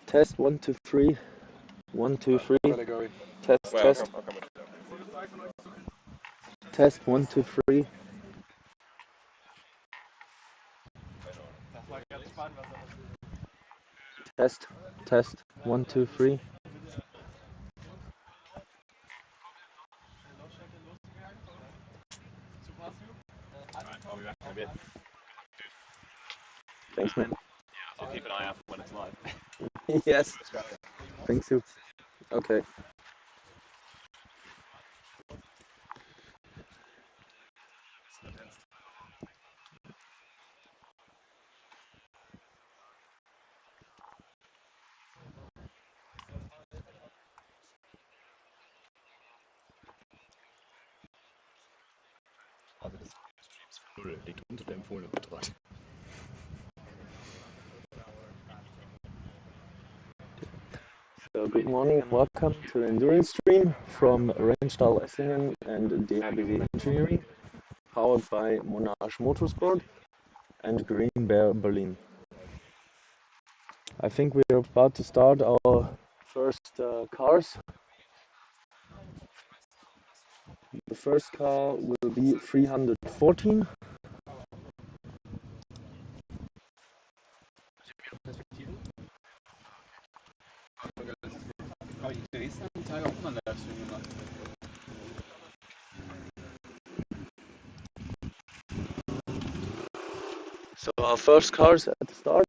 Test 1 2 3. 1 2 3. Test test. Test 1 2 3. Test test 1 2 3. Thanks, man. I'll keep an eye out when it's live. Yes. Thanks you. Okay. Also das Streams von 0 liegt unter der empfohlenen Betrag. So good morning and welcome to the endurance stream from Rennstall Essingen and DHBW Engineering, powered by Monarch Motorsport and Green Bear Berlin. I think we're about to start our first cars. The first car will be 314. So our first cars at the start.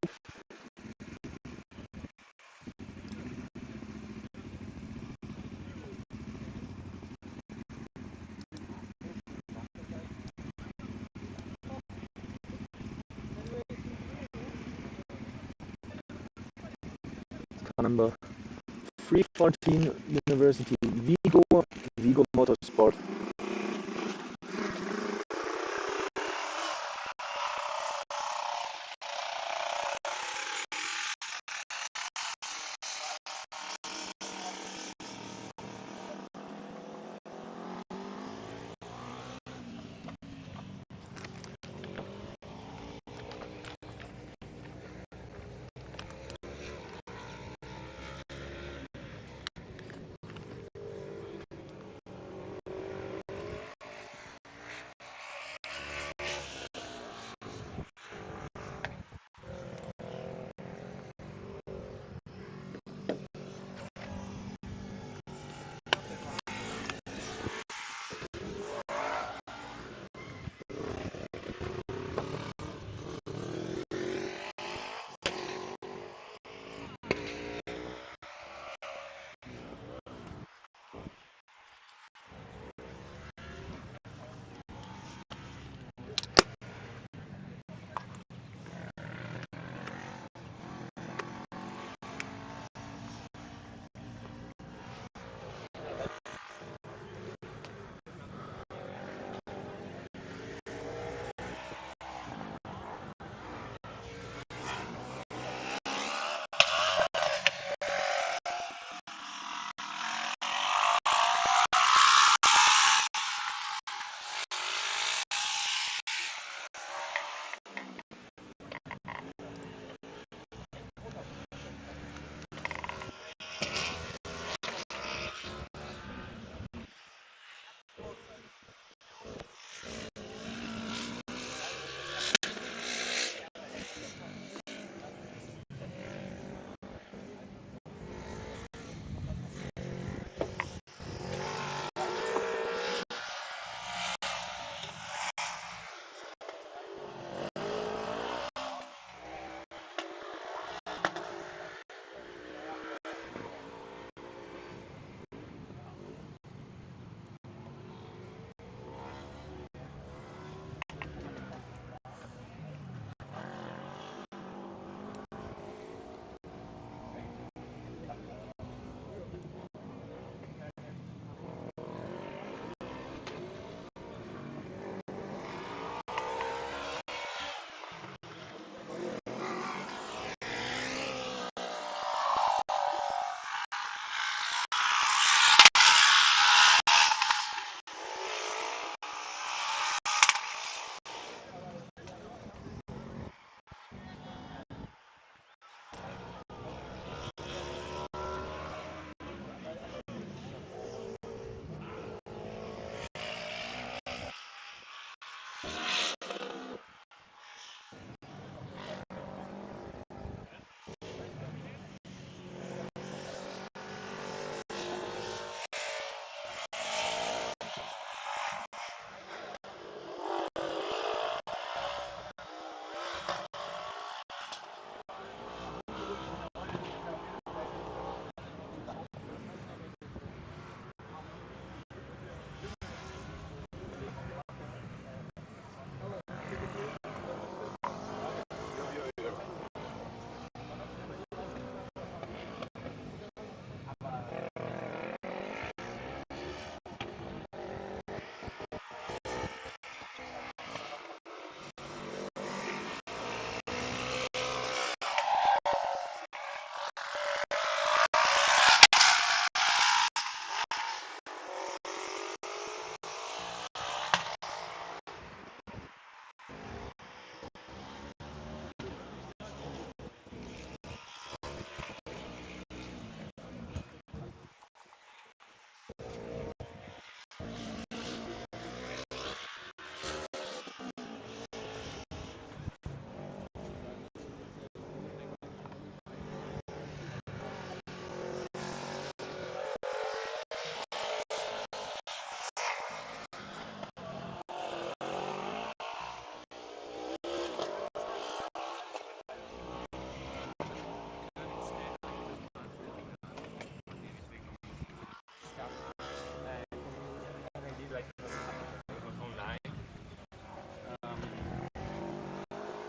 Car number 314 University Vigo Motorsport.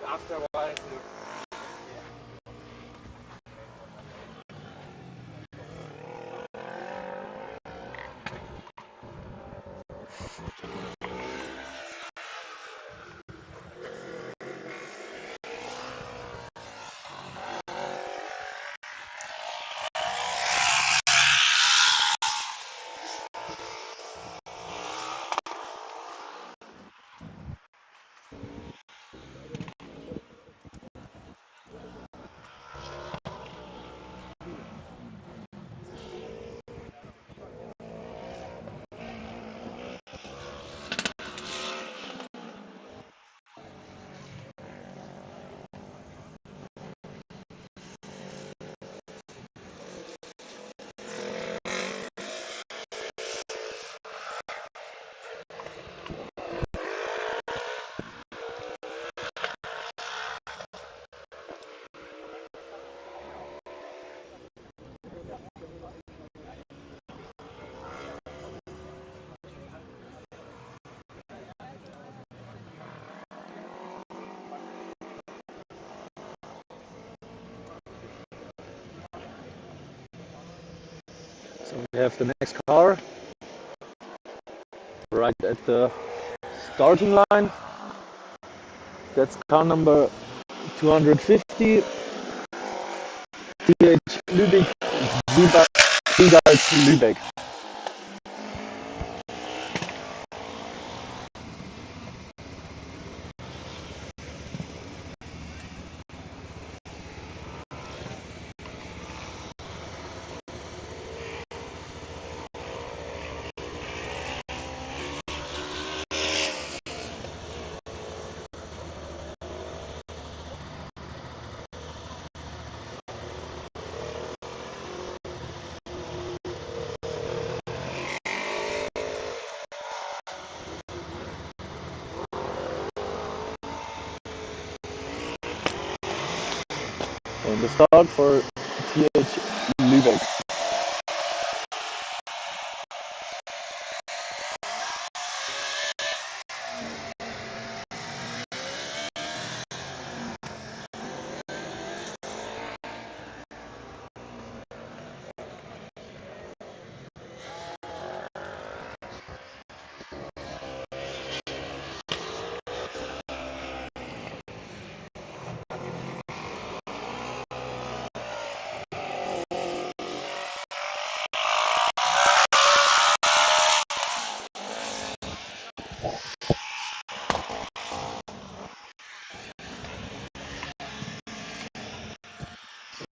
After a while, So we have the next car right at the starting line. That's car number 250. TH Lübeck, Siegals Lübeck. And the start for TH Lübeck.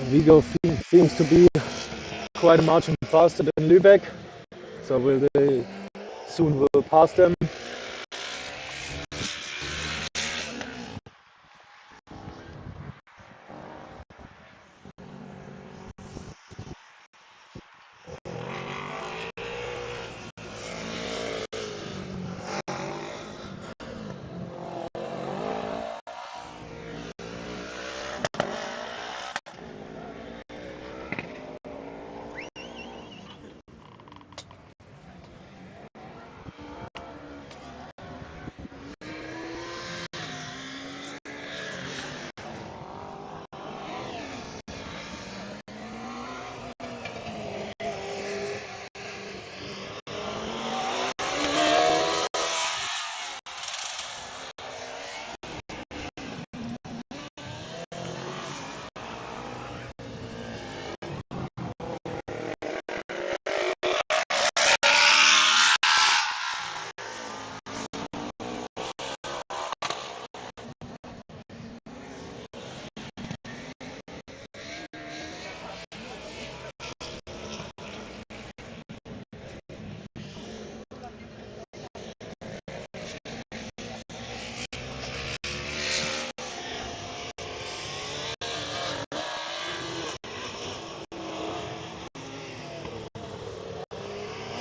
Vigo seems to be quite a margin faster than Lübeck, so they soon will pass them.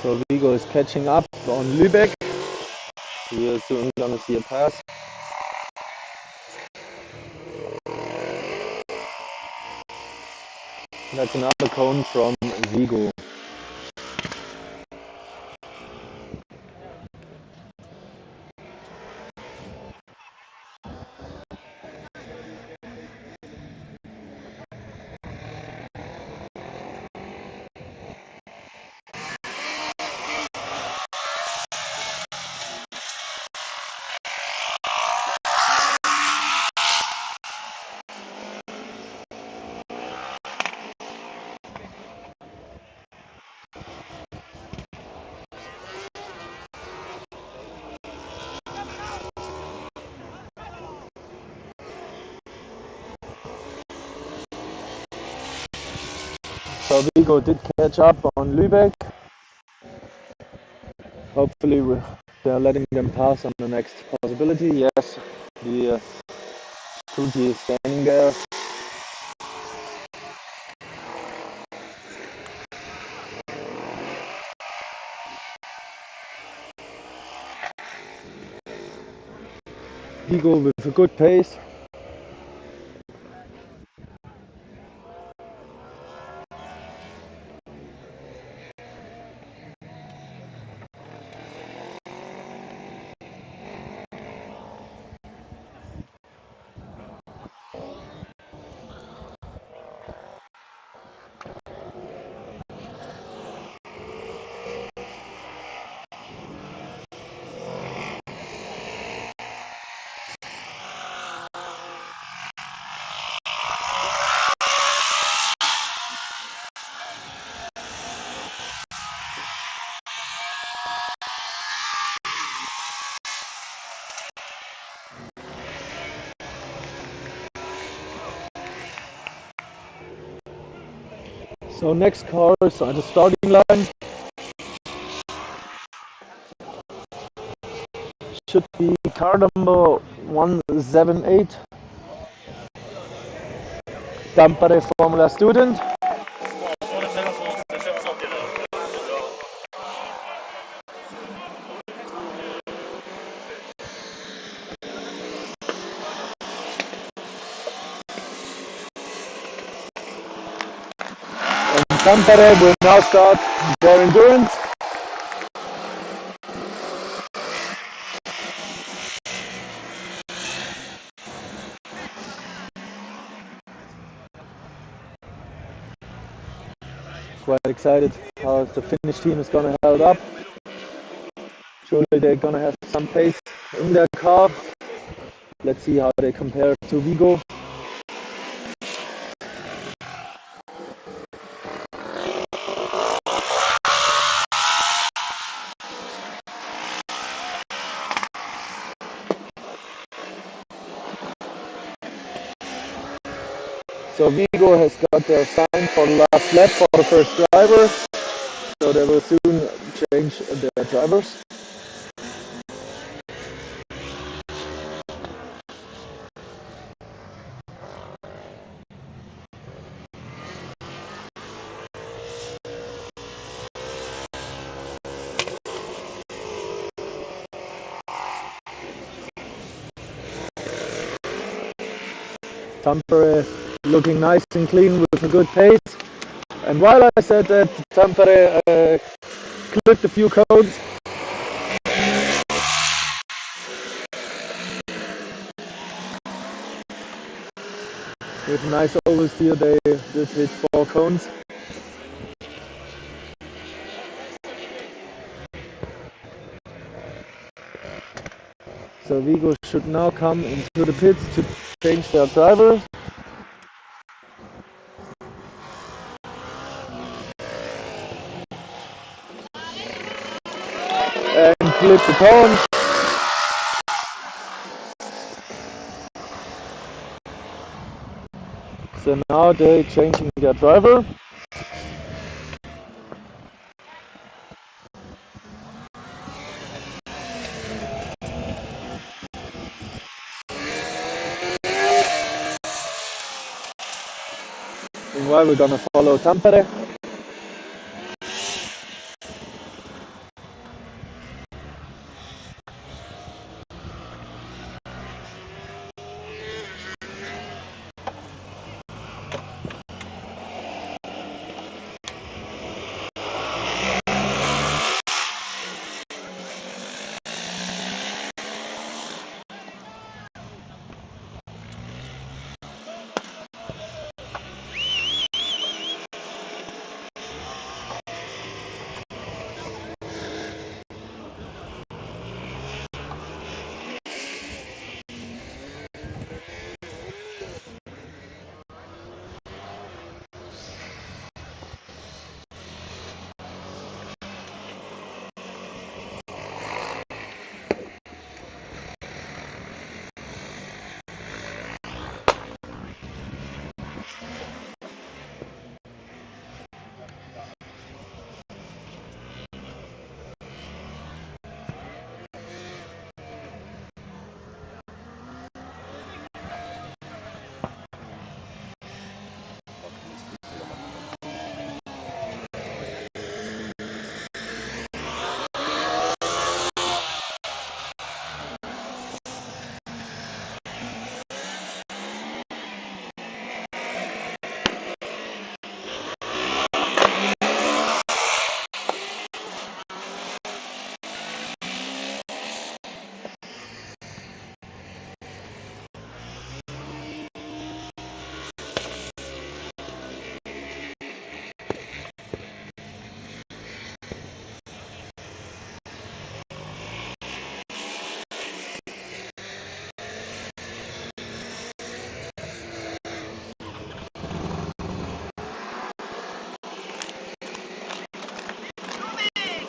So Vigo is catching up on Lübeck. We are soon gonna see a pass. That's another cone from Vigo. So Vigo did catch up on Lübeck. Hopefully they're letting them pass on the next possibility. Yes, the Fuji is standing there. Vigo with a good pace. So next cars are the starting line. Should be car number 178, Tampere Formula Student. And Tampere will now start their endurance. Quite excited how the Finnish team is gonna hold up. Surely they're gonna have some pace in their car. Let's see how they compare to Vigo. So Vigo has got their sign for the last lap for the first driver. So they will soon change their drivers. Tampere looking nice and clean with a good pace. And while I said that Tampere clipped a few cones, with a nice oversteer they did hit 4 cones. So Vigo should now come into the pits to change their driver. And clip the cone. So now they're changing their driver. Meanwhile, we're gonna follow Tampere.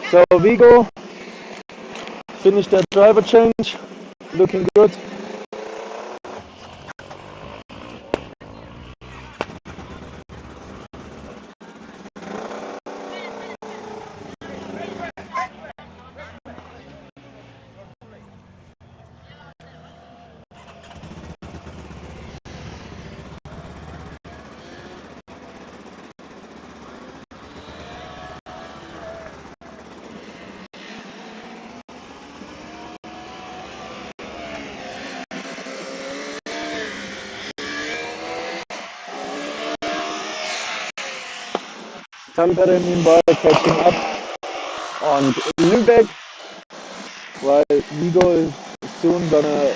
So Vigo finished their driver change, looking good. Tampere meanwhile catching up on Lübeck, while Vigo is soon gonna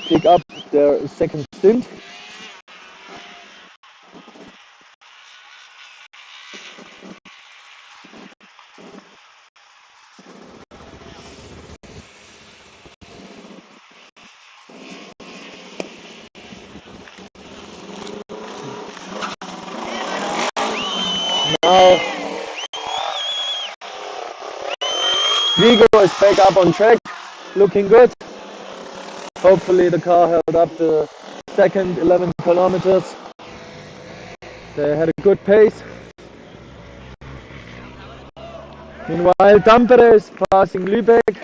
pick up their second stint. Now Vigo is back up on track, looking good. Hopefully the car held up the second 11 kilometers. They had a good pace. Meanwhile, Tampere is passing Lübeck.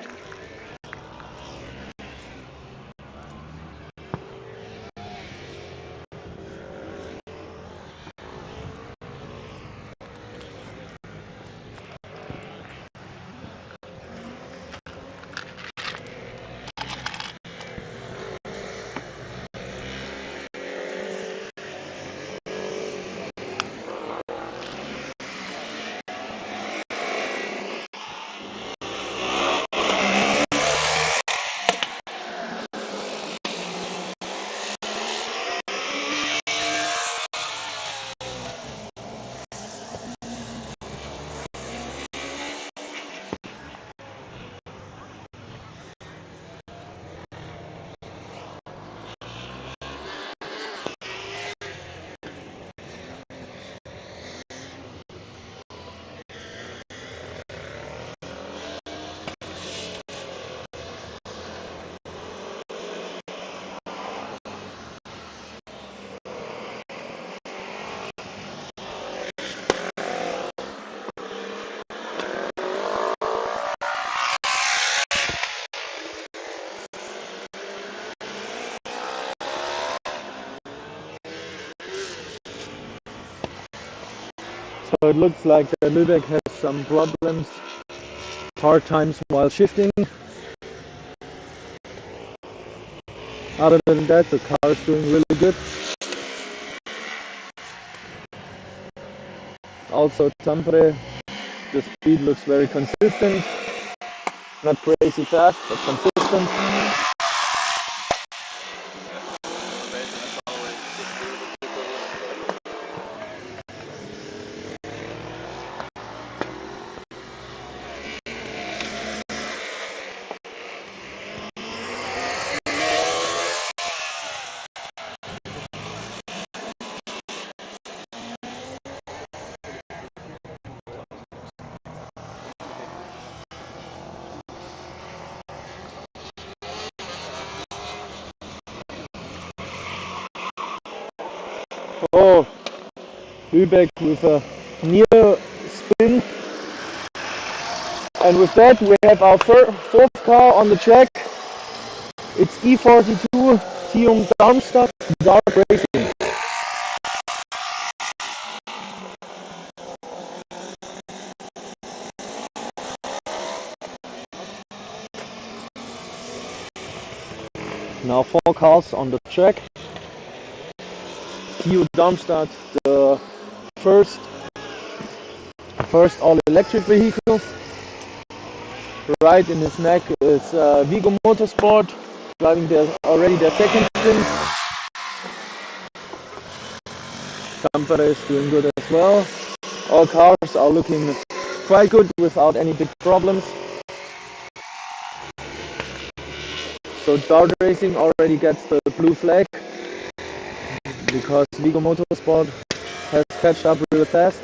So it looks like Lübeck has some problems, hard times while shifting. Other than that, the car is doing really good. Also Tampere, the speed looks very consistent. Not crazy fast, but consistent. Oh, Lübeck with a near spin. And with that, we have our fourth car on the track. It's E42 Team Darmstadt Dark Racing. Now 4 cars on the track. TU Darmstadt, the first all-electric vehicle. Right in his neck is Vigo Motorsport, driving already their second stint. Tampere is doing good as well. All cars are looking quite good without any big problems. So Dart Racing already gets the blue flag because Vigo Motorsport has catched up real fast.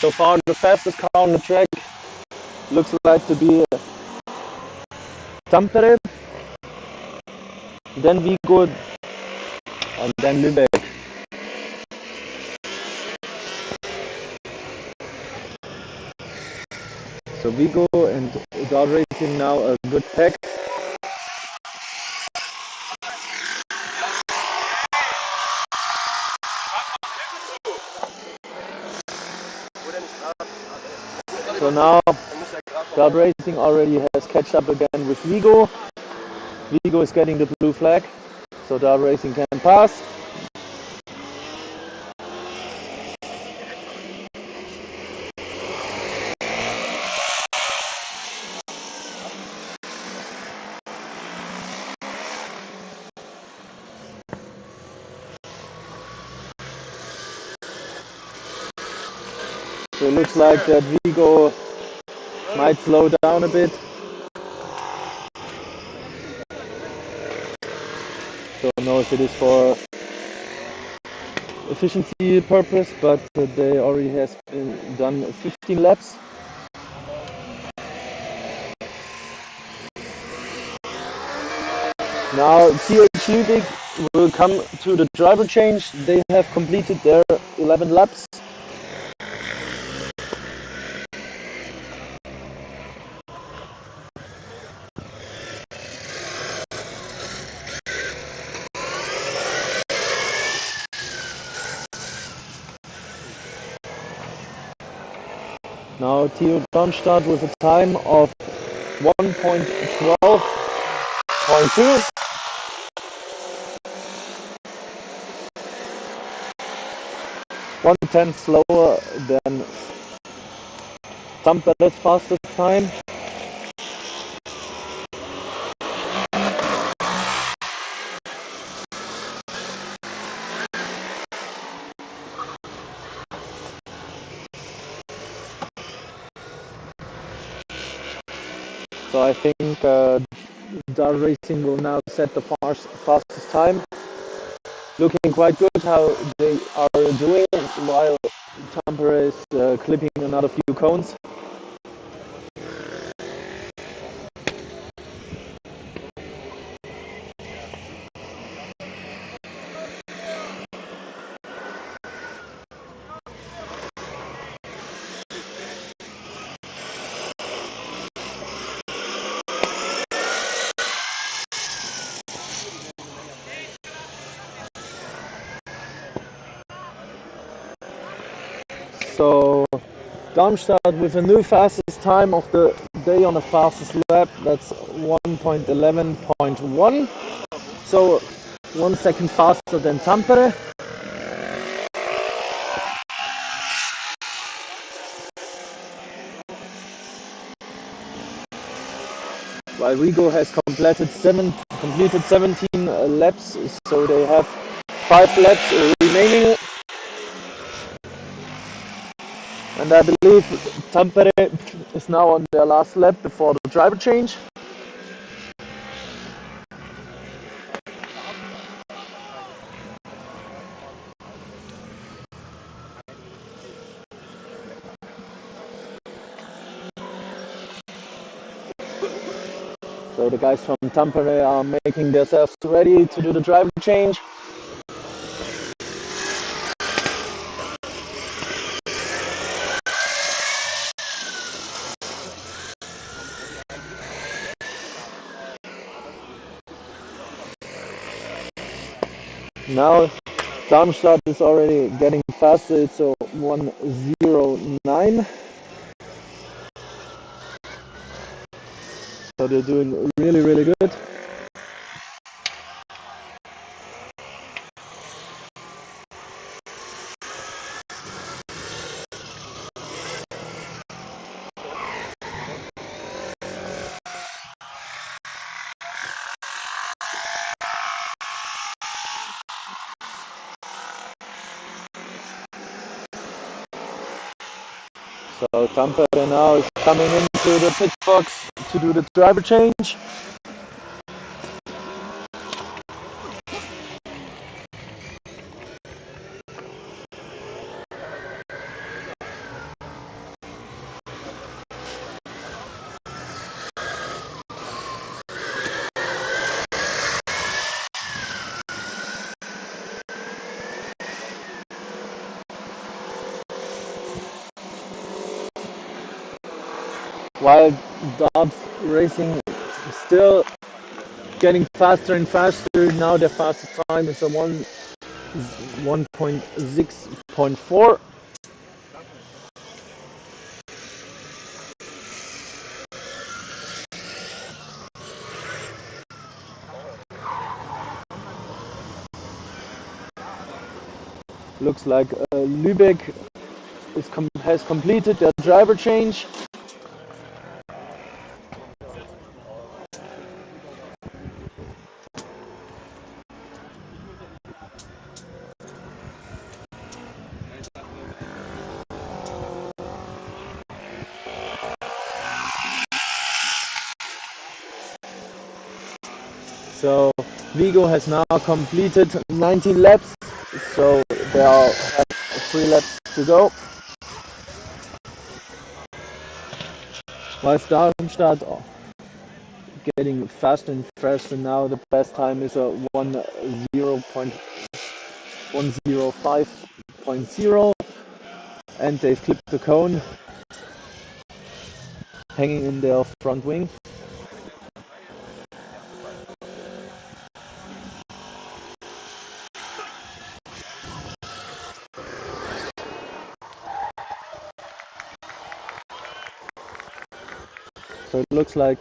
So far, the fastest car on the track looks like to be Tampere, then Vigo, and then Lübeck. So Vigo and Dart Racing now a good pack. So now Dart Racing already has catched up again with Vigo. Vigo is getting the blue flag, so Dart Racing can pass. So it looks like that Vigo might slow down a bit. Don't know if it is for efficiency purpose, but they already has been done 15 laps. Now TH Lübeck will come to the driver change. They have completed their 11 laps. Now Theo Darmstadt with a time of 1.12.2. One-tenth slower than Tampere's fastest time. So I think Dart Racing will now set the fastest time. Looking quite good how they are doing, while Tampere is clipping another few cones. So Darmstadt with a new fastest time of the day on the fastest lap, that's 1.11.1. So 1 second faster than Tampere. While Rigo has completed 17 laps, so they have 5 laps remaining. And I believe Tampere is now on their last lap before the driver change. So the guys from Tampere are making themselves ready to do the driver change. Now Darmstadt is already getting faster, it's a 1:09. So they're doing really good. So Tampere now is coming into the pit box to do the driver change. while Dobbs Racing still getting faster and faster. Now their fastest time is a 1.6.4. Looks like Lübeck has completed their driver change. So Vigo has now completed 19 laps, so there are 3 laps to go. Whilst Darmstadt getting faster and faster now, the best time is a 1:05.0, and they've clipped the cone, hanging in their front wing. So it looks like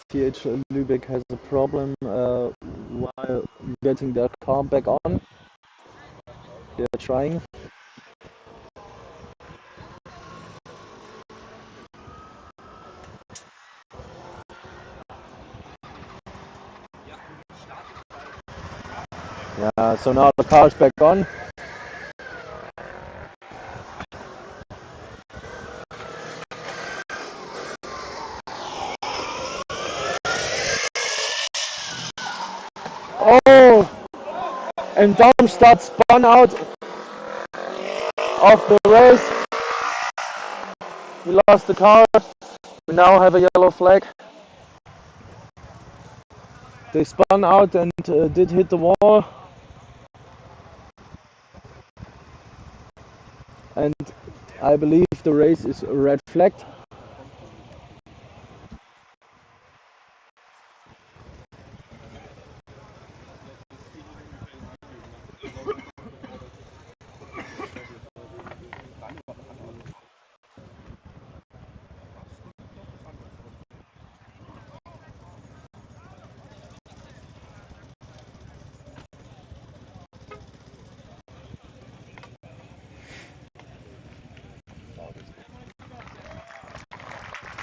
TH Lübeck has a problem while getting their car back on. They're trying. Yeah, so now the car's back on. Oh! And Darmstadt spun out of the race. We lost the car. We now have a yellow flag. They spun out and did hit the wall. And I believe the race is red flagged.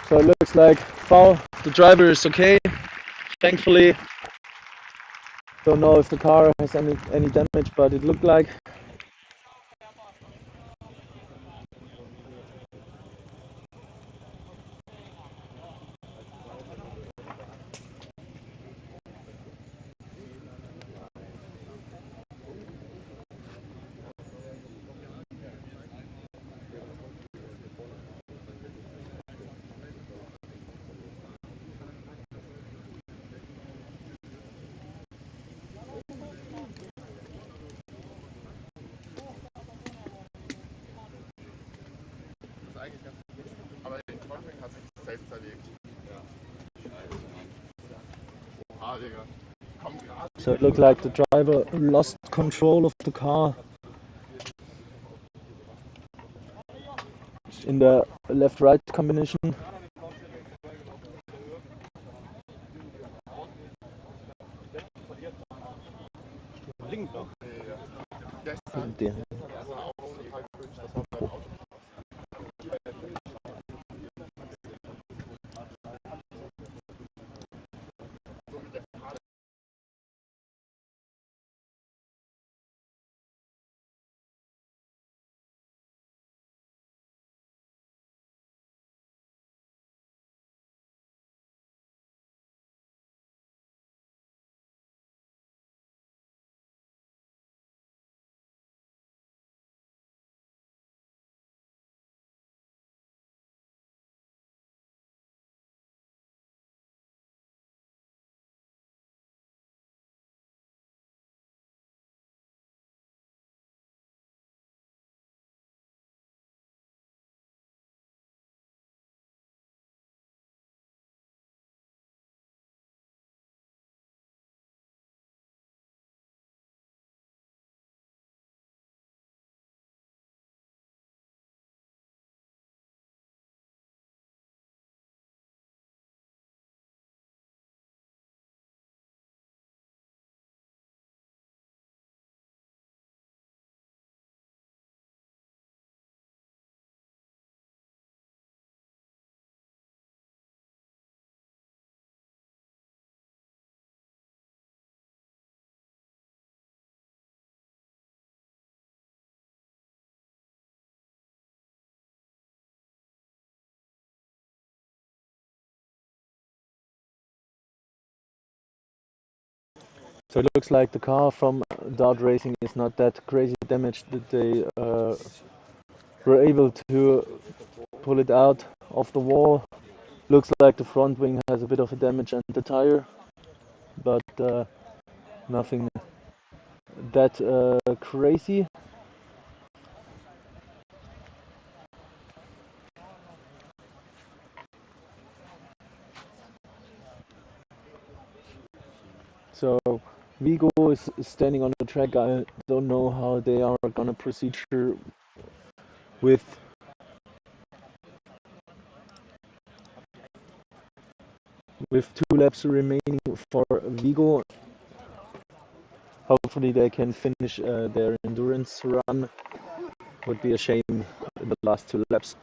So it looks like the driver is okay, thankfully. Don't know if the car has any damage, but it looked like. Aber den Teufel hat sich selbst zerlegt. Oha, Digga. Komm gerade. So it looked like the driver lost control of the car in the left-right combination. So it looks like the car from Dart Racing is not that crazy damaged that they were able to pull it out of the wall. Looks like the front wing has a bit of a damage and the tire, but nothing that crazy. So Vigo is standing on the track. I don't know how they are gonna proceed with two laps remaining for Vigo. Hopefully they can finish their endurance run. Would be a shame in the last two laps.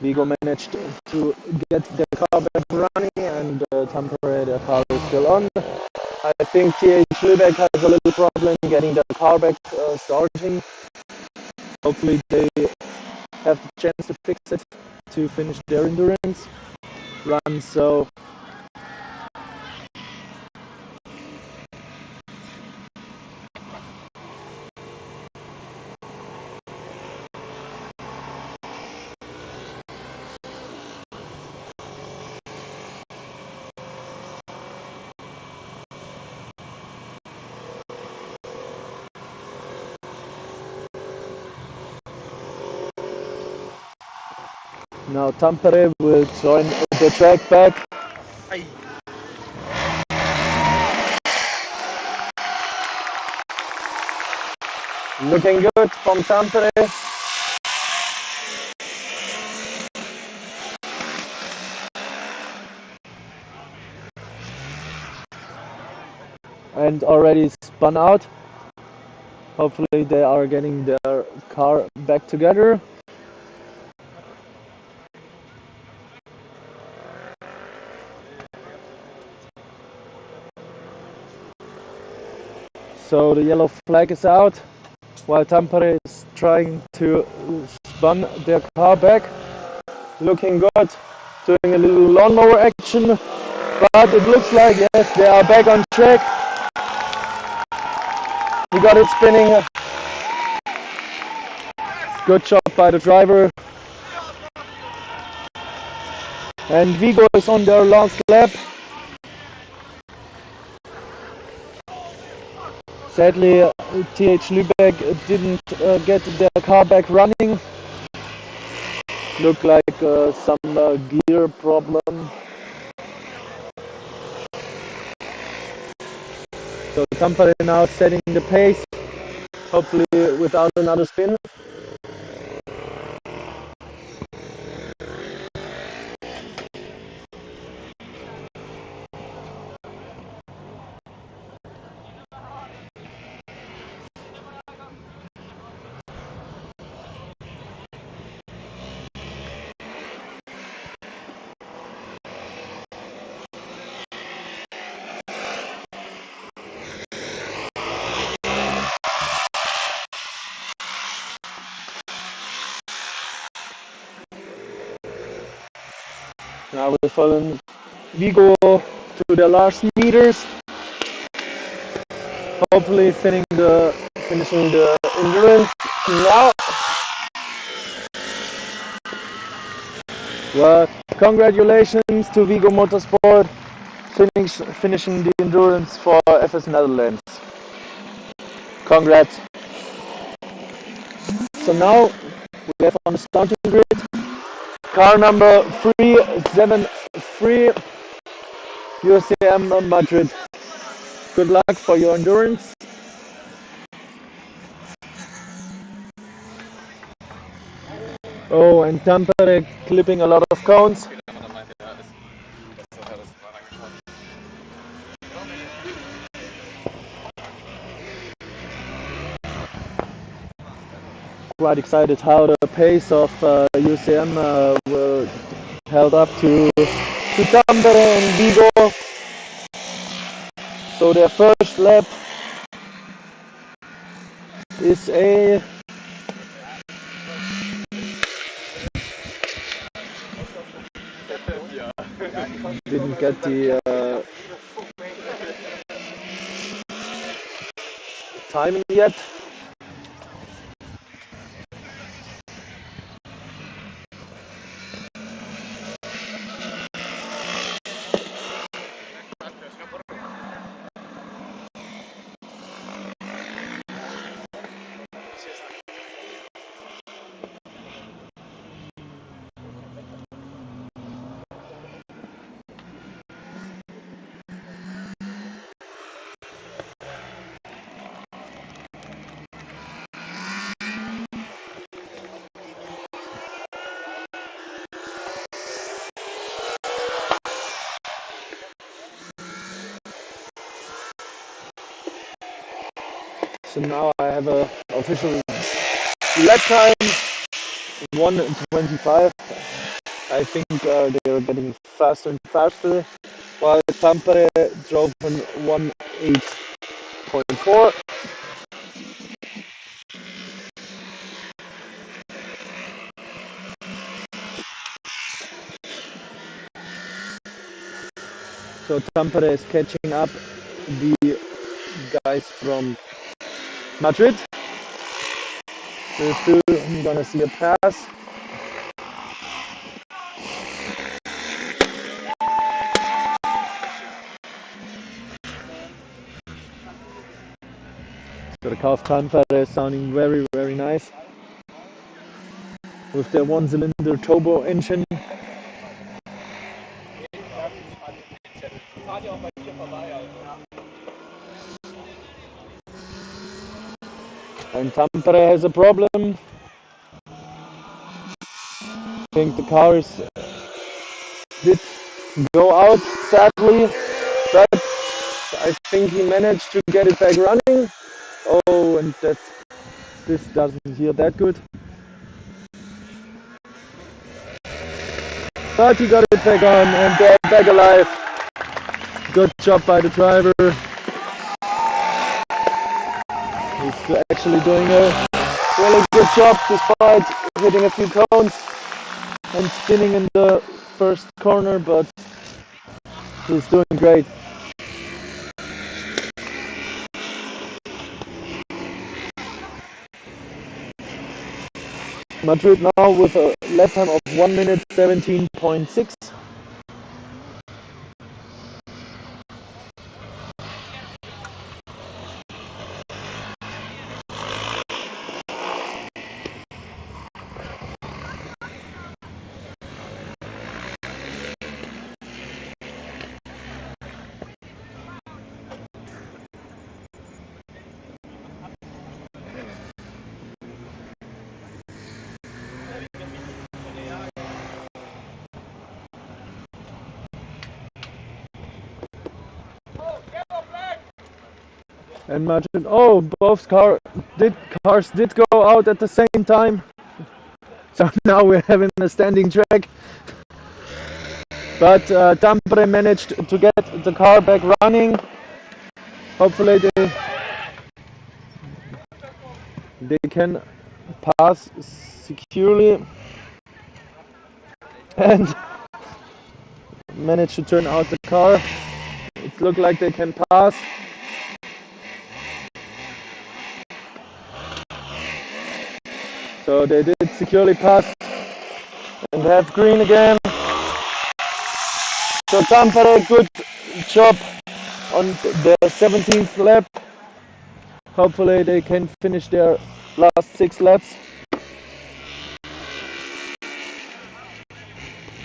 Vigo managed to get the car back running, and Tampere, the car is still on. I think TH Lübeck has a little problem getting the car back starting. Hopefully they have the chance to fix it to finish their endurance run. So now Tampere will join the track back. Looking good from Tampere. And already spun out. Hopefully they are getting their car back together. So the yellow flag is out, while Tampere is trying to spun their car back. Looking good, doing a little lawnmower action, but it looks like, yes, they are back on track. We got it spinning. Good job by the driver. And Vigo is on their last lap. Sadly, TH Lübeck didn't get their car back running. Looked like some gear problem. So Tampere now setting the pace, hopefully without another spin. Now we're following Vigo to the last meters. Hopefully finishing the endurance now. Well, congratulations to Vigo Motorsport finishing the endurance for FSN Netherlands. Congrats. So now we have on the starting grid car number 373, UCM Madrid. Good luck for your endurance. Oh, and Tampere clipping a lot of cones. Quite excited how the pace of UCM will held up to Tampere and Vigo. So their first lap is a didn't get the timing yet. So now I have a official lap time, 1:25. I think they are getting faster and faster, while Tampere drove in 1:08.4. So Tampere is catching up the guys from Madrid. So still I'm gonna see a pass. So the car of Tampere is sounding very, very nice with their one-cylinder turbo engine. And Tampere has a problem. I think the cars did go out sadly, but I think he managed to get it back running. Oh, and this doesn't hear that good. But he got it back on and they're back alive. Good job by the driver. He's actually doing a really good job despite hitting a few cones and spinning in the first corner, but he's doing great. Madrid now with a lap time of 1 minute 17.6. And Martin, oh, both cars did go out at the same time. So now we're having a standing track. But Tampere managed to get the car back running. Hopefully they can pass securely and manage to turn out the car. It looked like they can pass. So they did securely pass and have green again. So Tampere, good job on their 17th lap. Hopefully they can finish their last 6 laps.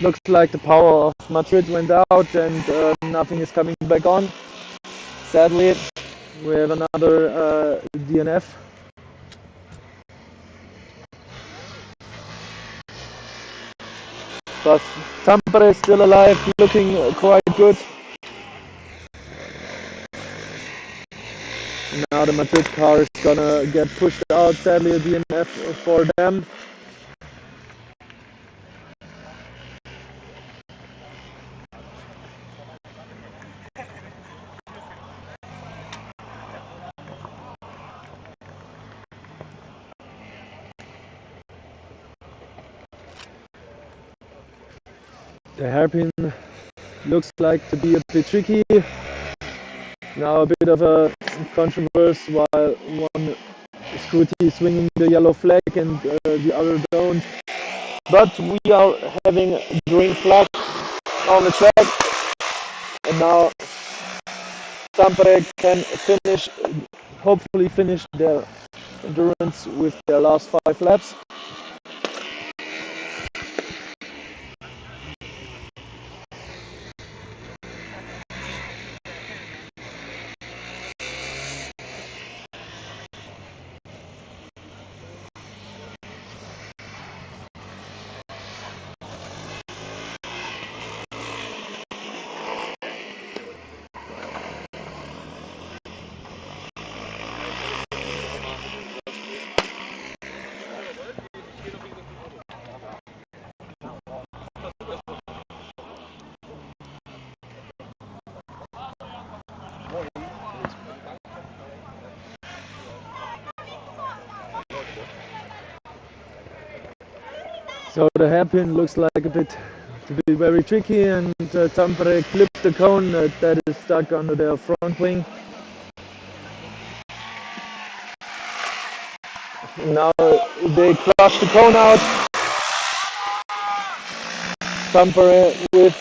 Looks like the power of Madrid went out and nothing is coming back on. Sadly, we have another DNF. But Tampere is still alive, looking quite good. Now the Madrid car is gonna get pushed out, sadly a DNF for them. The hairpin looks like to be a bit tricky. Now a bit of a controversy while one scooty is swinging the yellow flag and the other don't. But we are having a green flag on the track, and now Tampere can hopefully finish their endurance with their last 5 laps. So the hairpin looks like a bit to be very tricky, and Tampere clipped the cone that is stuck under their front wing. Now they crush the cone out. Tampere with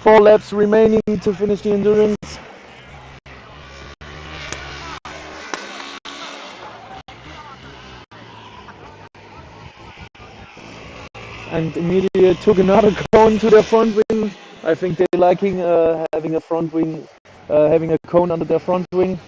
4 laps remaining to finish the endurance. And immediately took another cone to their front wing. I think they're liking having a front wing, having a cone under their front wing.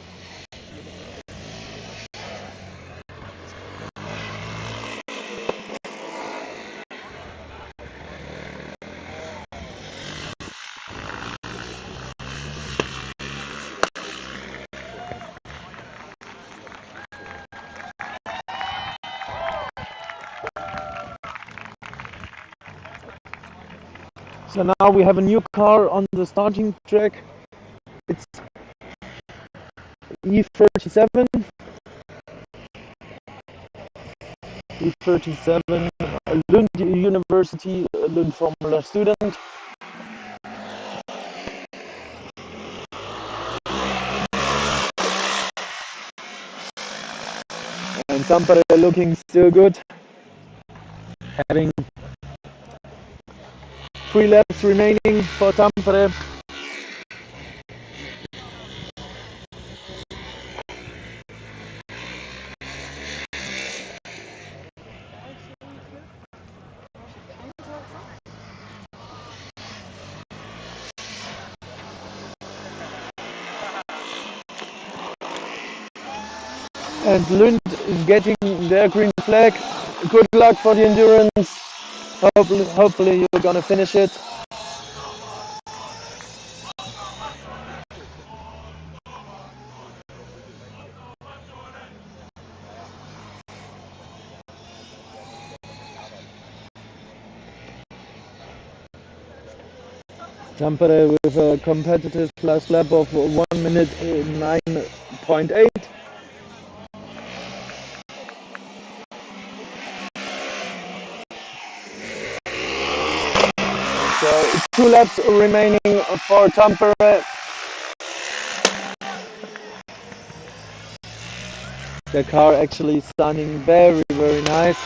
So now we have a new car on the starting track. It's E37. E37, Lund University, Lund Formula student. And Tampere looking still good, having 3 laps remaining for Tampere. And Lund is getting their green flag. Good luck for the endurance. Hopefully you're gonna finish it. Tampere with a competitive last lap of 1 minute 9.8. So 2 laps remaining for Tampere. The car actually sounding very nice.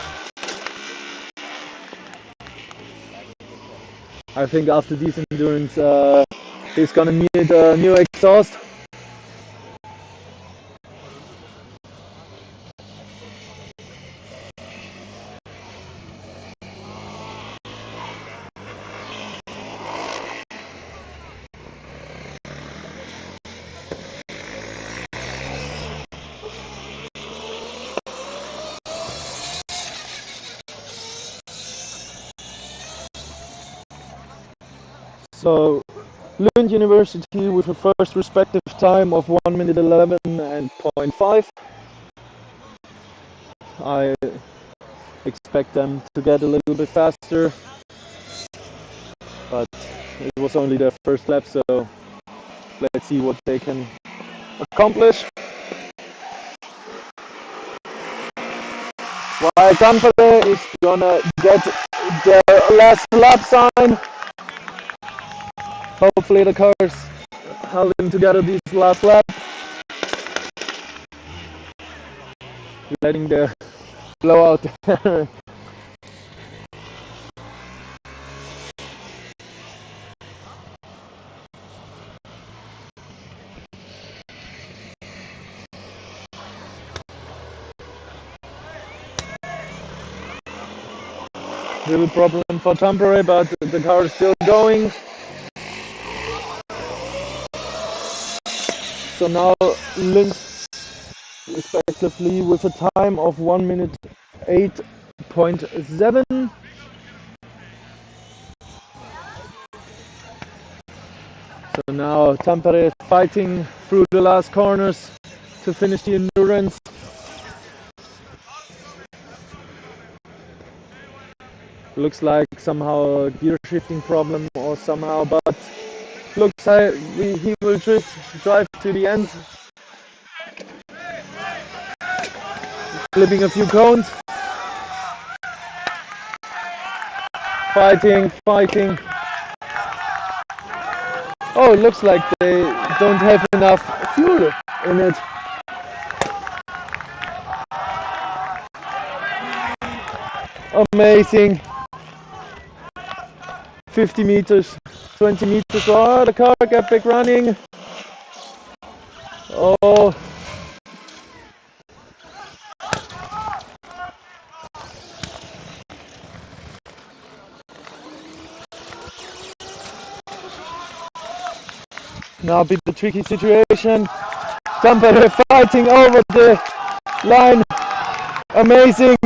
I think after this endurance he's gonna need a new exhaust. So Lund University with a first respective time of 1 minute 11 and 0.5. I expect them to get a little bit faster, but it was only their first lap, so let's see what they can accomplish. While Tampere is gonna get their last lap sign. Hopefully the cars holding together this last lap, letting the blowout. Little problem for Tampere, but the car is still going. So now Lund respectively with a time of 1 minute 8.7. So now Tampere fighting through the last corners to finish the endurance. Looks like somehow a gear shifting problem or somehow, but looks like he will drive to the end. Flipping a few cones. Fighting. Oh, it looks like they don't have enough fuel in it. Amazing. 50 meters, 20 meters. Oh, the car got back running. Oh. Now a bit the tricky situation. Tampere fighting over the line. Amazing.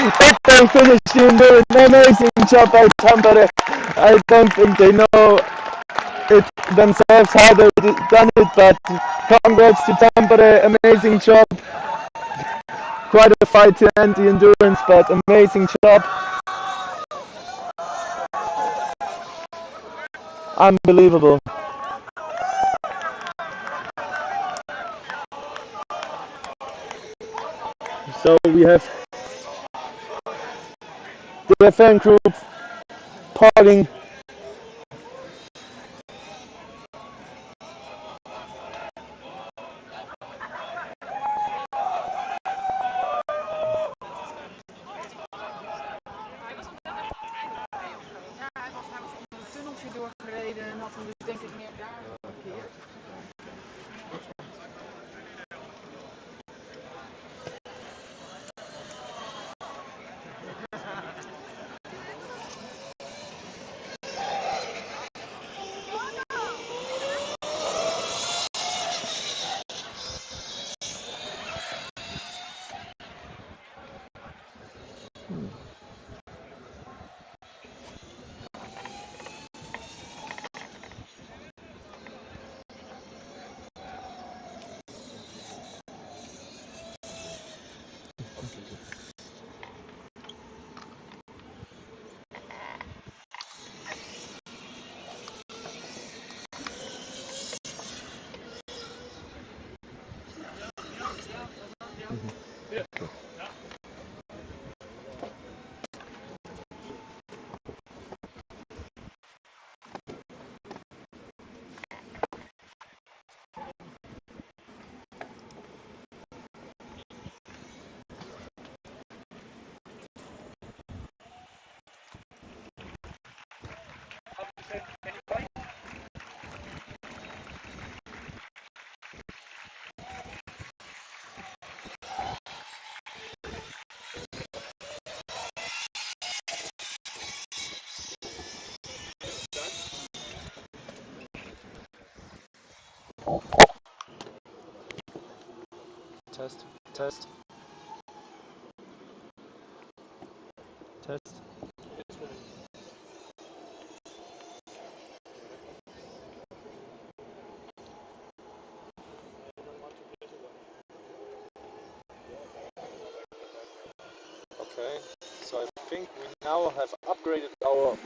If they finish the endurance, amazing job by Tampere. I don't think they know it themselves how they done it, but congrats to Tampere, amazing job. Quite a fight to end the endurance, but amazing job. Unbelievable. So we have the fan group partying. Test, test, test. Okay, so I think we now have upgraded our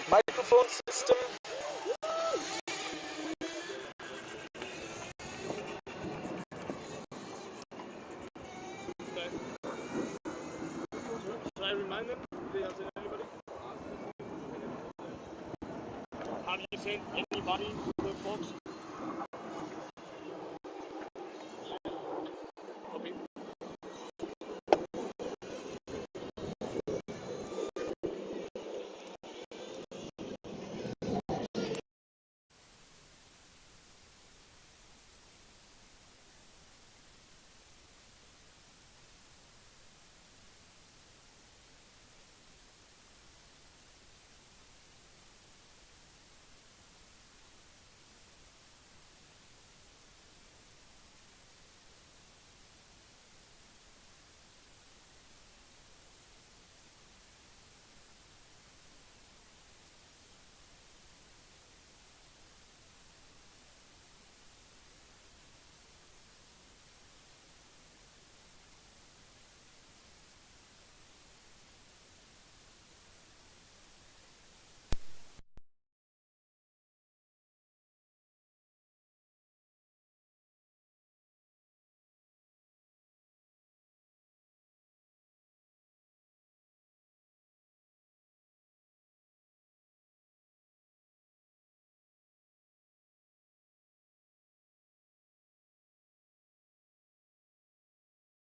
microphone system. Should I remind them? Did I send anybody? Have you sent anybody to the box? Okay.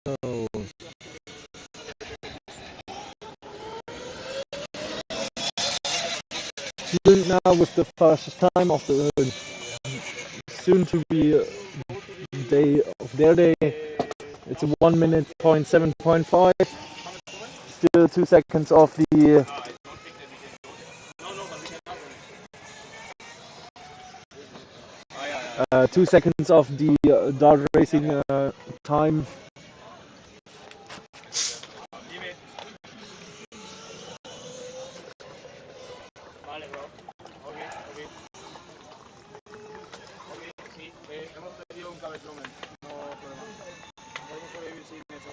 So student now with the first time of the soon to be day of their day. It's a 1 minute point 7.5. Still 2 seconds of the 2 seconds of the dart racing time. Vale, bro. Ok, ok. Ok, sí. Hemos pedido un cabezón. No problema. Podemos sobrevivir sin eso.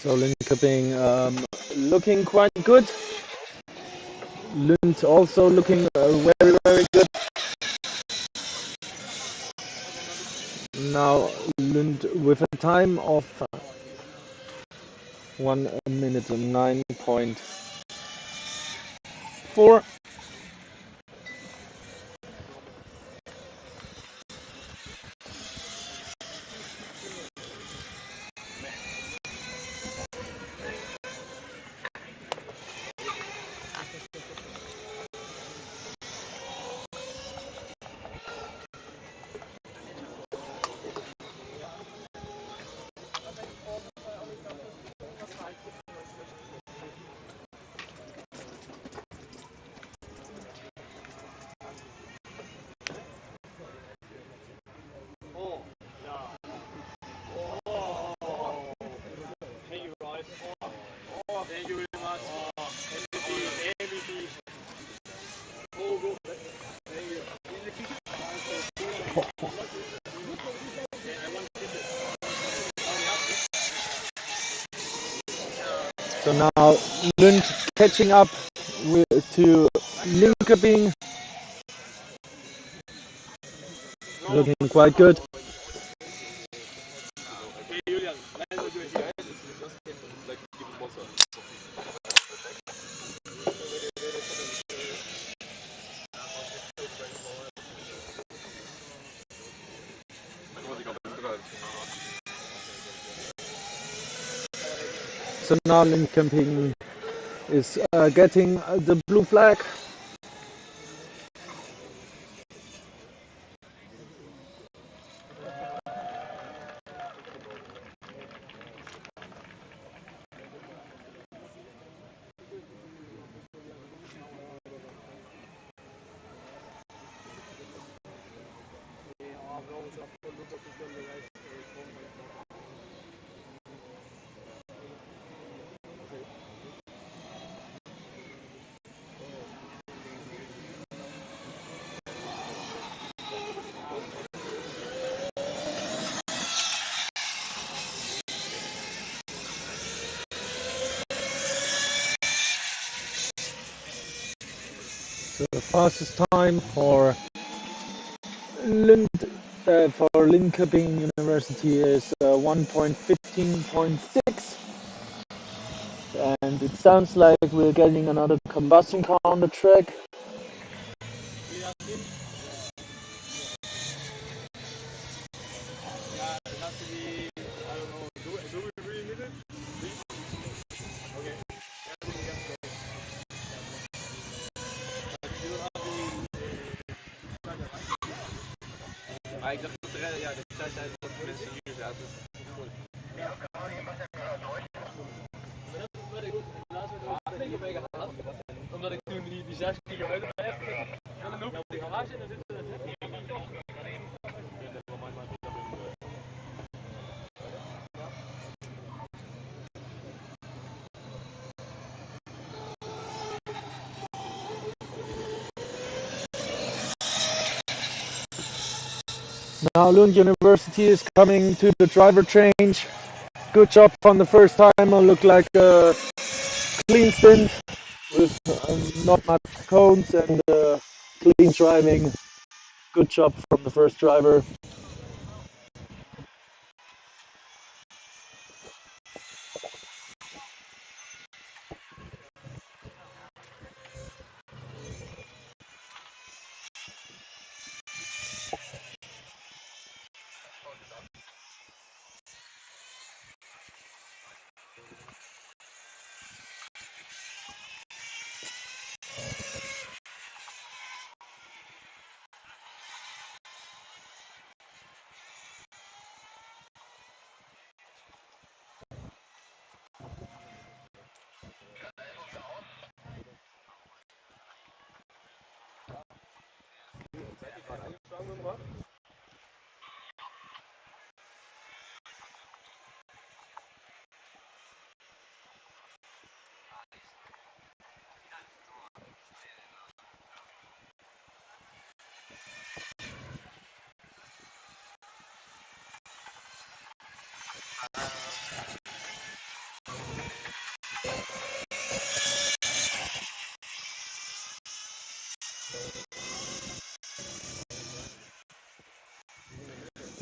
So Linköping looking quite good. Lund also looking very, very good. Now Lund with a time of 1 minute and 9.4. Thank you very much. MVP. Oh, go. Thank you. So now Lund catching up to Linköping. Looking quite good. Okay, Julian. Let's do it here. So now Linköping is getting the blue flag. So the fastest time for Linköping University is 1.15.6, and it sounds like we're getting another combustion car on the track. Yeah, it has to be, I don't know, do we really need it? Please? Okay. Everything gets go. But you have the charger, right? Maar ik dacht dat de tijd dat de mensen hier zaten. Omdat ik toen die 6 kilometer heb en dan loop ik op de garage en dan zitten we net. Now Lund University is coming to the driver change. Good job from the first timer. Looked like a clean stint with not much cones and clean driving. Good job from the first driver.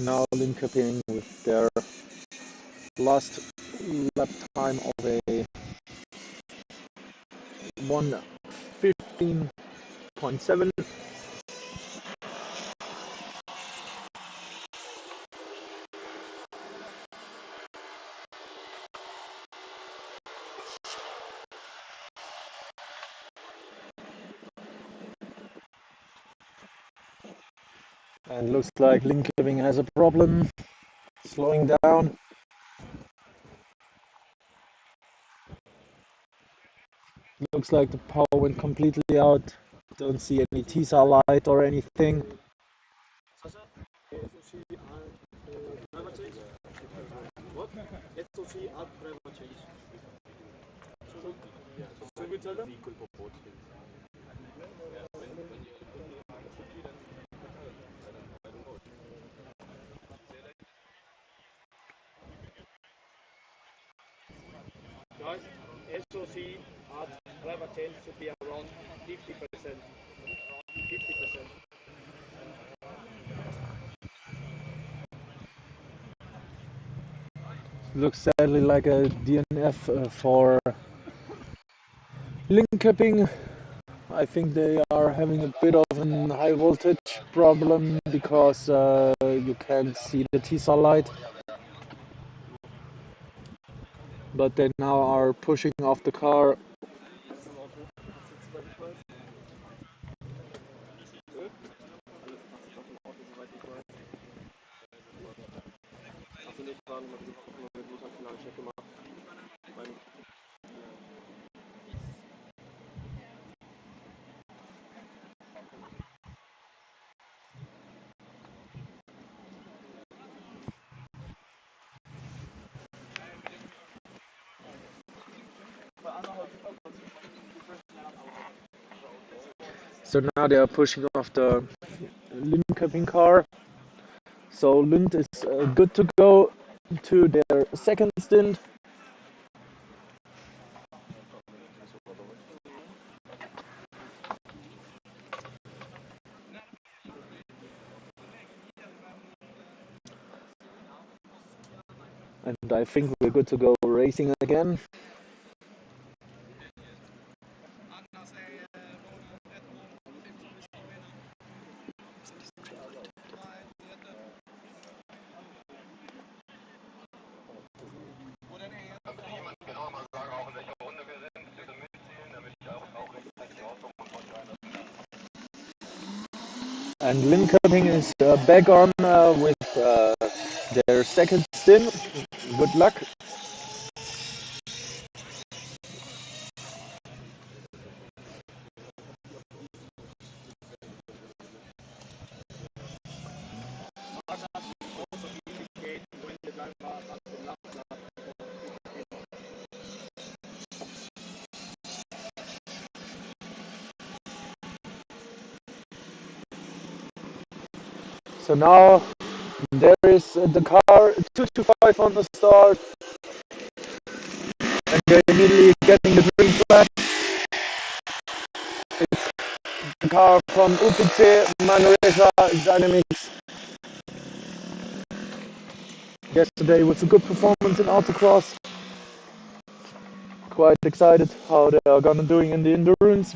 Now Linköping with their last lap time of a 1:15.7. And looks like Linköping has a problem slowing down. Looks like the power went completely out. Don't see any teaser light or anything. Guys, SOC at driver change should be around 50%. 50%. Looks sadly like a DNF for Linköping. I think they are having a bit of a high voltage problem because you can't see the teaser light. But they now are pushing off the car. So now they are pushing off the Linköping car. So Lund is good to go to their second stint. And I think we're good to go racing again. And Linköping is back on with their second stint. Good luck. So now there is the car 225 on the start, and they're immediately getting the green flag. It's the car from UPC Manresa Dynamics. Yesterday was a good performance in autocross. Quite excited how they are gonna doing in the endurance.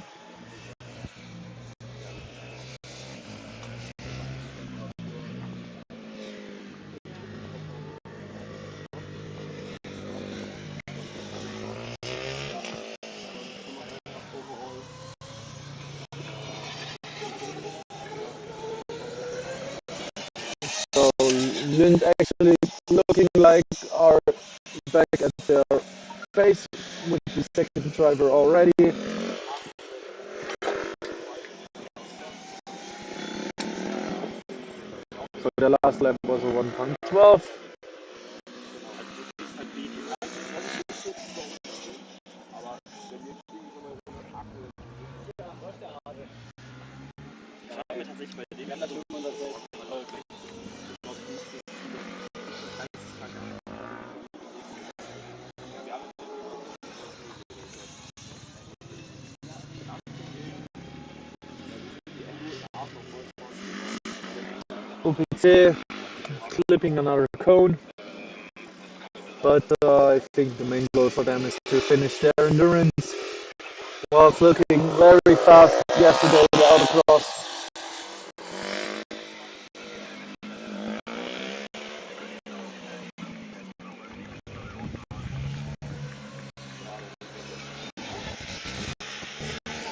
So Lund actually looking like are back at their pace with the second driver already. So the last lap was a 1.12. UPC clipping another cone. But I think the main goal for them is to finish their endurance. Was looking very fast yesterday, the autocross.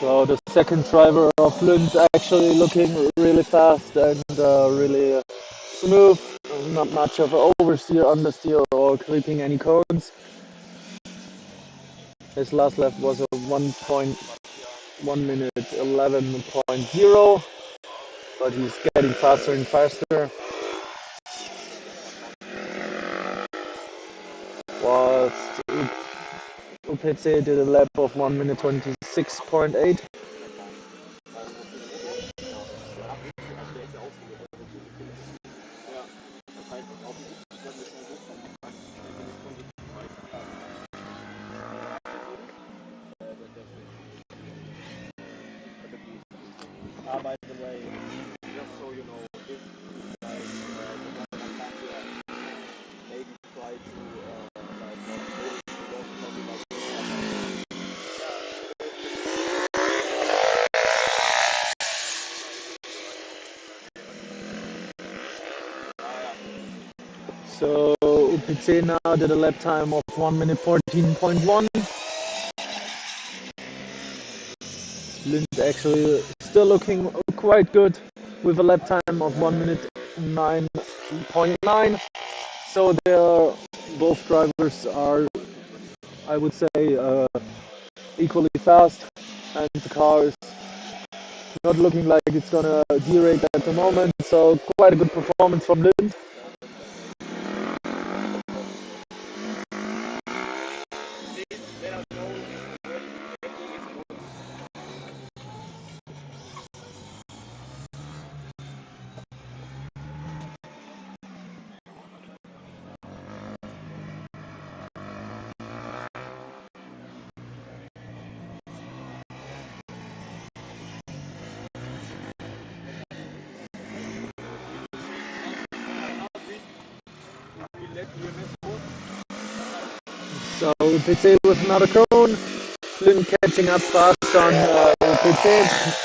So the second driver of Lund actually looking really fast and really smooth. Not much of an oversteer, understeer, or clipping any cones. His last lap was a 1 minute 11.0, but he's getting faster and faster. Whilst UPC did a lap of 1 minute 26.8. By the way, just so you know, if maybe try to So UPC now did a lap time of 1 minute 14.1. Lind actually still looking quite good with a lap time of 1 minute 9.9. So they're both drivers are, I would say, equally fast, and the car is not looking like it's gonna derate at the moment. So quite a good performance from Lind. So UPC with another cone. Lind catching up fast on UPC.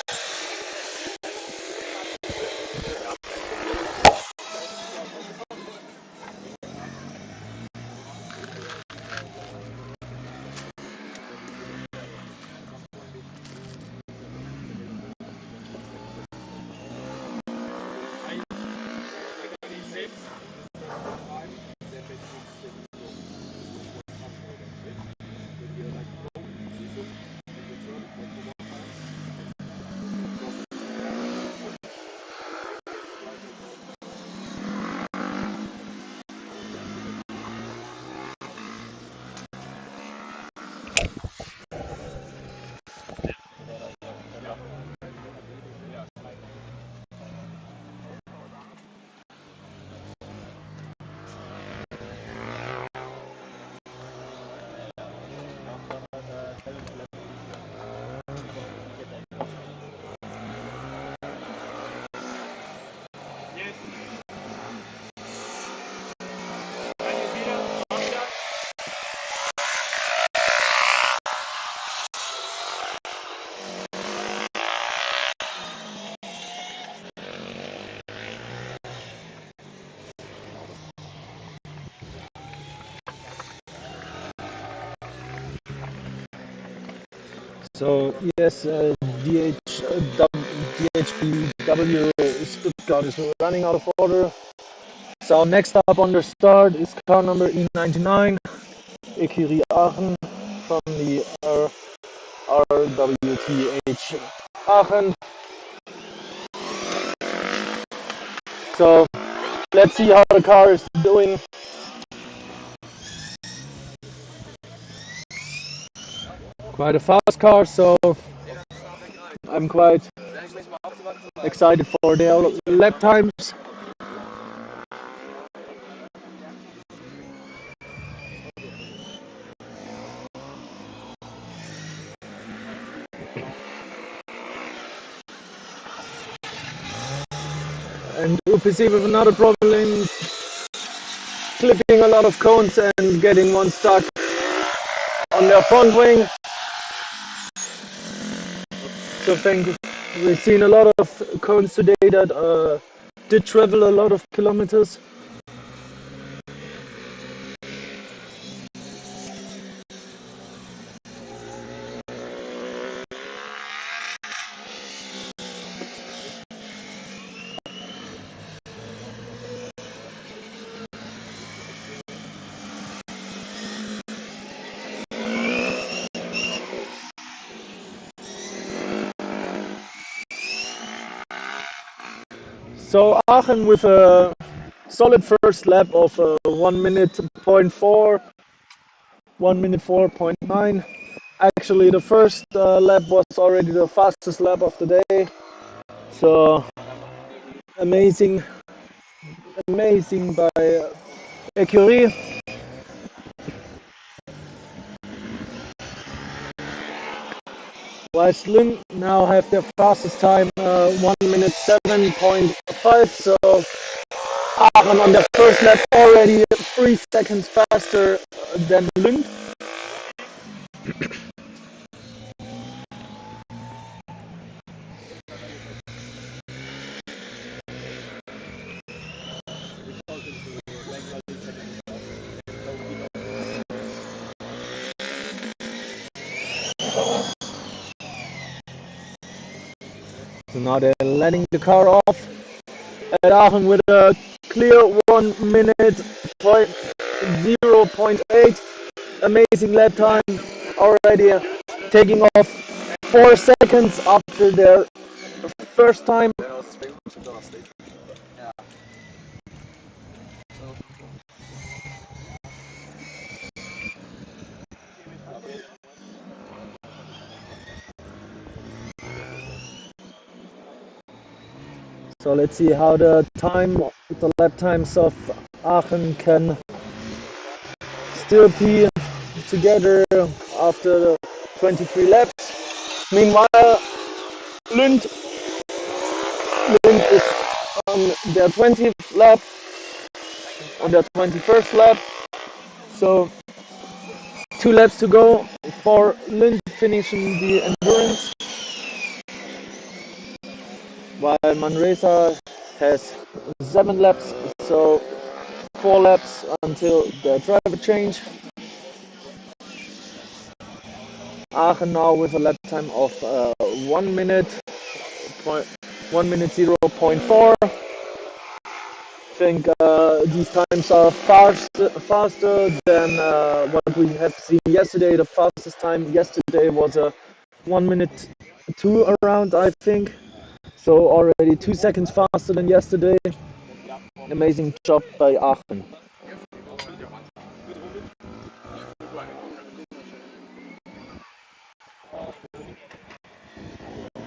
So yes, DHBW Stuttgart is running out of order. So next up on the start is car number E99, Ecurie Aachen from the RWTH Aachen. So let's see how the car is doing. Quite a fast car, so I'm quite excited for their lap times. And UPC with another problem, clipping a lot of cones and getting one stuck on their front wing. So I think we've seen a lot of cones today that did travel a lot of kilometers. So Aachen with a solid first lap of 1 minute 0.4, 1 minute 4.9. Actually, the first lap was already the fastest lap of the day. So amazing by Ecurie. Whilst Lund now have their fastest time 1 minute 7.5. So Aachen on their first lap already 3 seconds faster than Lund. So now they're letting the car off at Aachen with a clear 1 minute 0.8. Amazing lap time already taking off 4 seconds after their first time. So let's see how the lap times of Aachen can still be together after 23 laps. Meanwhile, Lund is on their 20th lap, on their 21st lap. So 2 laps to go for Lund finishing the endurance. While Manresa has 7 laps, so 4 laps until the driver change. Aachen now with a lap time of 1 minute 0.4. I think these times are faster than what we have seen yesterday. The fastest time yesterday was a 1 minute 2 around, I think. So already 2 seconds faster than yesterday. Amazing job by Aachen.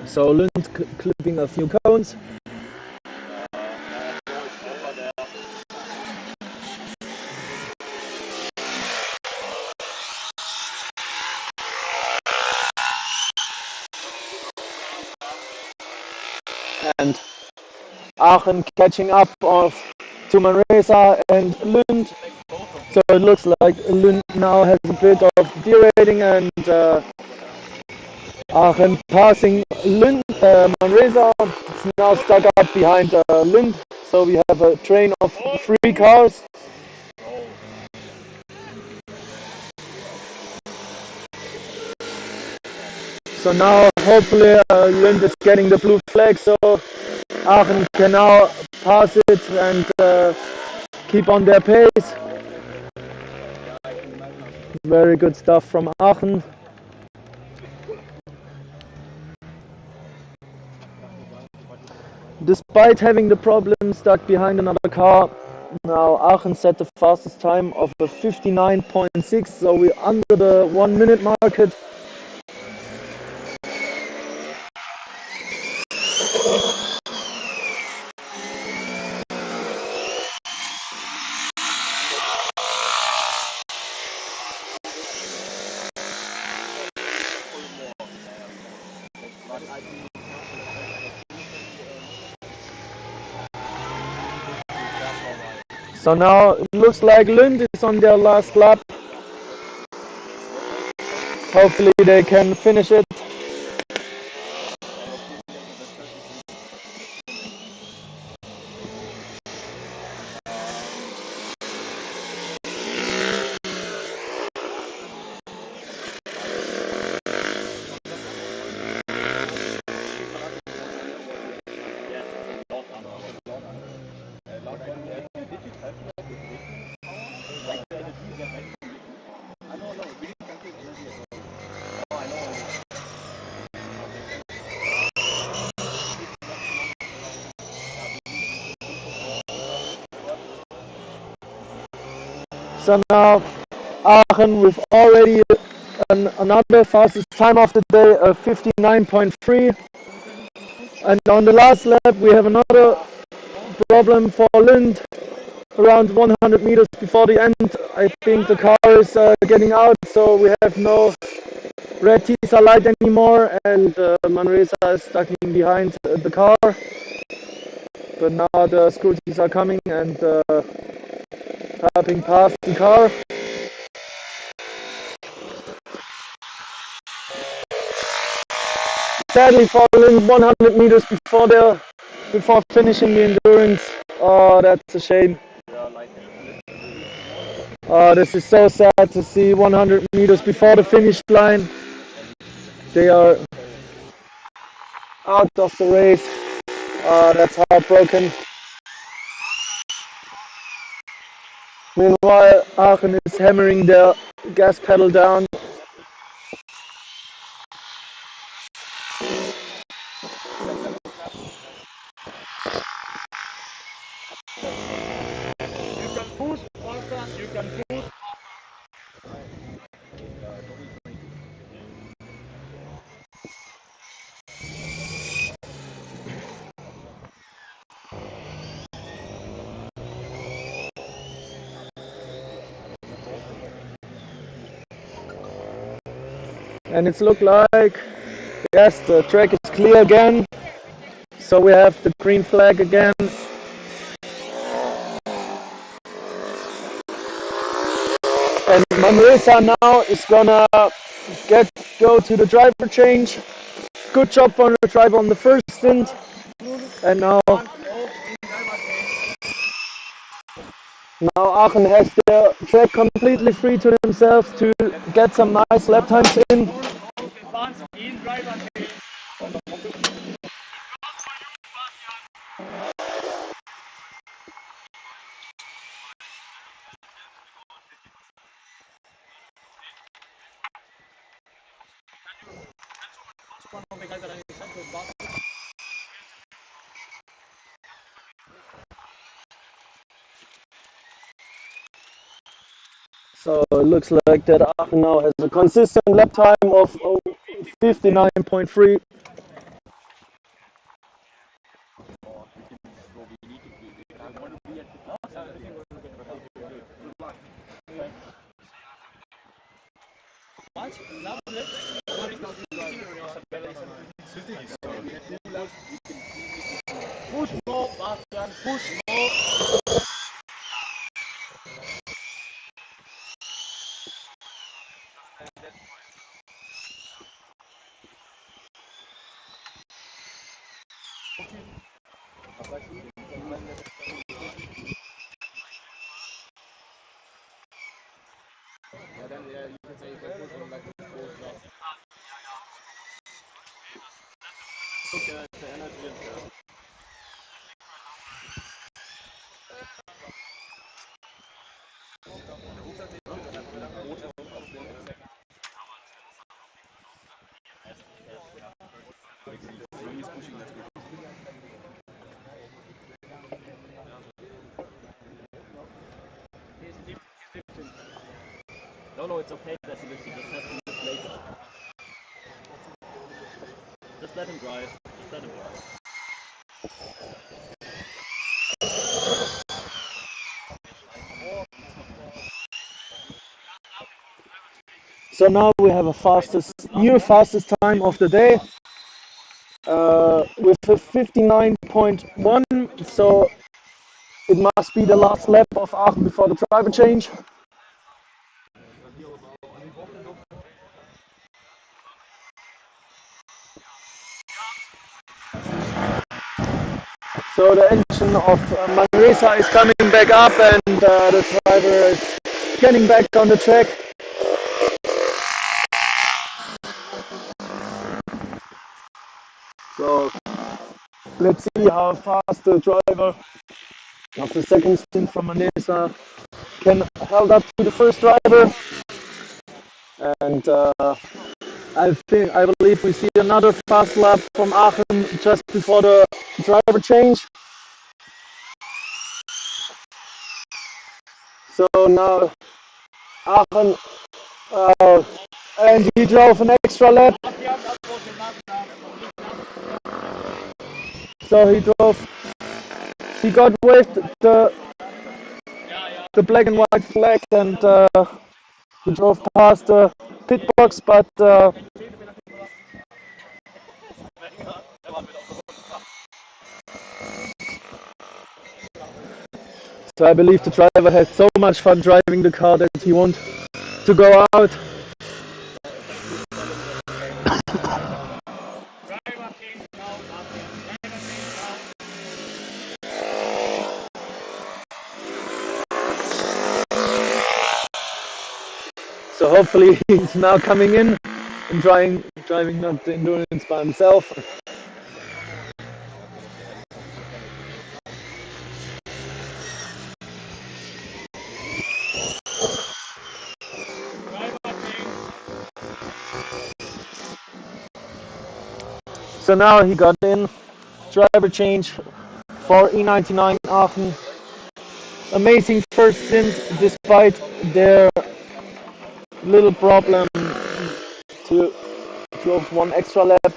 So Lund clipping a few cones. And Aachen catching up to Manresa and Lund. So it looks like Lund now has a bit of derating and Aachen passing Lund. Manresa is now stuck up behind Lund. So we have a train of 3 cars. So now hopefully Lund is getting the blue flag, so Aachen can now pass it and keep on their pace. Very good stuff from Aachen. Despite having the problem stuck behind another car, now Aachen set the fastest time of a 59.6, so we're under the 1 minute market. So now it looks like Lund is on their last lap. Hopefully they can finish it. So now Aachen with already another fastest time of the day, 59.3. And on the last lap we have another problem for Lund. Around 100 meters before the end, I think the car is getting out, so we have no red teaser light anymore, and Manresa is stuck in behind the car. But now the scooties are coming and helping pass the car. Sadly falling 100 meters before finishing the endurance. Oh, that's a shame. Oh, this is so sad to see 100 meters before the finish line. They are out of the race. Oh, that's heartbroken. Meanwhile, Aachen is hammering their gas pedal down. And it's looked like, yes, the track is clear again. So we have the green flag again. And Manresa now is gonna go to the driver change. Good job for the driver on the first stint. And now Aachen has the track completely free to themselves to get some nice lap times in. So it looks like that Aachen now has a consistent lap time of 59.3. No, it's okay. That's a little bit. Just has to lift later. Just let him drive. Just let him drive. So now we have a new fastest time of the day with a 59.1. So it must be the last lap of Aachen before the driver change. So the engine of Manresa is coming back up, and the driver is getting back on the track. So let's see how fast the driver of the second stint from Manresa can hold up to the first driver. And I believe we see another fast lap from Aachen just before the driver change. So now Aachen, and he drove an extra lap. So he got with the black and white flag, and he drove past the pit box, but so I believe the driver had so much fun driving the car that he wanted to go out. So hopefully he's now coming in and driving not the endurance by himself. So now he got in, driver change for E99 Aachen. Amazing first stint despite their little problem to drove one extra lap.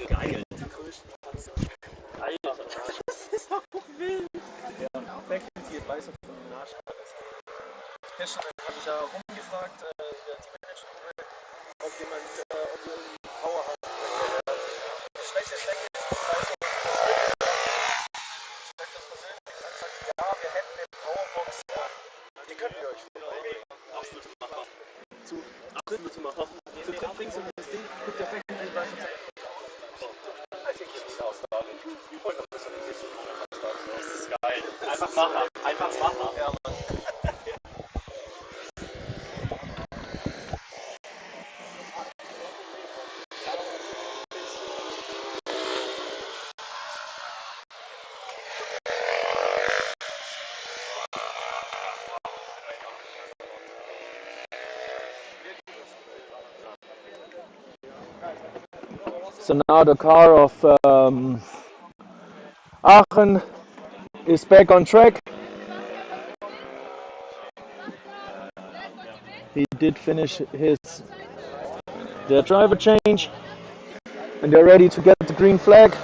Geil. Alter, das ist doch wild. Faculty Advisor von Minaj. Gestern habe ich ja rumgefragt, der Teammanager, ob jemand Power hat. Die schlechte Strecke ist ja, wir hätten eine Powerbox. Die können wir euch vorlegen. Absolut machbar. Absolut machbar. Zu dritt bringst du das Ding, guckt der Faculty Advisor. I think you need started. Das ist geil. Einfach machen. Einfach machen. Ja, Mann. So now the car of Aachen is back on track. He did finish their driver change, and they're ready to get the green flag.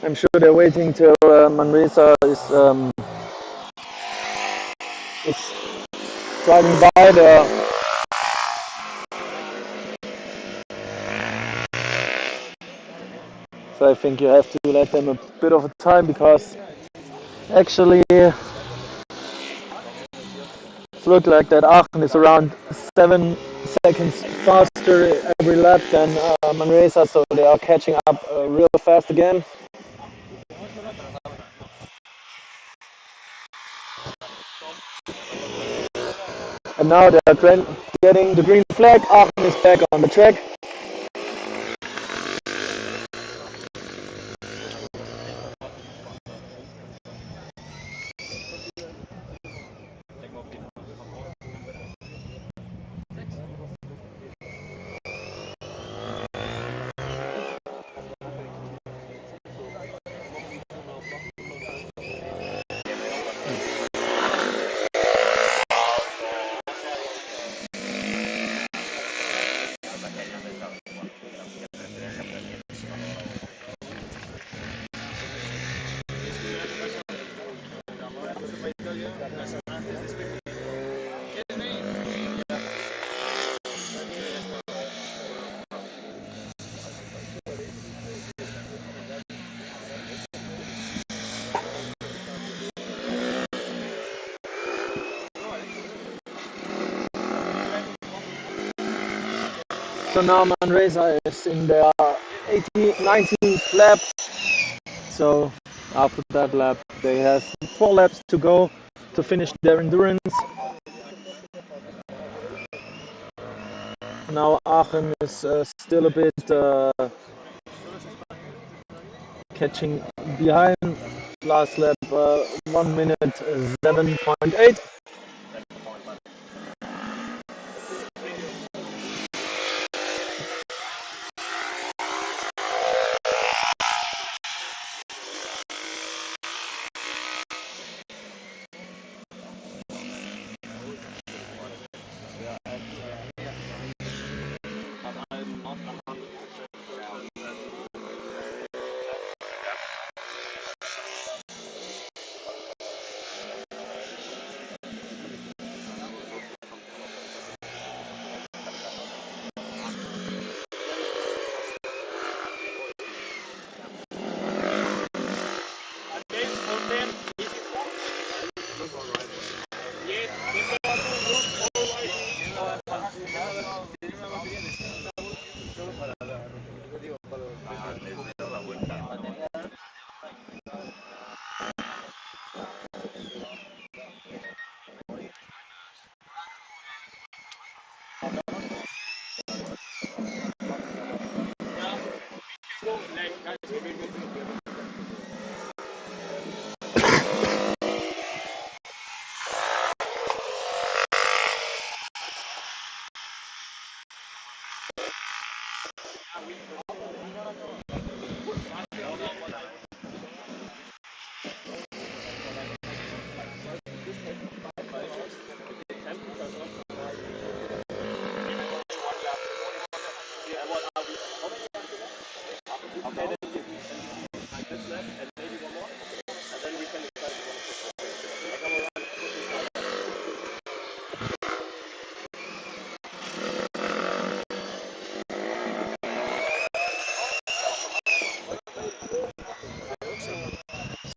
I'm sure they're waiting till Manresa is driving by. but I think you have to let them a bit of a time because actually it looks like that Aachen is around 7 seconds faster every lap than Manresa, so they are catching up real fast again. And now they're getting the green flag. Aachen is back on the track. So now Manresa is in their 19th lap. So after that lap, they have 4 laps to go to finish their endurance. Now Aachen is still a bit catching behind. Last lap 1 minute 7.8.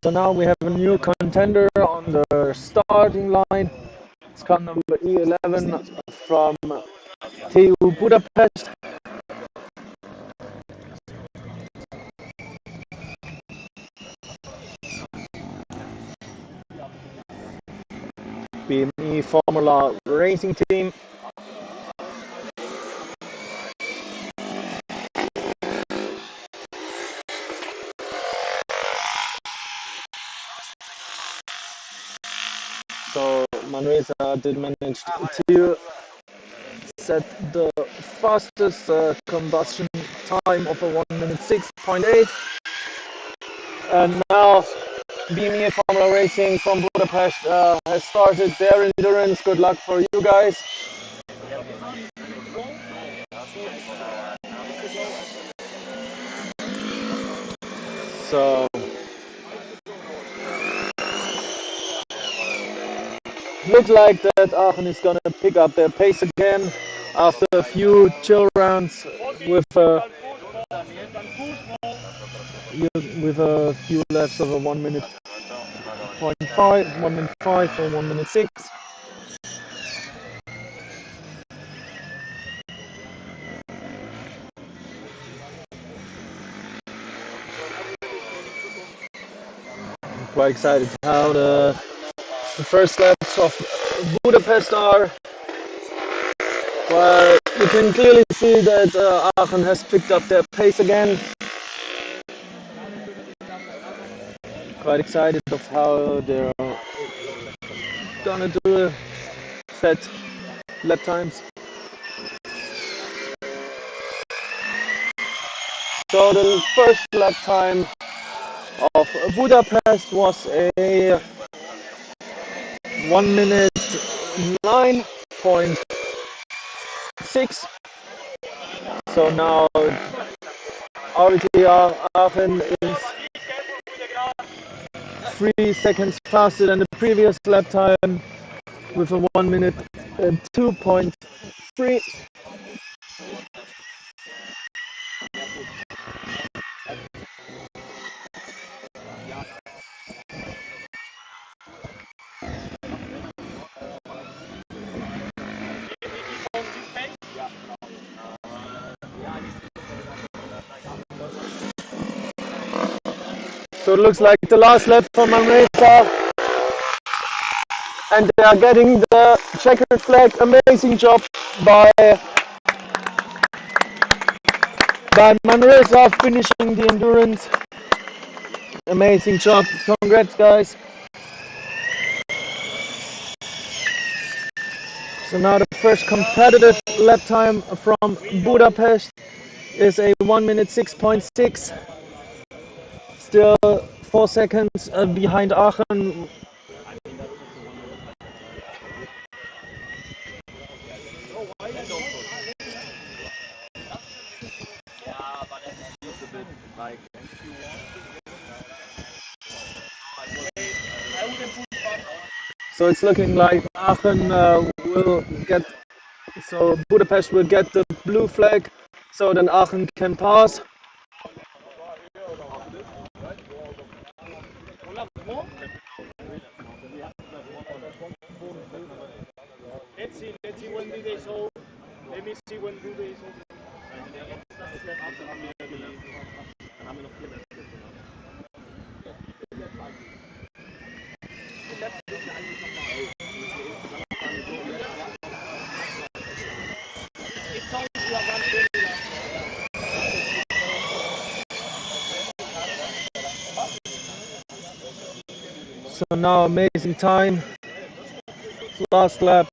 So now we have a new contender on the starting line. It's car number E11 from TU Budapest. BME Formula Racing Team. So Manresa did manage to set the fastest combustion time of a 1 minute 6.8. And now BME Formula Racing from Budapest has started their endurance. Good luck for you guys. So looks like that Aachen is gonna pick up their pace again after a few chill rounds with with a few laps of a 1 minute 0.5, 1 minute 5 or 1 minute 6. I'm quite excited how the first laps of Budapest are. Well, you can clearly see that Aachen has picked up their pace again. Quite excited of how they're gonna do set lap times. So the first lap time of Budapest was a 1 minute 9.6. So now RTR Aachen is 3 seconds faster than the previous lap time with a 1 minute 2.3. So it looks like the last lap for Manresa, and they are getting the checkered flag. Amazing job by Manresa finishing the endurance. Amazing job. Congrats, guys. So now the first competitive lap time from Budapest is a 1 minute 6.6. Still 4 seconds behind Aachen. So it's looking like Aachen will get, so Budapest will get the blue flag, so then Aachen can pass. Let's see when do they solve. Let me see when do they solve. So now amazing time. Last lap,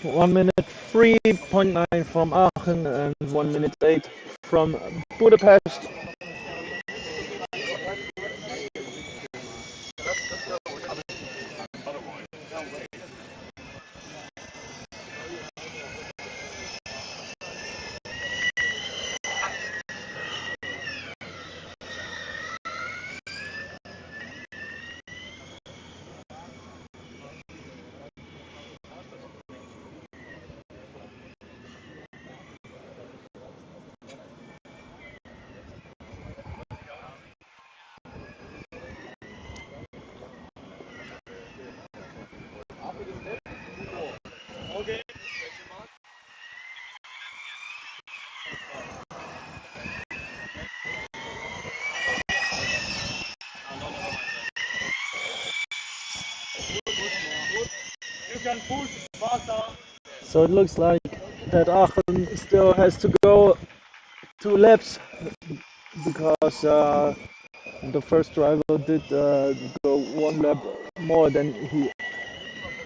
1 minute 3.9 from Aachen and 1 minute 8 from Budapest. So it looks like that Aachen still has to go 2 laps because the first driver did go 1 lap more than he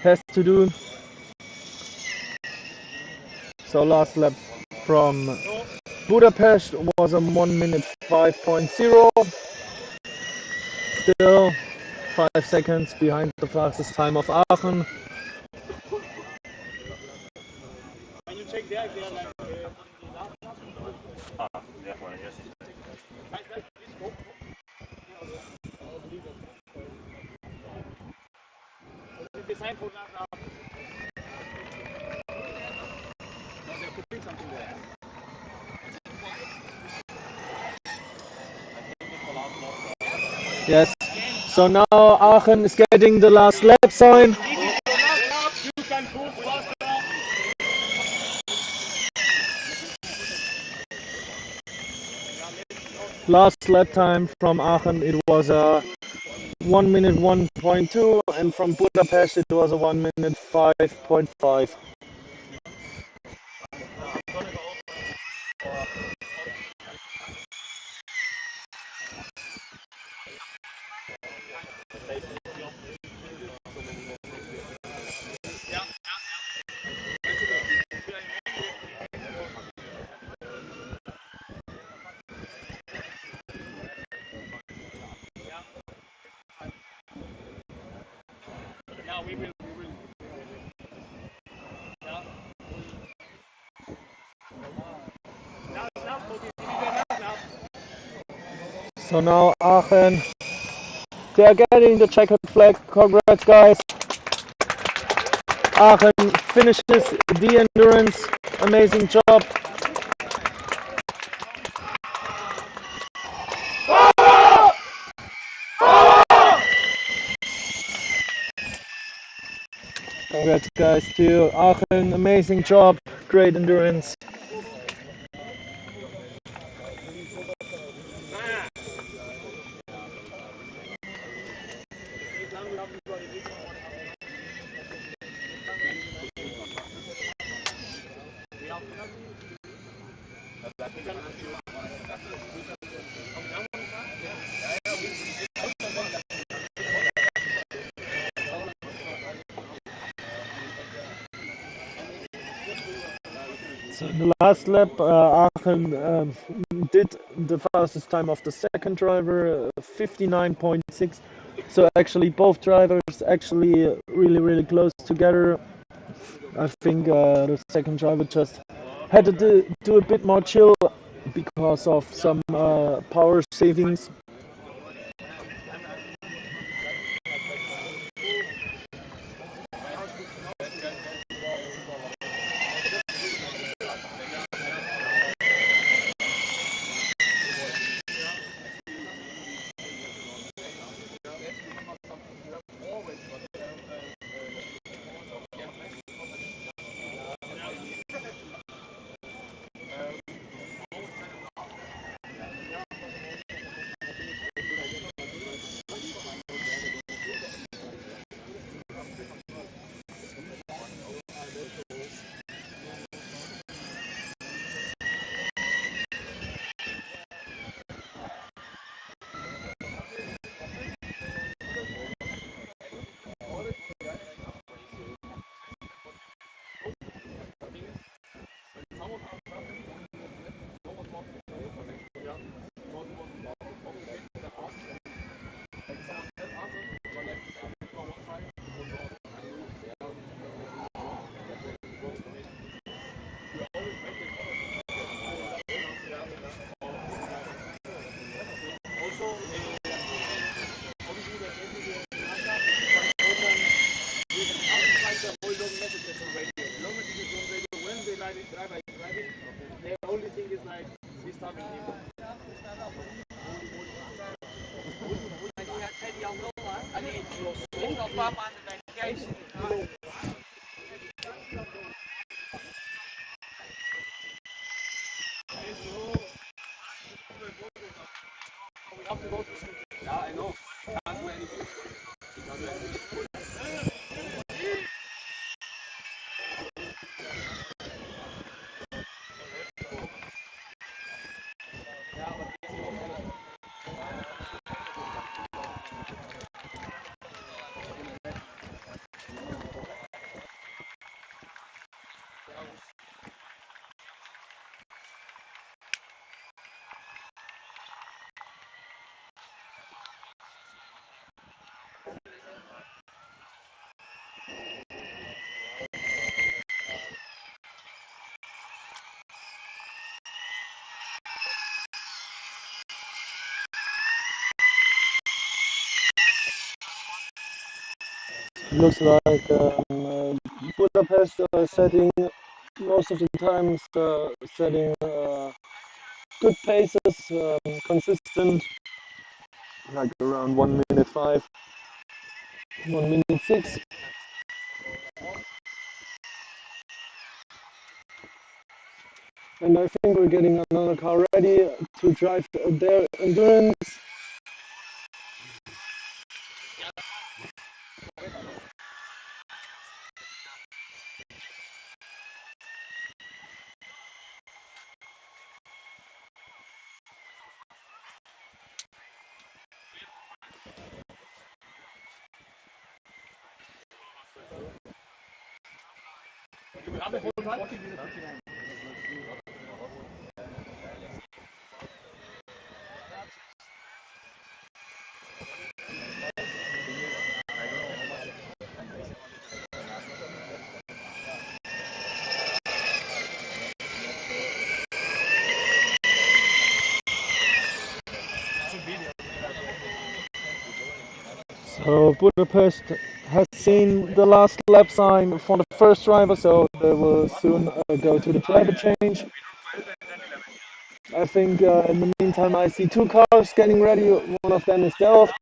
has to do. So last lap from Budapest was a 1 minute 5.0. Still 5 seconds behind the fastest time of Aachen. Can you check there? They are like. Design for that. They're cooking something there. Yes. So now Aachen is getting the last lap sign. You can push faster. Last lap time from Aachen, it was a 1 minute 1.2, and from Budapest it was a 1 minute 5.5. Yeah, we will. So now Aachen, they are getting the checkered flag. Congrats, guys. Aachen finishes the endurance. Amazing job. Congrats, guys, to Aachen. Amazing job. Great endurance. So in the last lap, Aachen did the fastest time of the second driver, 59.6. So actually, both drivers actually really close together. I think the second driver just had to do a bit more chill because of some power savings. The only thing is like this time in him. Yeah, I know. Can't do anything. Looks like Budapest setting most of the times setting good paces, consistent. like around 1 minute 5, 1 minute 6. And I think we're getting another car ready to drive their endurance. So Budapest has seen the last lap sign for the first driver, so they will soon go to the driver change. I think in the meantime I see 2 cars getting ready. One of them is Delft.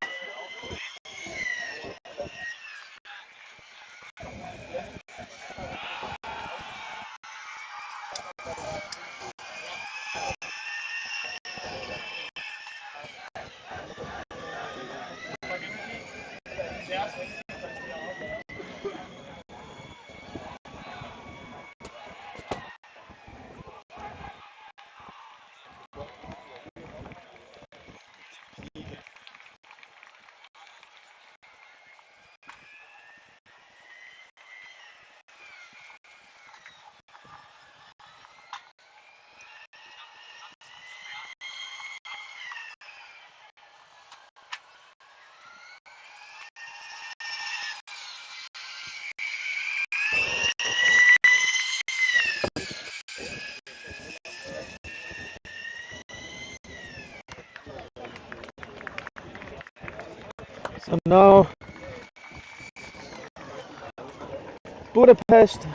So now Budapest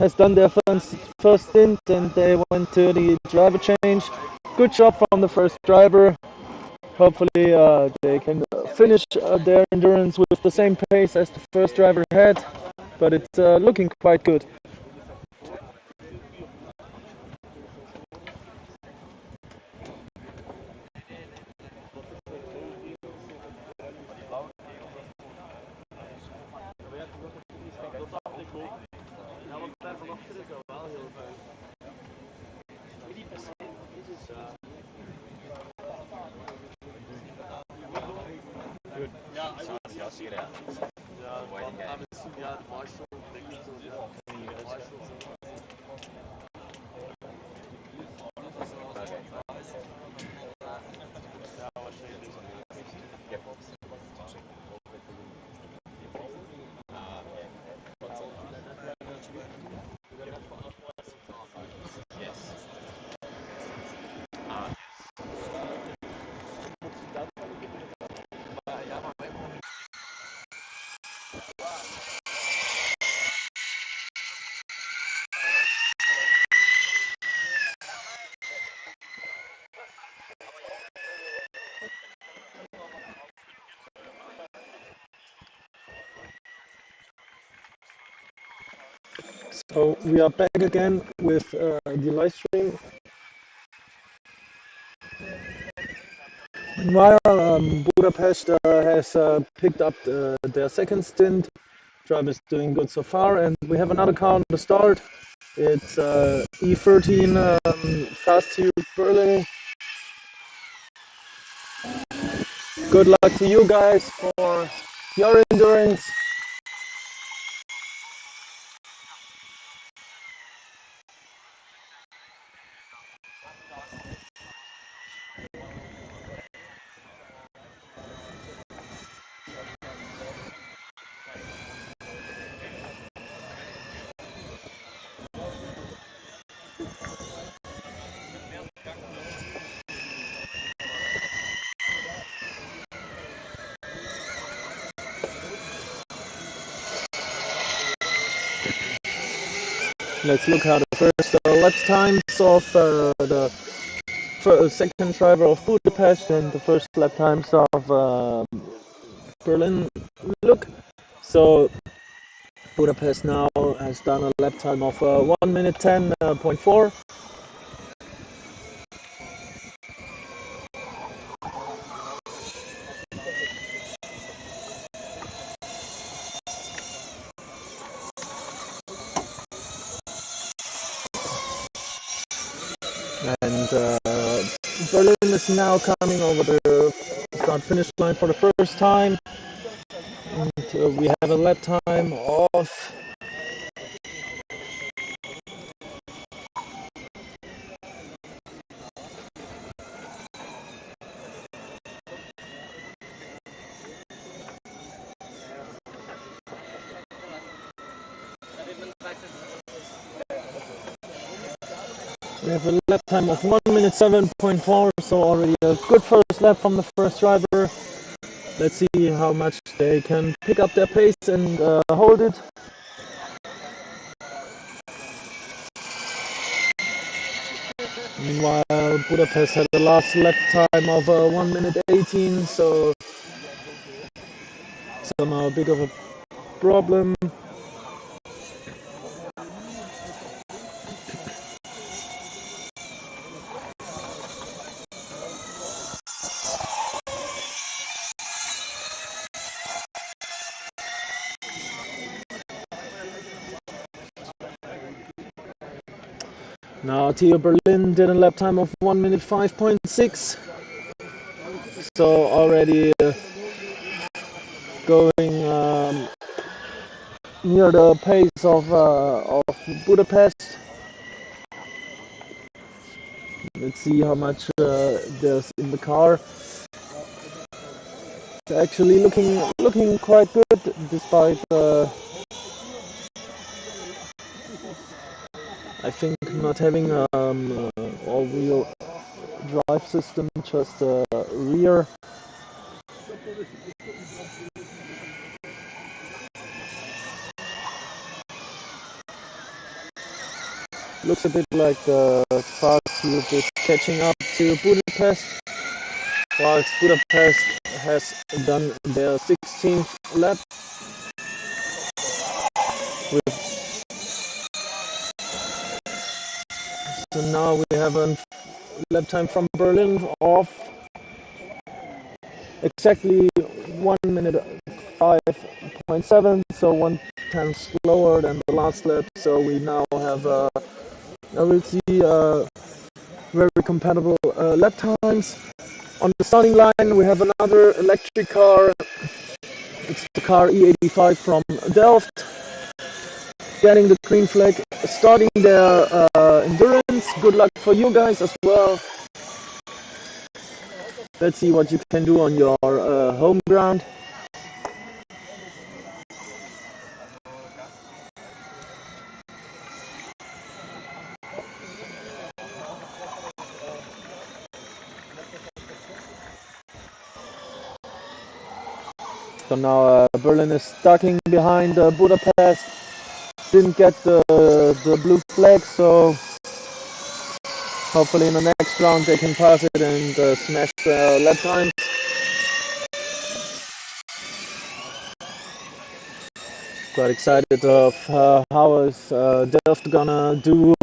has done their first stint and they went to the driver change. Good job from the first driver. Hopefully they can finish their endurance with the same pace as the first driver had, but it's looking quite good. So we are back again with the live stream. Meanwhile, Budapest has picked up their second stint. Driver is doing good so far, and we have another car on the start. It's E13 Fast Tube Berlin. Good luck to you guys for your endurance. Let's look at the first lap times of the second driver of Budapest and the first lap times of Berlin look. So Budapest now has done a lap time of 1 minute 10.4. And Berlin is now coming over the start-finish line for the first time. And we have a lap time of 1 minute 7.4, so already a good first lap from the first driver. Let's see how much they can pick up their pace and hold it. Meanwhile, Budapest had a last lap time of 1 minute 18, so somehow a bit of a problem. Now Theo Berlin did a lap time of 1 minute 5.6, so already going near the pace of Budapest. Let's see how much there's in the car. It's actually looking quite good, despite I think not having all-wheel drive system, just rear. Looks a bit like the fast tube is catching up to Budapest, whilst Budapest has done their 16th lap. So now we have a lap time from Berlin of exactly 1 minute 5.7, so 1/10 slower than the last lap. So we now have I will see very compatible lap times. On the starting line we have another electric car. It's the car E85 from Delft, getting the green flag, starting their endurance. Good luck for you guys as well. Let's see what you can do on your home ground. So now Berlin is stucking behind Budapest. Didn't get the blue flag, so hopefully in the next round they can pass it and smash the lap time. Quite excited of how is Delft gonna do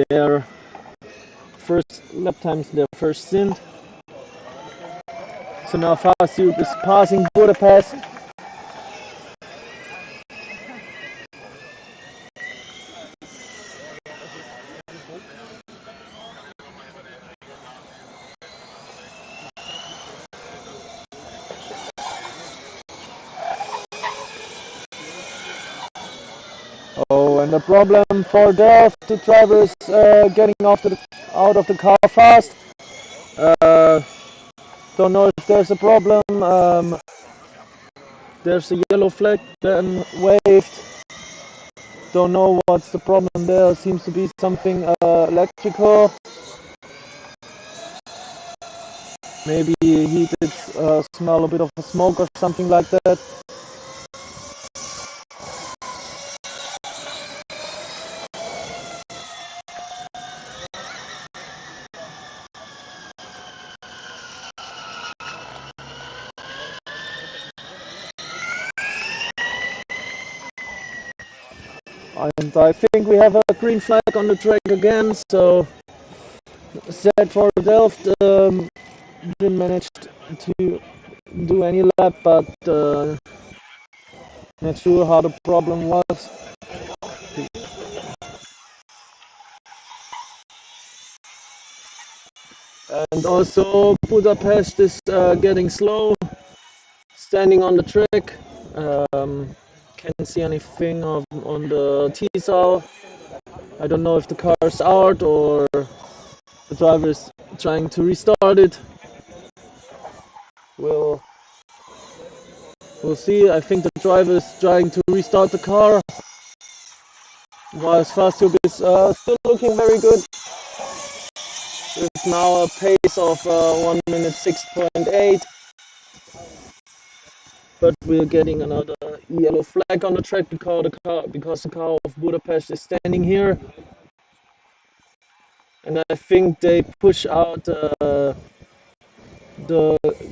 their first lap times, their first stint. So now Fast Tube is passing Budapest. Oh, and the problem for Delft, the drivers getting out of the car fast. Don't know if there's a problem. There's a yellow flag then waved. Don't know what's the problem there. Seems to be something electrical. Maybe he did smell a bit of a smoke or something like that. And I think we have a green flag on the track again, so set for Delft. Didn't manage to do any lap, but not sure how the problem was. And also Budapest is getting slow, standing on the track. Can't see anything on the T-cell. I don't know if the car's out or the driver is trying to restart it. We'll see. I think the driver is trying to restart the car. While Fastube is still looking very good. With now a pace of 1 minute 6.8. But we're getting another yellow flag on the track because the car of Budapest is standing here. And I think they push out the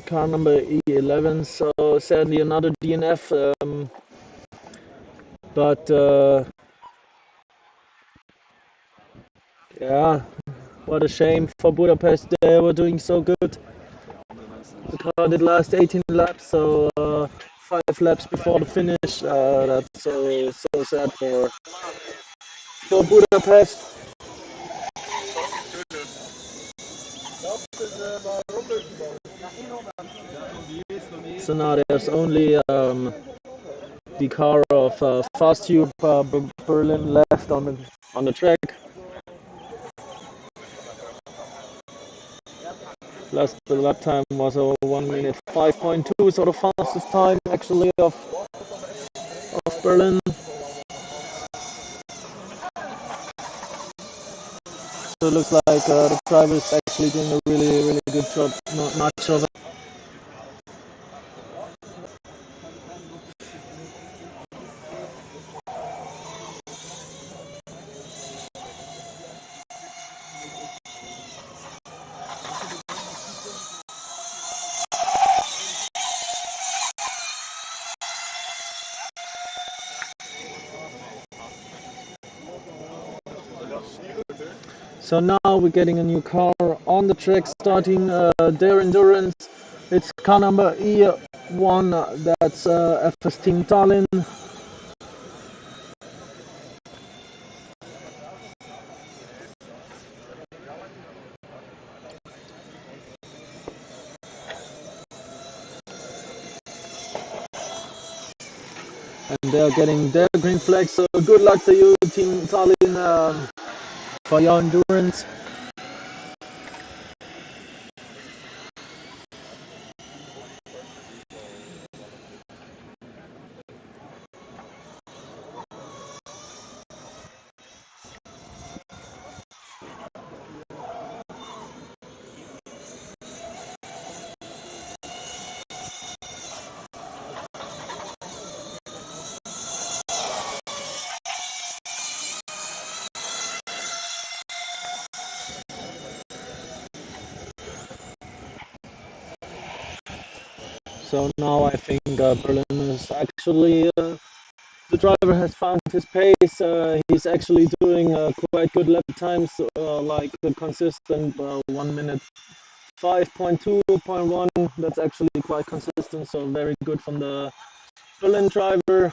car number E11, so sadly another DNF. But yeah, what a shame for Budapest. They were doing so good. The car did last 18 laps, so 5 laps before the finish. That's so sad for Budapest. So now there's only the car of Fastube Berlin left on the track. The lap time was a 1 minute 5.2, so the fastest time actually of Berlin. So it looks like the driver is actually doing a really good job. Not much of it. So now we're getting a new car on the track, starting their endurance. It's car number E1, that's FSN Tallinn. And they're getting their green flag, so good luck to you, Team Tallinn, for your endurance. So now I think Berlin is actually, the driver has found his pace. He's actually doing quite good lap times, like a consistent 1 minute 5.2.1. That's actually quite consistent, so very good from the Berlin driver.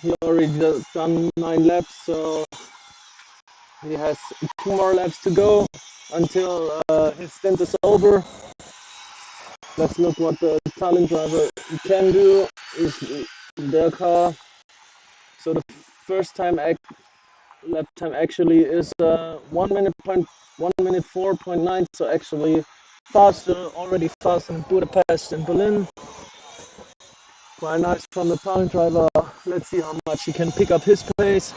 He already done 9 laps, so he has 2 more laps to go until his stint is over. Let's look what the Tallinn driver can do. Is their car. So the first time lap time actually is 1 minute 4.9. So actually faster, already faster in Budapest and Berlin. Quite nice from the Tallinn driver. Let's see how much he can pick up his pace.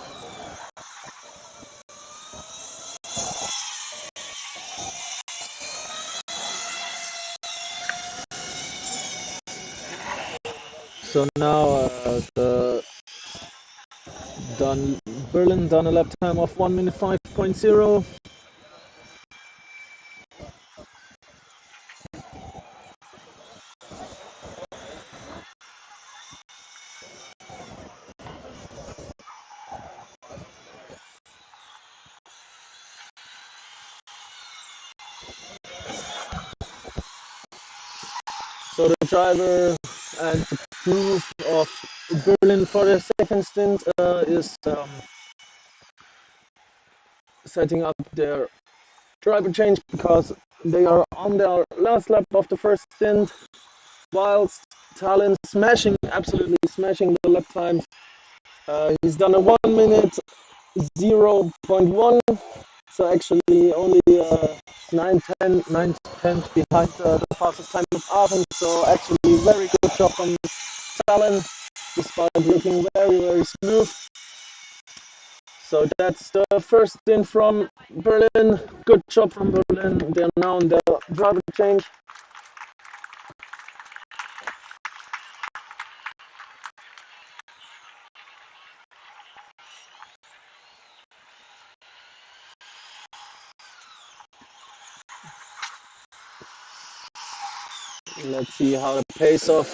So now Berlin done a lap time of 1 minute 5.0. So the driver and the proof of Berlin for their second stint is setting up their driver change because they are on their last lap of the first stint, whilst Tallinn absolutely smashing the lap times. He's done a 1 minute 0.1, so actually only 9 tenths behind the fastest time of Aachen. So actually very good job from Tallinn, despite looking very smooth. So that's the first stint from Berlin. Good job from Berlin. They're now on their driver change. Let's see how the pace of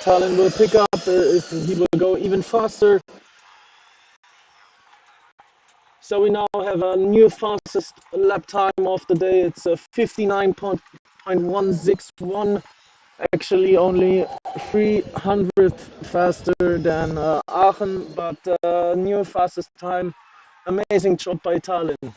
Tallinn will pick up, if he will go even faster. So we now have a new fastest lap time of the day. It's a 59.161. Actually only 300 faster than Aachen, but new fastest time. Amazing job by Tallinn.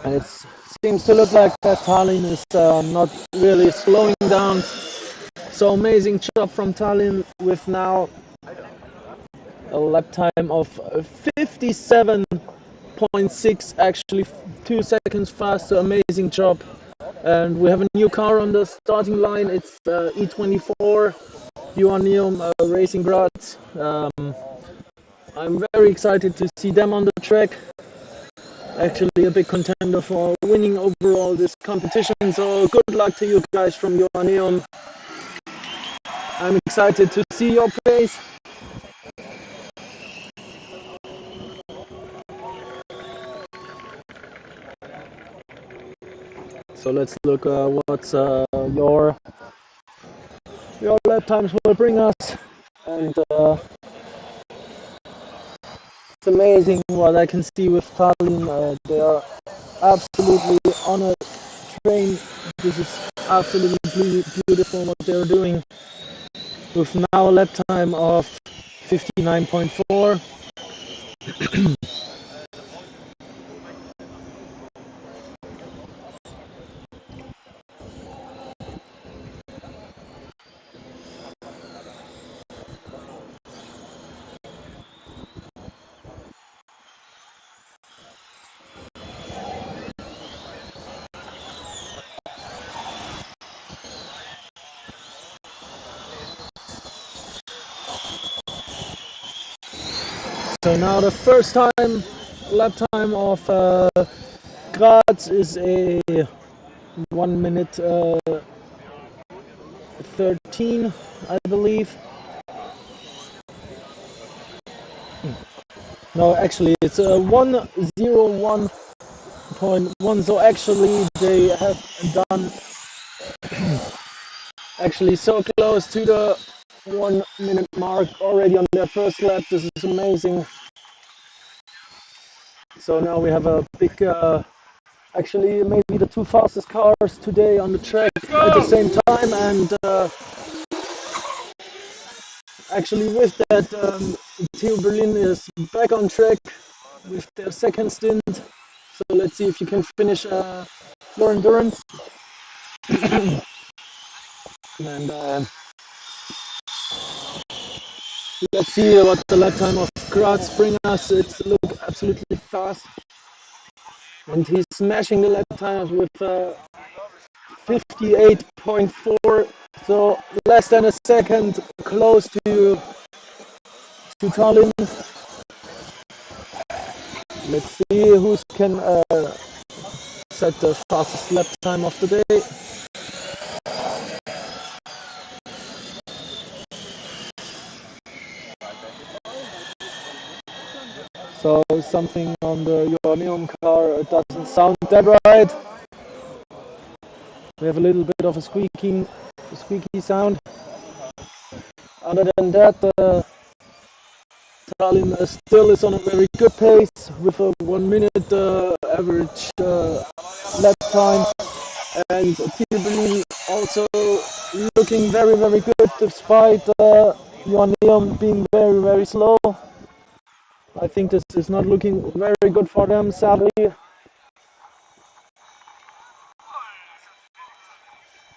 And it seems to look like that Tallinn is not really slowing down. So amazing job from Tallinn with now a lap time of 57.6, actually 2 seconds faster. Amazing job. And we have a new car on the starting line. It's E24 Joanneum Racing Graz. I'm very excited to see them on the track. Actually a big contender for winning overall this competition, so good luck to you guys from Joanneum. I'm excited to see your pace. So let's look what your lap times will bring us, and it's amazing what I can see with Tallinn. They are absolutely on a train. This is absolutely beautiful what they're doing, with now a lap time of 59.4. So now the first time lap time of Graz is a 1 minute 13, I believe. No, actually it's a 1:01.1. So actually they have done actually so close to the 1 minute mark already on their first lap. This is amazing. So now we have a big, actually maybe the 2 fastest cars today on the track at the same time, and actually with that Theo Berlin is back on track with their second stint. So let's see if you can finish your endurance. And let's see what the lap time of Graz bring us. It's look absolutely fast, and he's smashing the lap times with 58.4, so less than a second close to Tallinn. Let's see who can set the fastest lap time of the day. So something on the Neom car doesn't sound that right. We have a little bit of a squeaky sound. Other than that, Tallinn still is on a very good pace with a 1 minute average lap time, and Tilley also looking very good despite Neom being very slow. I think this is not looking very good for them, sadly.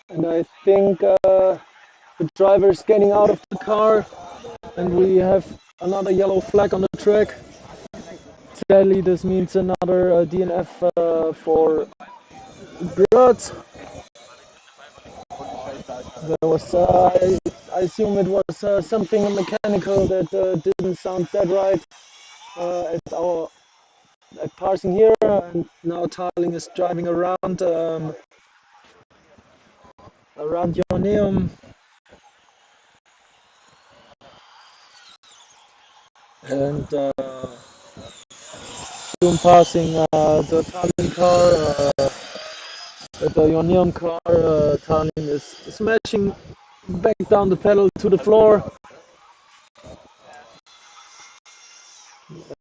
And I think the driver is getting out of the car, and we have another yellow flag on the track. Sadly, this means another DNF for Brut. There was, I assume it was something mechanical that didn't sound that right at passing here, and now Tallinn is driving around Joanneum. And soon passing the Tallinn car, the Joanneum car. Tallinn is smashing back down the pedal to the floor.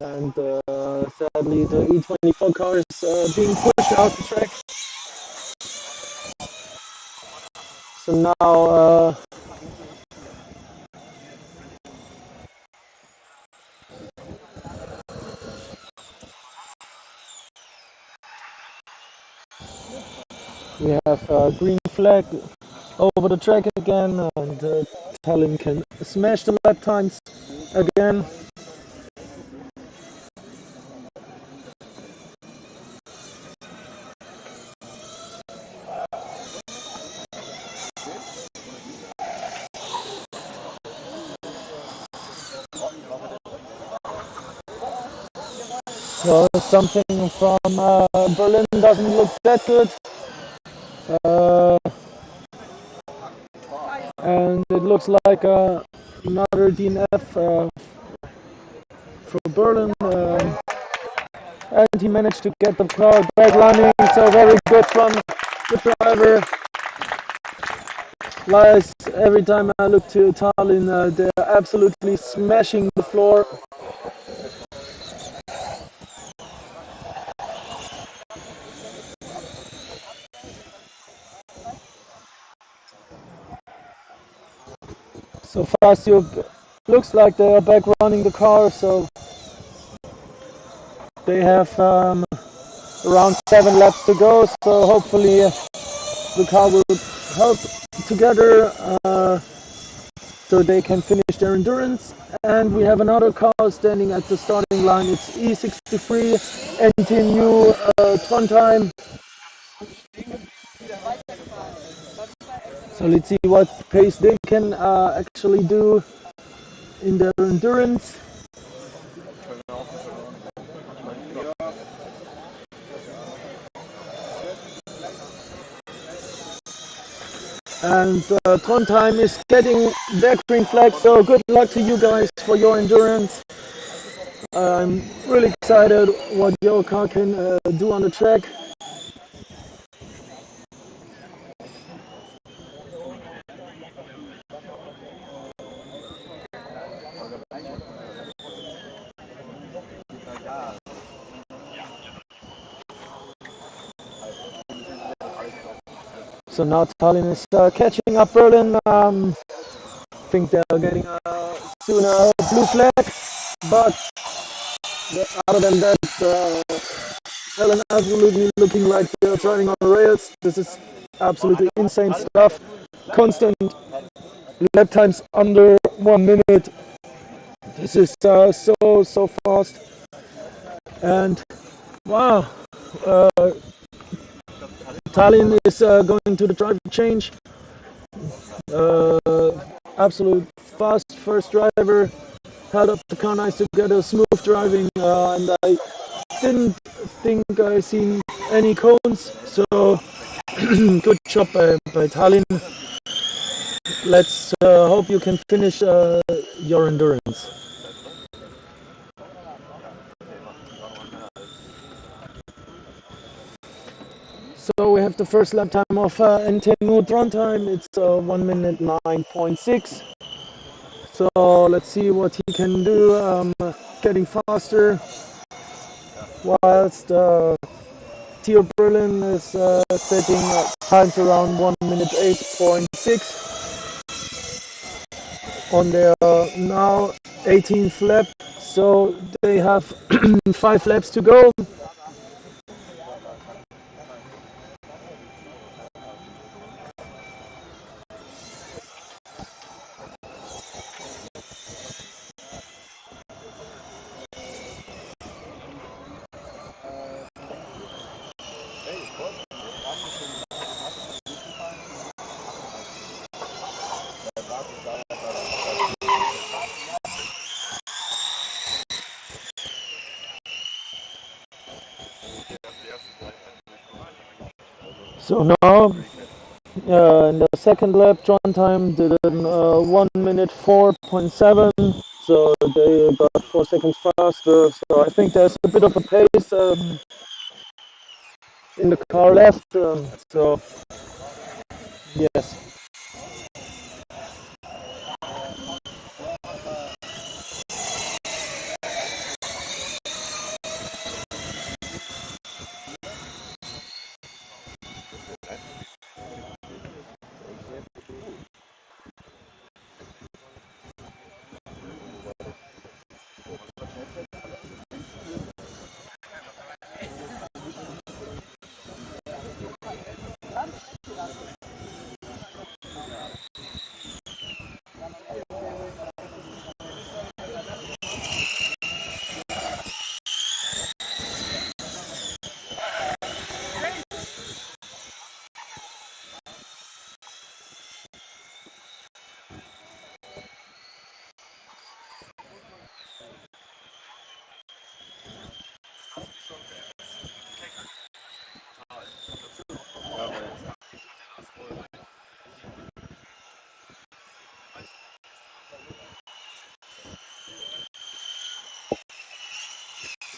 And sadly, the E24 car is being pushed out the track. So now we have a green flag over the track again, and Tallinn can smash the lap times again. So something from Berlin doesn't look that good. And it looks like another DNF for Berlin. And he managed to get the car back running, so very good from the driver. Lies, every time I look to Tallinn, they're absolutely smashing the floor. So fast, looks like they are back running the car, so they have around 7 laps to go, so hopefully the car will help together so they can finish their endurance. And we have another car standing at the starting line. It's E63 NTNU Trondheim. So let's see what pace they can actually do in their endurance. And Trondheim is getting their green flag, so good luck to you guys for your endurance. I'm really excited what your car can do on the track. So now Tallinn is catching up Berlin. I think they're getting soon a blue flag, but other than that, Tallinn absolutely looking like they're driving on the rails. This is absolutely insane stuff. Constant lap times under 1 minute. This is so fast. And wow, Tallinn is going to the driver change. Absolute fast first driver, held up the car nice to get a smooth driving, and I didn't think I seen any cones, so good job by Tallinn. Let's hope you can finish your endurance. So we have the first lap time of NTNU run time. It's 1 minute 9.6. So let's see what he can do, getting faster, whilst Theo Berlin is setting times around 1 minute 8.6 on their now 18th lap. So they have 5 laps to go. So now in the second lap, John time did 1 minute 4.7, so they got 4 seconds faster. So I think there's a bit of a pace in the car left. So yes.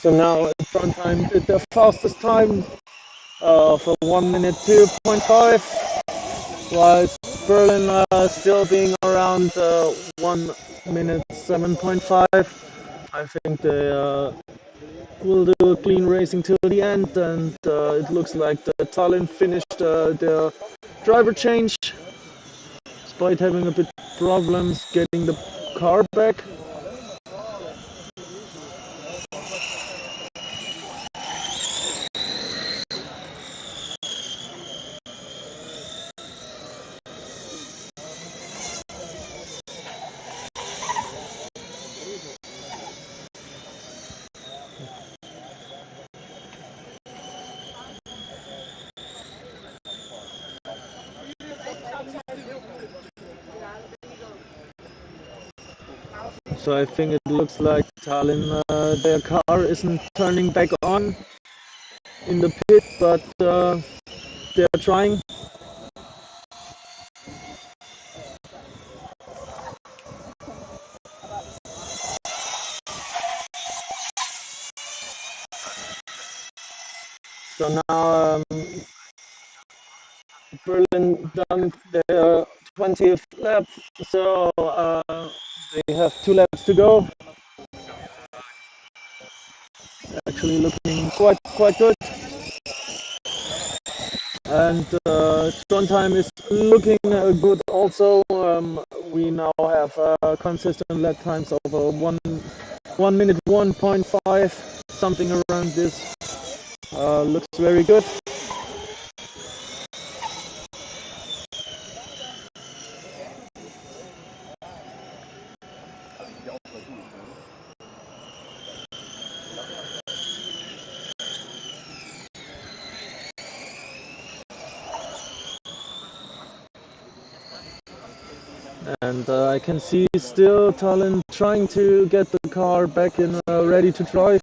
So now front time did the fastest time for 1 minute 2.5, whilst Berlin still being around 1 minute 7.5. I think they will do a clean racing till the end, and it looks like the Tallinn finished their driver change, despite having a bit problems getting the car back. So I think it looks like Tallinn, their car isn't turning back on in the pit, but they're trying. So now Berlin done their 20th lap, so they have 2 laps to go. Actually looking quite good. And John time is looking good also. We now have consistent lap times of 1 minute 1.5, something around this. Looks very good. And I can see still Tallinn trying to get the car back in ready to drive.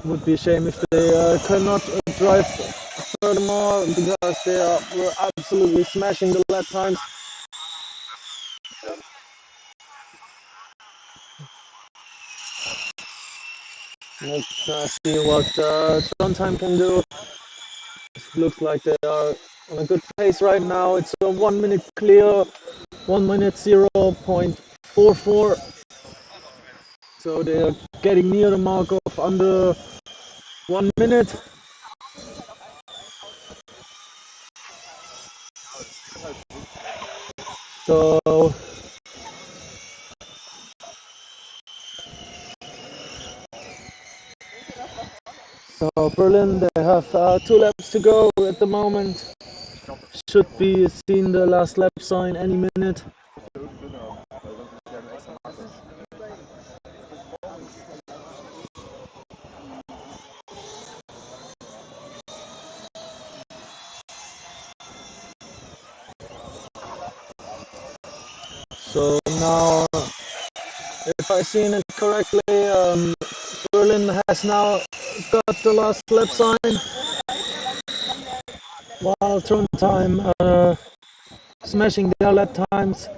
Would be a shame if they cannot drive furthermore, because were absolutely smashing the lap times. Let's see what Trondheim can do. Looks like they are on a good pace right now. It's a 1 minute clear, 1 minute 0.44. So they are getting near the mark of under 1 minute. So Berlin, they have 2 laps to go at the moment. Should be seeing the last lap sign any minute. So now, if I seen it correctly, Berlin has now got the last lap sign, while Trondheim smashing their lap times.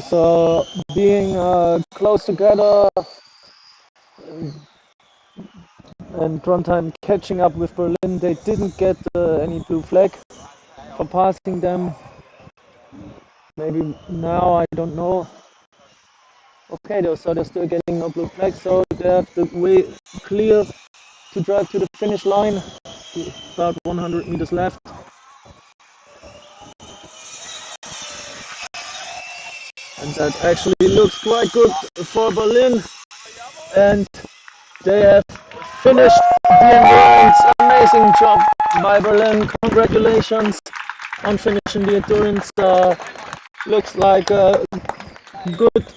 So being close together and Trondheim catching up with Berlin, they didn't get any blue flag for passing them. Maybe now, I don't know. Okay, so they're still getting no blue flag, so they have the way clear to drive to the finish line. About 100 meters left. And that actually looks quite good for Berlin. And they have finished the endurance. Amazing job by Berlin. Congratulations on finishing the endurance. Looks like a good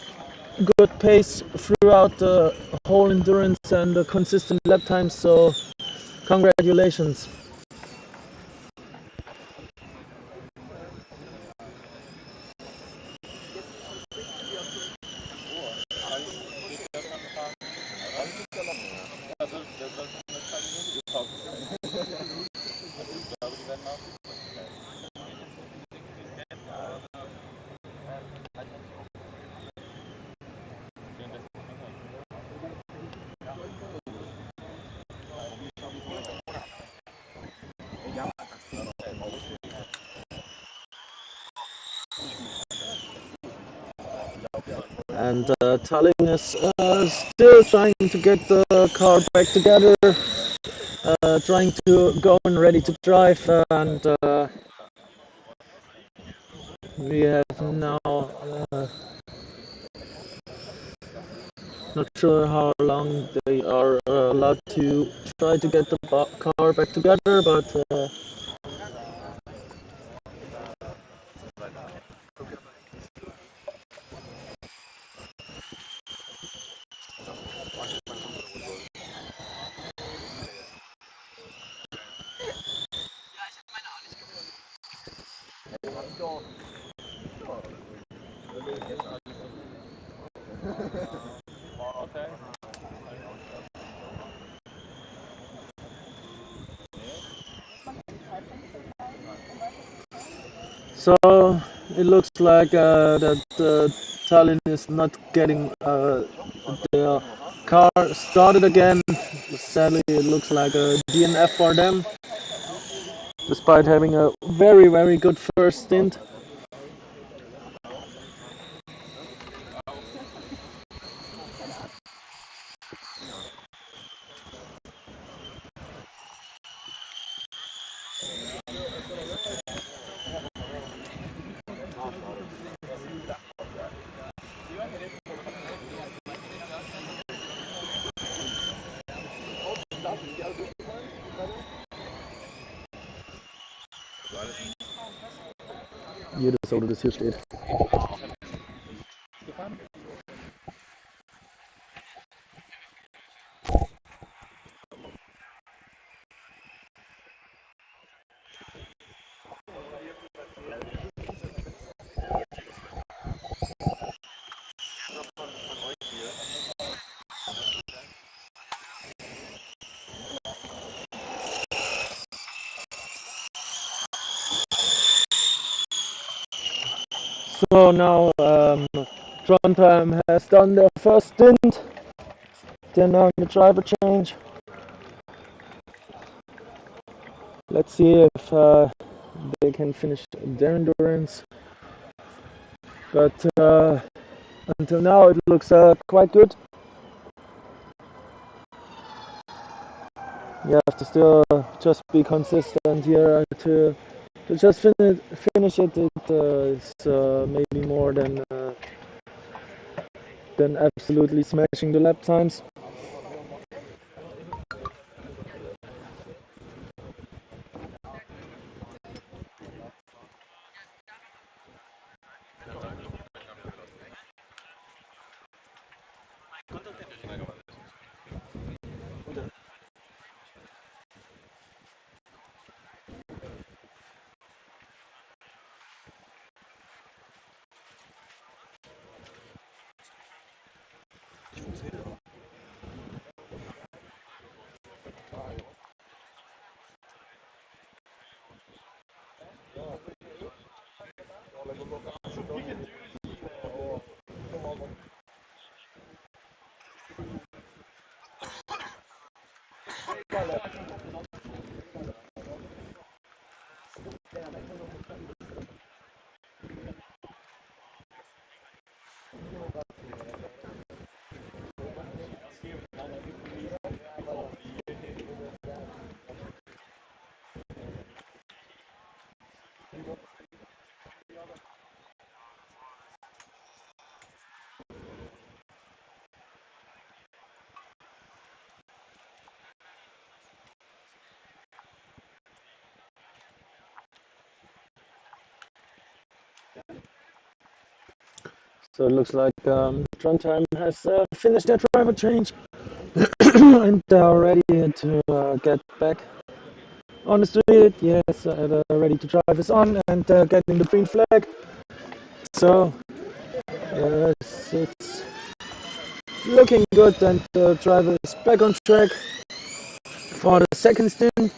pace throughout the whole endurance and a consistent lap time. So congratulations. And Tallinn is still trying to get the car back together, trying to go and ready to drive, and we have now not sure how long they are allowed to try to get the car back together, but so it looks like that Tallinn is not getting their car started again. Sadly, it looks like a DNF for them, despite having a very good first stint. Jedes Auto, das hier steht. Von euch hier. So now Trondheim has done their first stint. They're now in the driver change. Let's see if they can finish their endurance. But until now it looks quite good. You have to still just be consistent here to just finish it. It is maybe more than absolutely smashing the lap times. So it looks like Trondheim has finished their driver change and they are ready to get back on the street. Yes, they're ready to drive us on and getting the green flag. So yes, it's looking good and the driver is back on track for the second stint.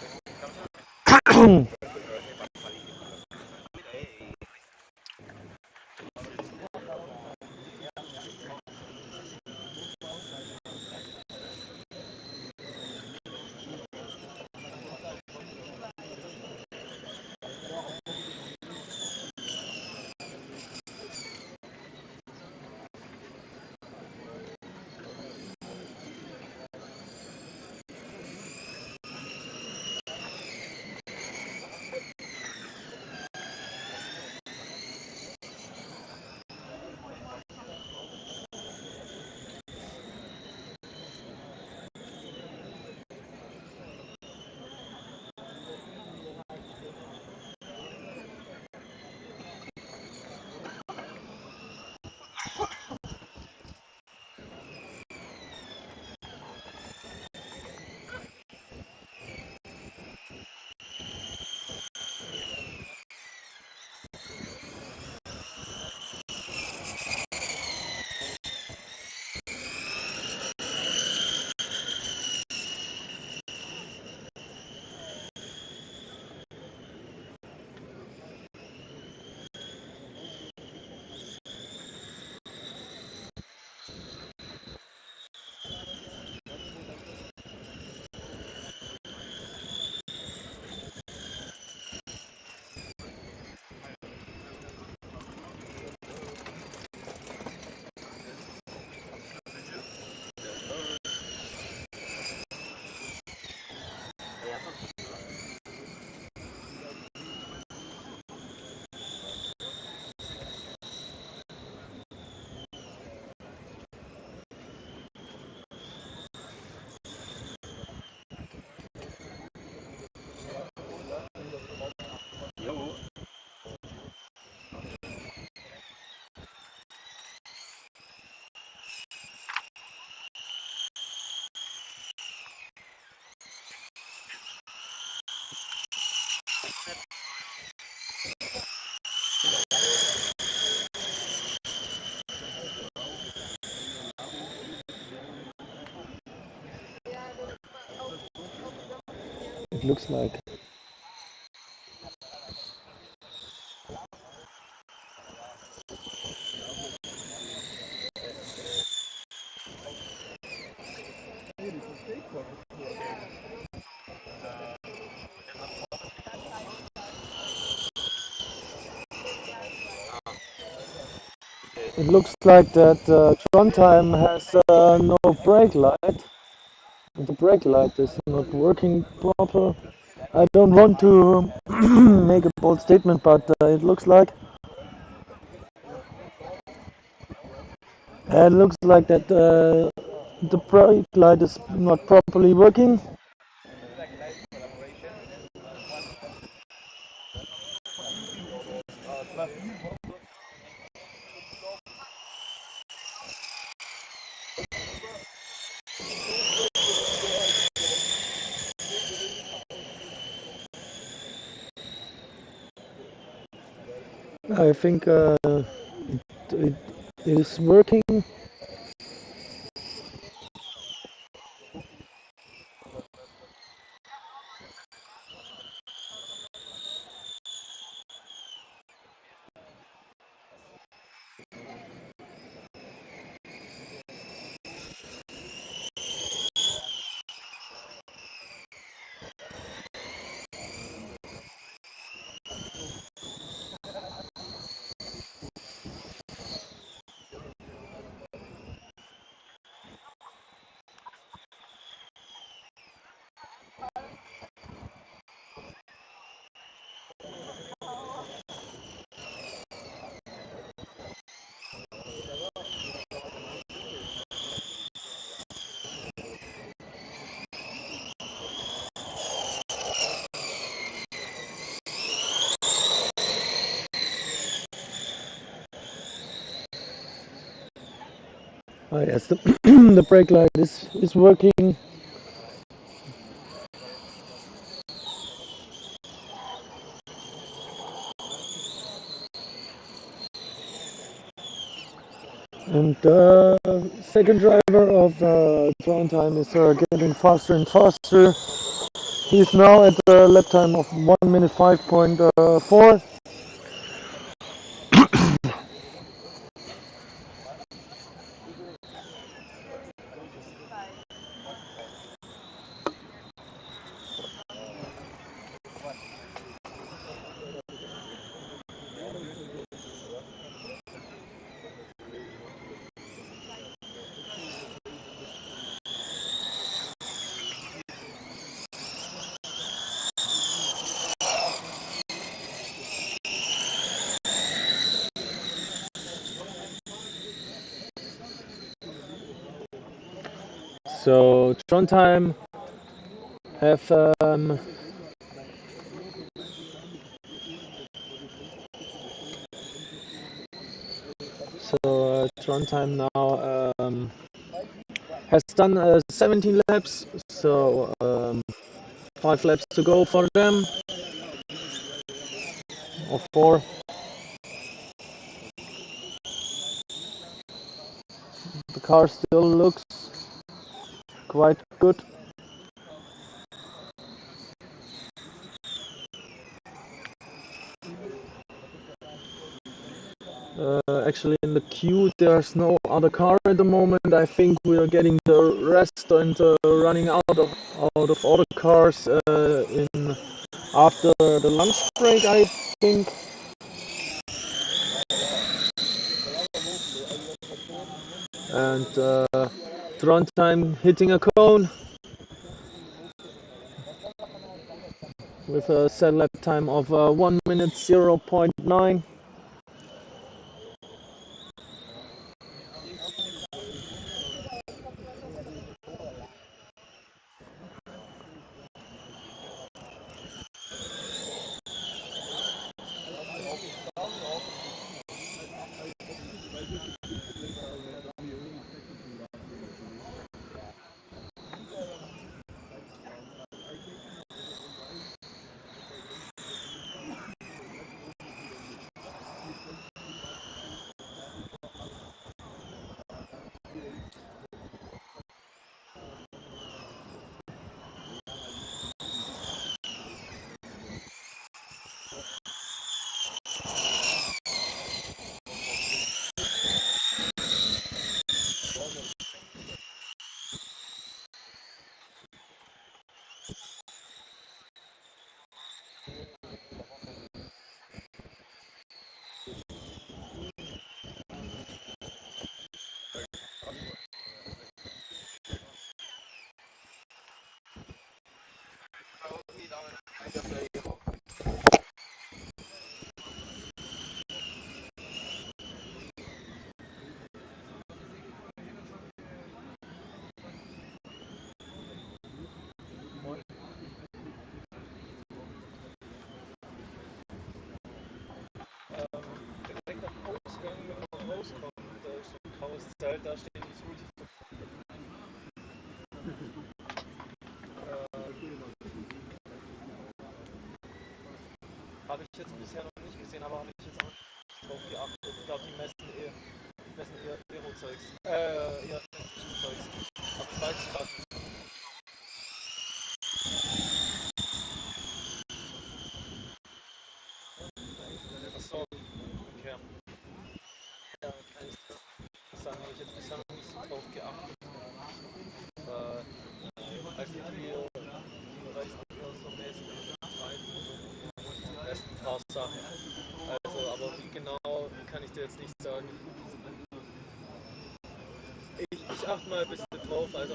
it looks like. It looks like that Trondheim has no brake light. The brake light is not working proper. I don't want to make a bold statement, but it looks like that the brake light is not properly working. I think it is working. Yes, the brake light is working. And the second driver of Trondheim is getting faster and faster. He's now at a lap time of 1 minute 5.4. So Trondheim have Trondheim now has done 17 laps, so 5 laps to go for them, or 4. The car still looks quite good. Actually, in the queue, there's no other car at the moment. I think we are getting the rest and running out of all the cars in after the lunch break, I think. And Trondheim hitting a cone with a set lap time of 1 minute 0.9. Direkt am Ausgang, wenn man rauskommt, da ist so ein graues Zelt, da stehen die Smoothies. Habe ich jetzt bisher noch nicht gesehen, aber habe ich jetzt auch nicht drauf geachtet. Ich glaube, die messen eher Aero-Zeugs. Eher Zeugs. Aber ich weiß es gerade nicht. Achso, okay. Ja, kann ich sagen, habe ich jetzt bisher noch nicht so drauf geachtet. Also die reißen eher so mäßig an der zweiten und messen ein paar Sachen. Also, aber wie genau, kann ich dir jetzt nicht sagen. Ich achte mal ein bisschen drauf. Also,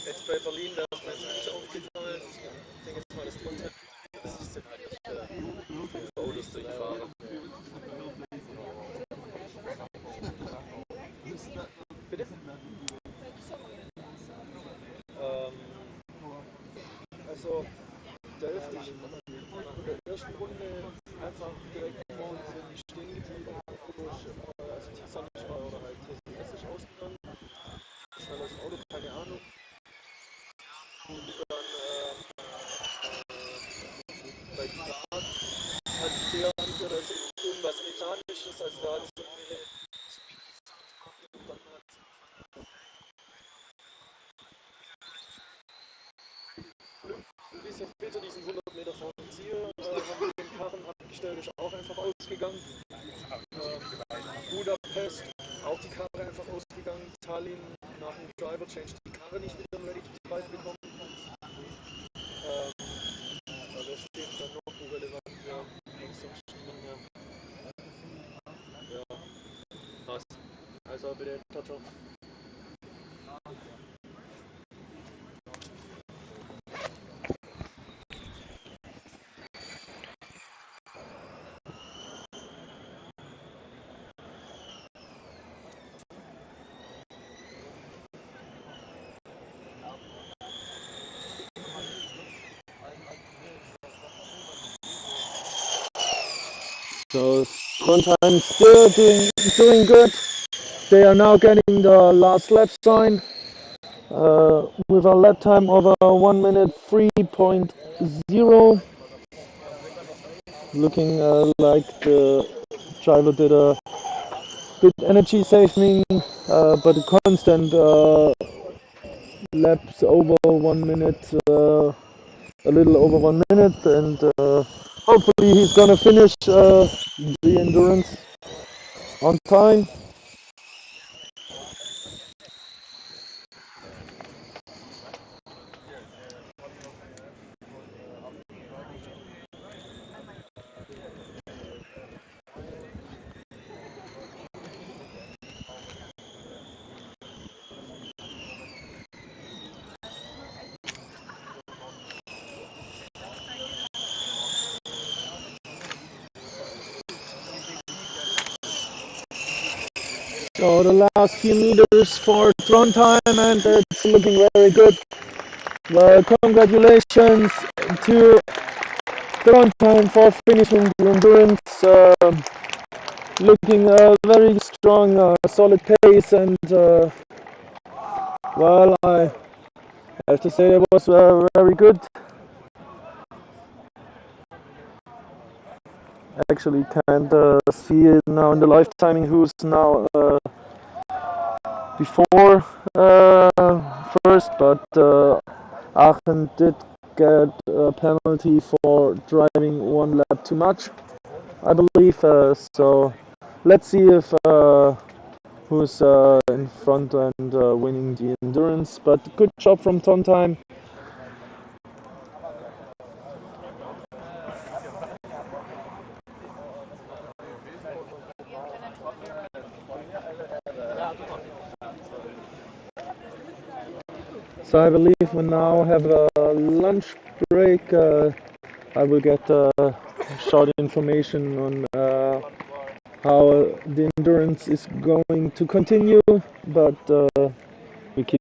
jetzt bei Berlin, da ist mir jetzt nicht aufgefallen. Ich denke jetzt mal, das Contenders, das sind halt nicht Autos, die ich fahre. Bitte? Also, da dürfte ich nach der ersten Runde einfach direkt vor uns bin ich stehen geblieben. Also, Tisa nicht war oder halt TCS ist ausgegangen. Schnell aus dem Auto, keine Ahnung. Und dann bei Grad hat sich der angehört, als irgendwas Mechanisches, also da hat es irgendwie ein bisschen später diesen 100 Meter vor dem Ziel haben wir den Karren abgestellt, ist auch einfach ausgegangen. Budapest, auch die Karre einfach ausgegangen. Tallinn nach dem Driver Change die Karre nicht wieder ready to drive bekommen. Also steht dann noch irrelevant, ja. Ansonsten, ja, passt. Also bitte, ciao, ciao. So Trondheim still doing good. They are now getting the last lap sign with a lap time of 1 minute 3.0. Looking like the driver did a good energy saving, but a constant laps over 1 minute, a little over 1 minute, and hopefully he's gonna finish the endurance on time. So the last few meters for Trondheim, and it's looking very good. Well, congratulations to Trondheim for finishing the endurance. Looking very strong, solid pace, and well, I have to say it was very good. Actually, can't see it now in the live timing who's now before first, but Aachen did get a penalty for driving 1 lap too much, I believe. So let's see if who's in front and winning the endurance. But good job from Trondheim. So I believe we now have a lunch break. I will get short information on how the endurance is going to continue, but we keep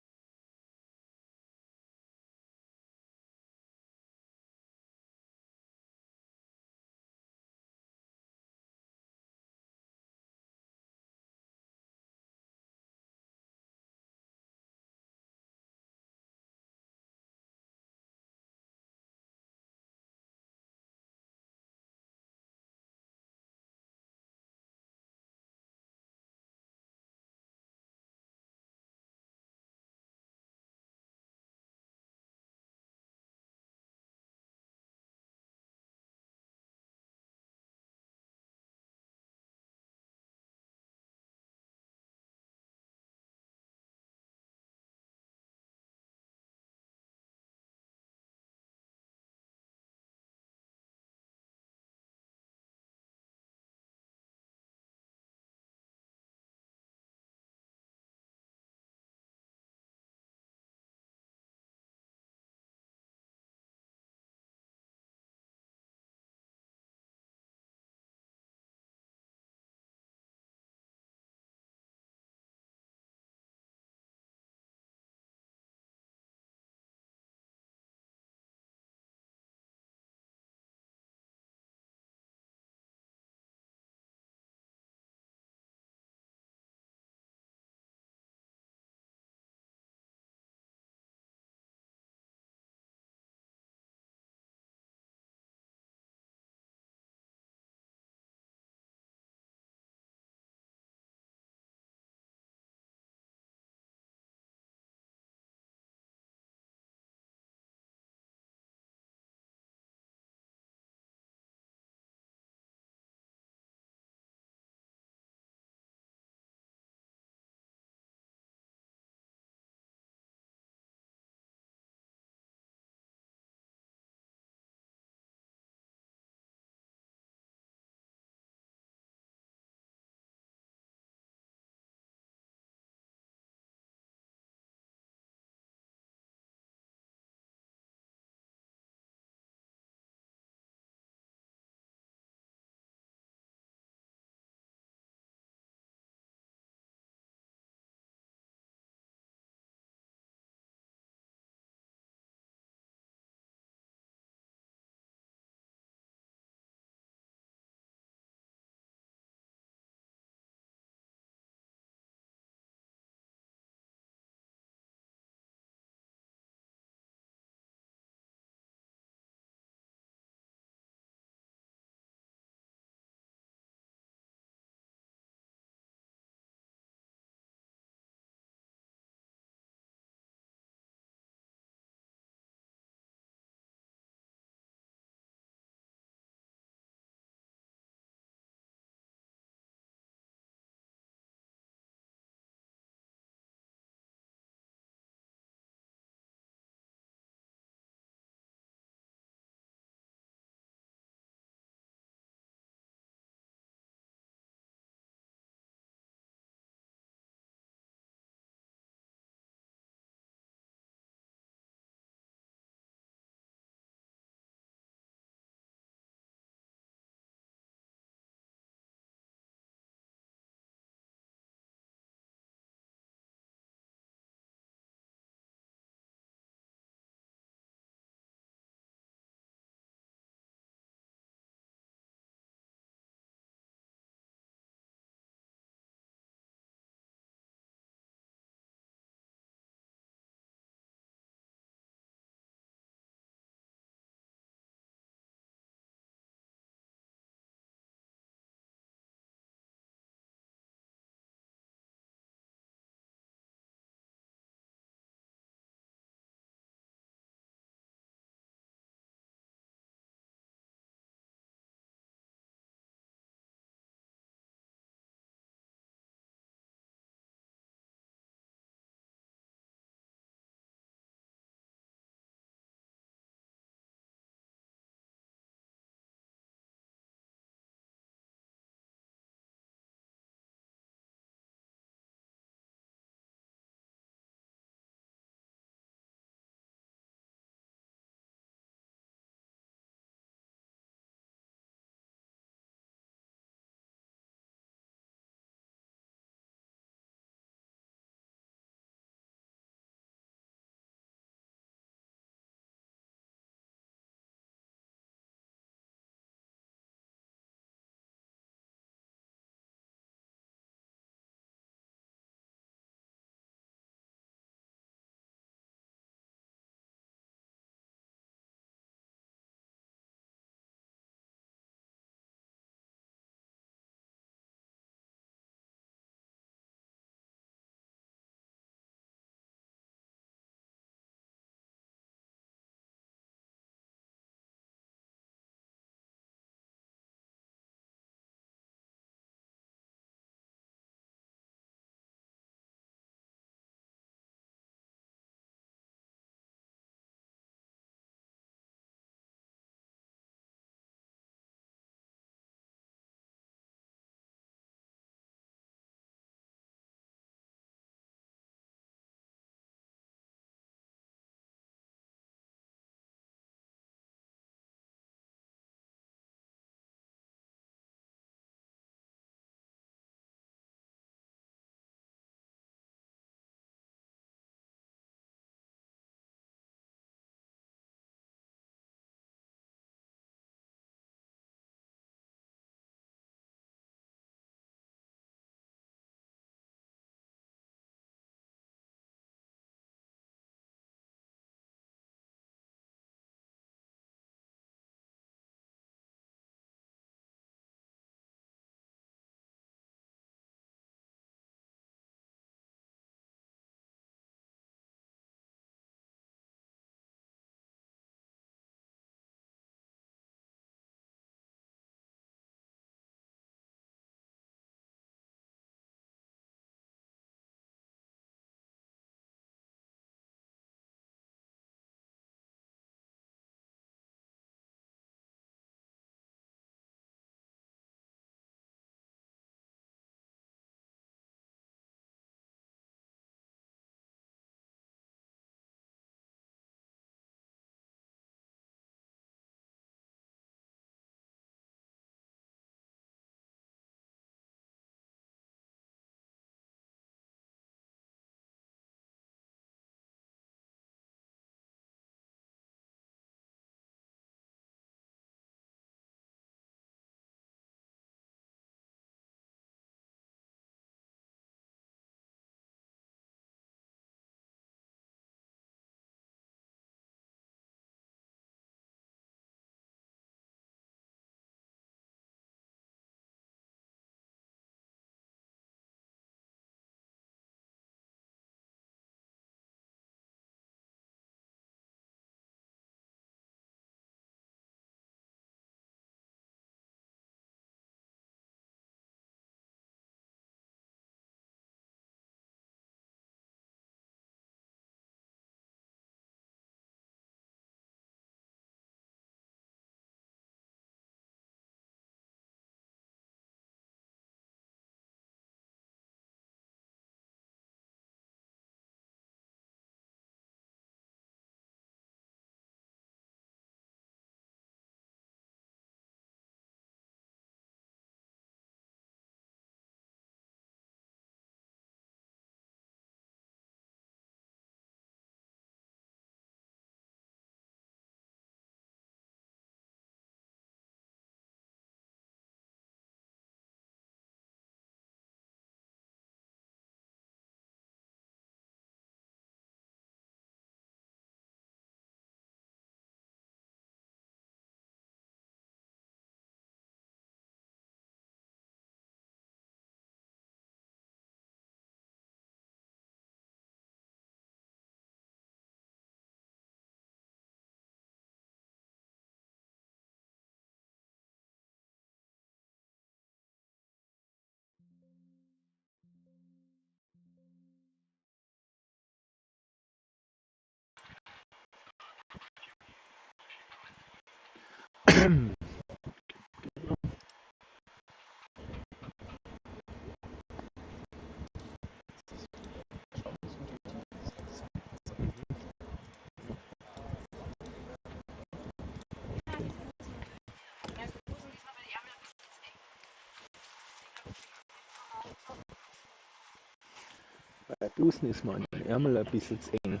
Bei Busen ist mein Ärmel ein bisschen eng.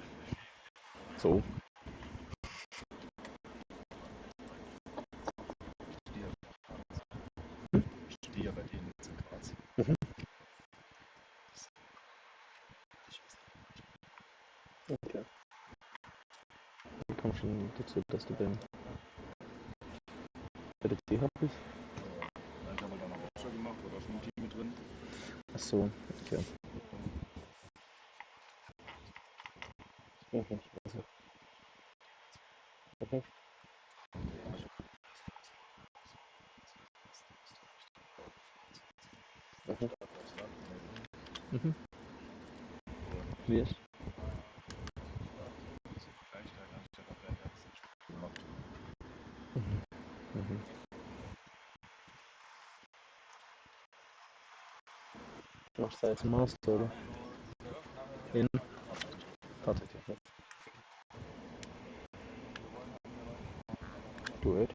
So. Stehe bei denen jetzt in Graz. Okay. Ich komme schon dazu, dass du bei der TH bist. Ich habe dann auch schon gemacht, oder schon ein Team mit drin. Ach so, okay. Mhm. Also. Okay. Mhm. Wie ist? Mhm. Machst du jetzt Master, oder? In? Tatsächlich nicht. Duett?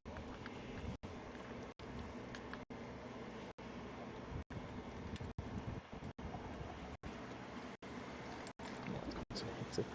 So, witzig.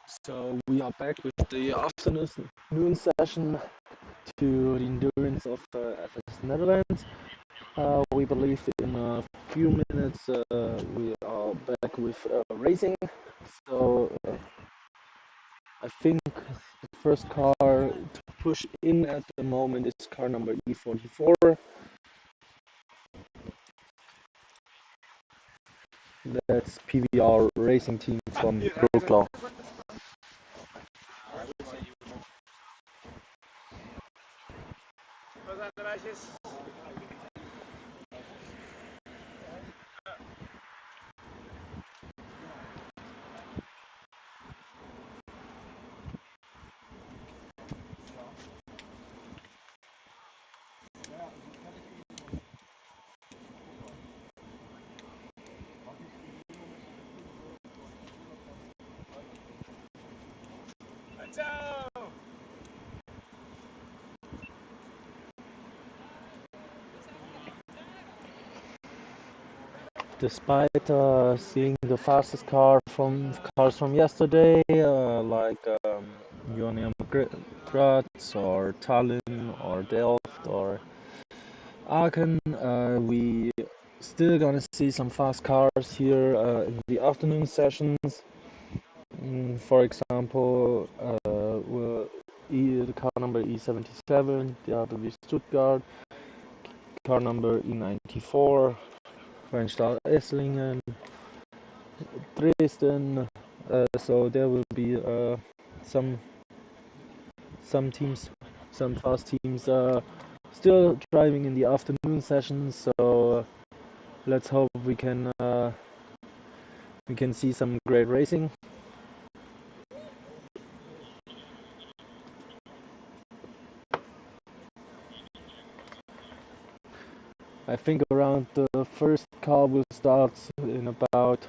So we are back with the afternoon session to the endurance of FSN Netherlands. We believe in a few minutes we are back with racing. So I think the first car to push in at the moment is car number E44. That's PVR racing team from Wroclaw. Despite seeing the fastest cars from yesterday, like Graz or Tallinn or Delft or Aachen, we still gonna see some fast cars here in the afternoon sessions. For example, the car number E77, the RBW Stuttgart, car number E94, Rheinstadt Esslingen, Dresden. So there will be some teams, some fast teams still driving in the afternoon sessions. So let's hope we can see some great racing. I think around the first car will start in about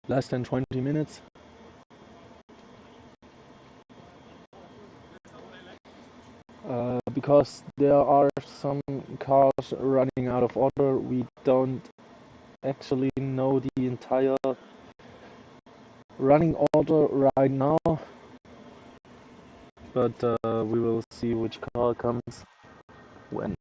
less than 20 minutes. Because there are some cars running out of order, we don't actually know the entire running order right now, but we will see which car comes when.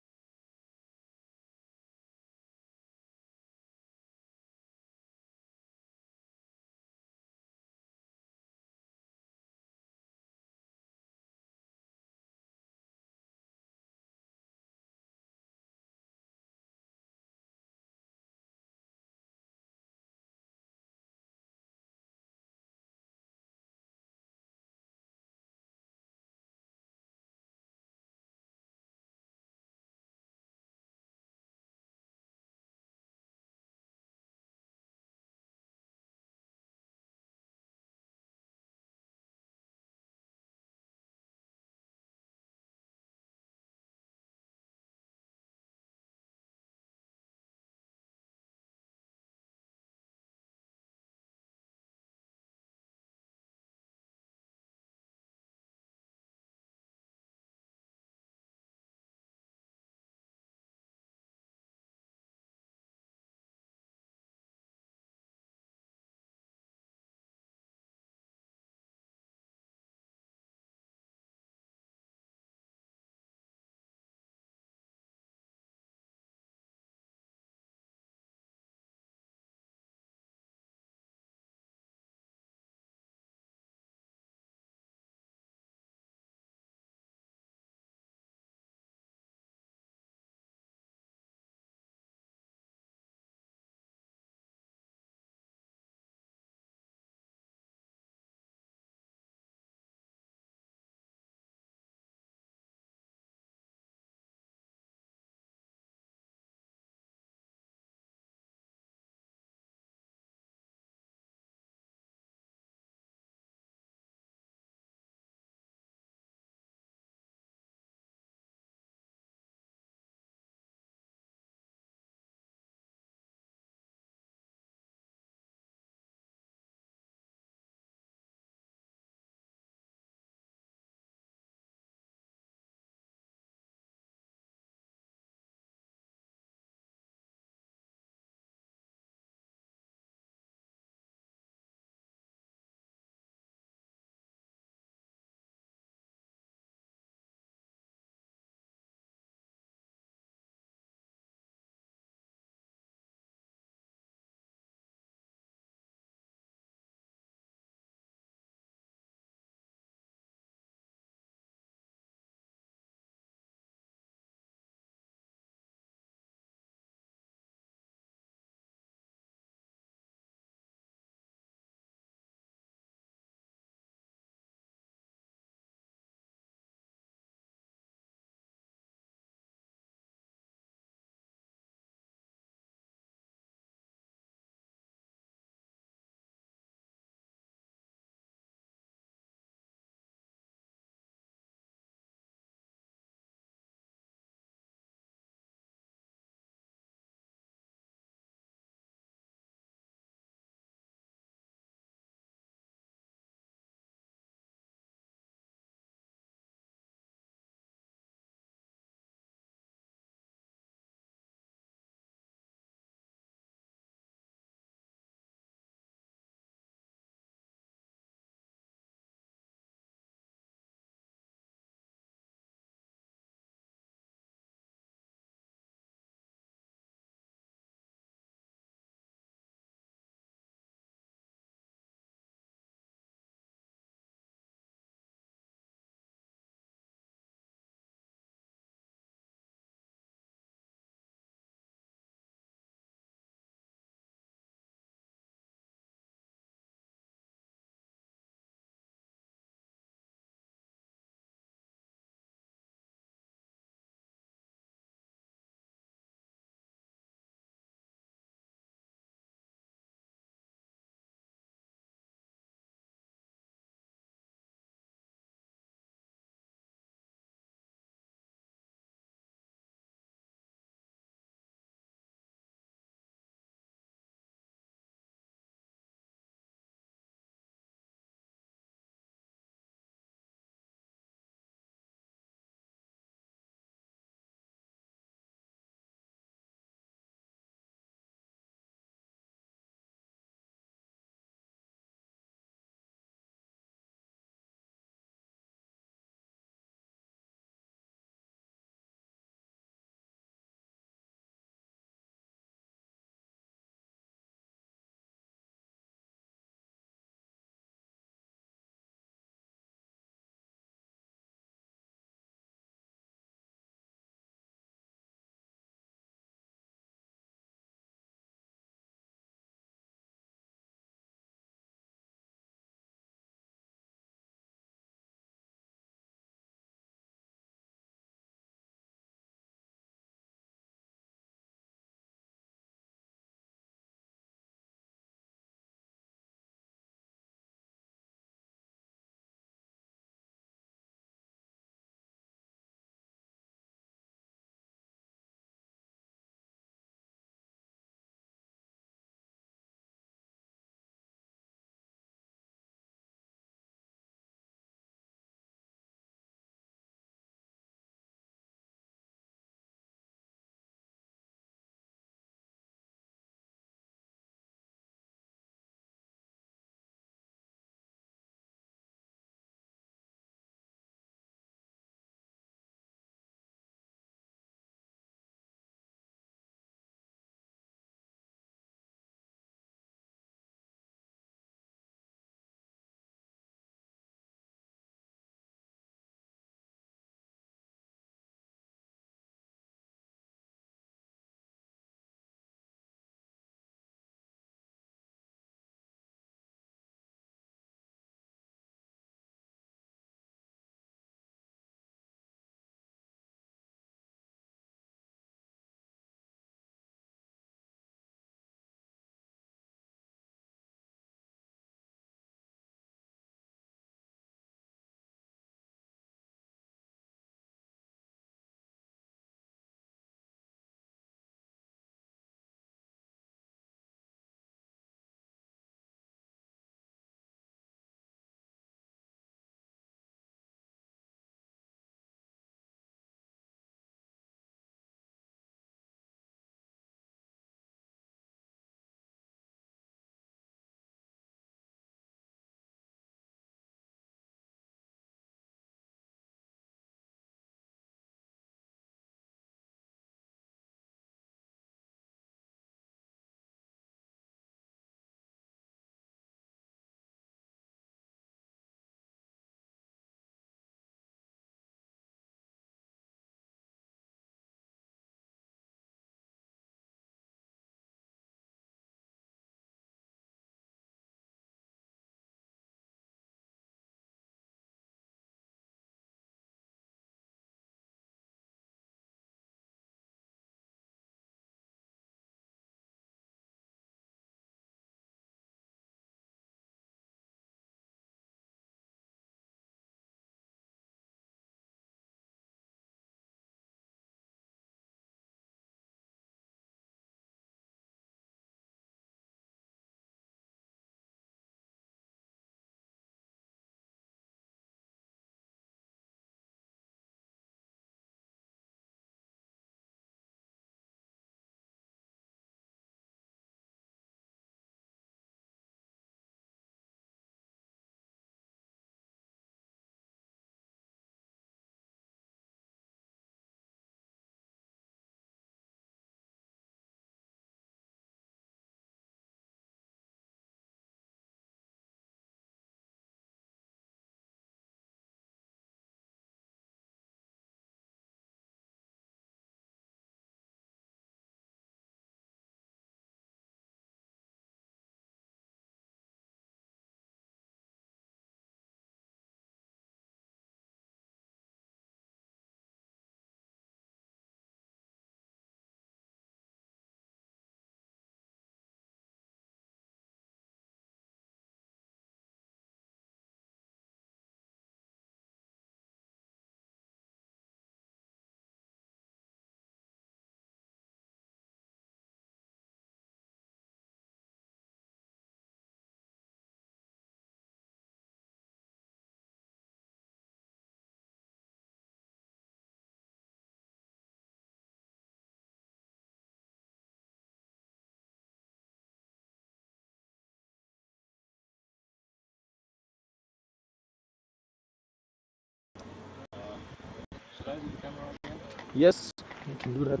Should I do the camera again? Yes, you can do that.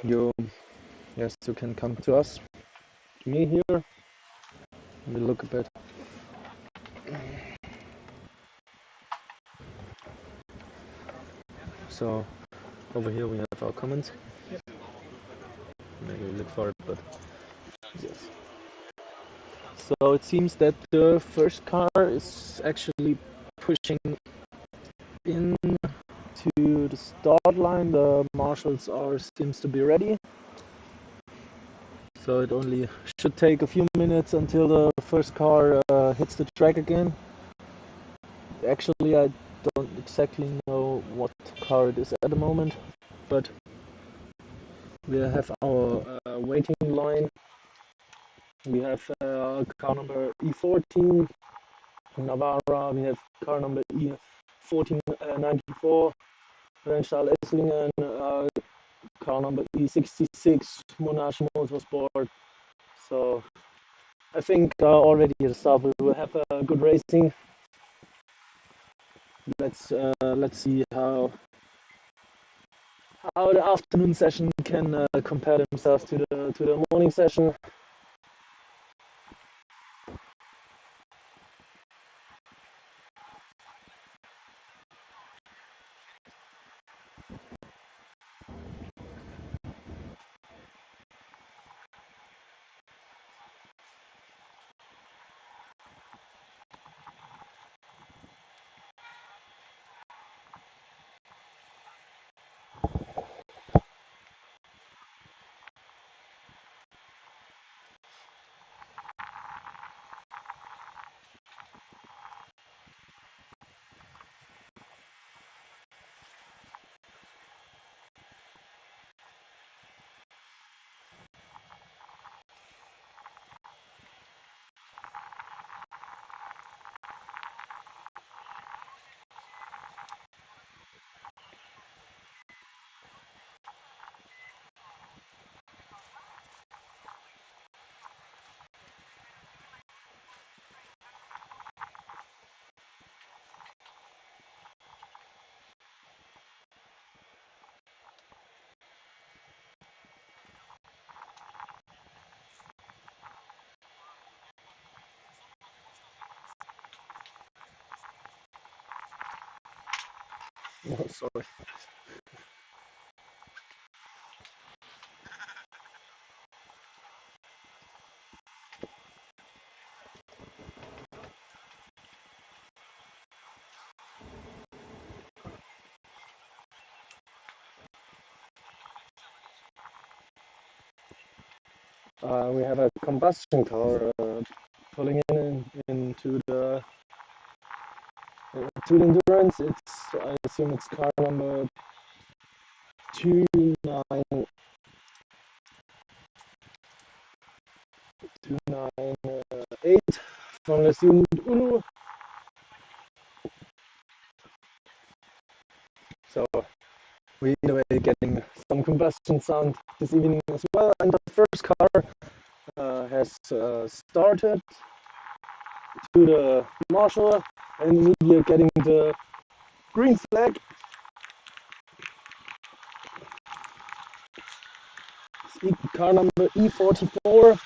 You, yes, you can come to us, to me here. We look a bit. So over here we have our comments. Maybe look for it, but yes. So it seems that the first car is actually pushing in to the start line. The marshals seems to be ready. So it only should take a few minutes until the first car hits the track again. Actually, I don't exactly know what car it is at the moment, but we have our waiting line. We have car number E14 Navara. We have car number E1494 Rennstall Esslingen. Car number E66 Monash Motorsport. So I think already at the start we will have a good racing. Let's see how the afternoon session can compare themselves to the morning session. Oh, sorry. We have a combustion car pulling into the endurance. I assume it's car number 298 from the student Ulu. So we either way getting some combustion sound this evening as well. And the first car has started to the marshal and immediately getting the green flag. Car number E44.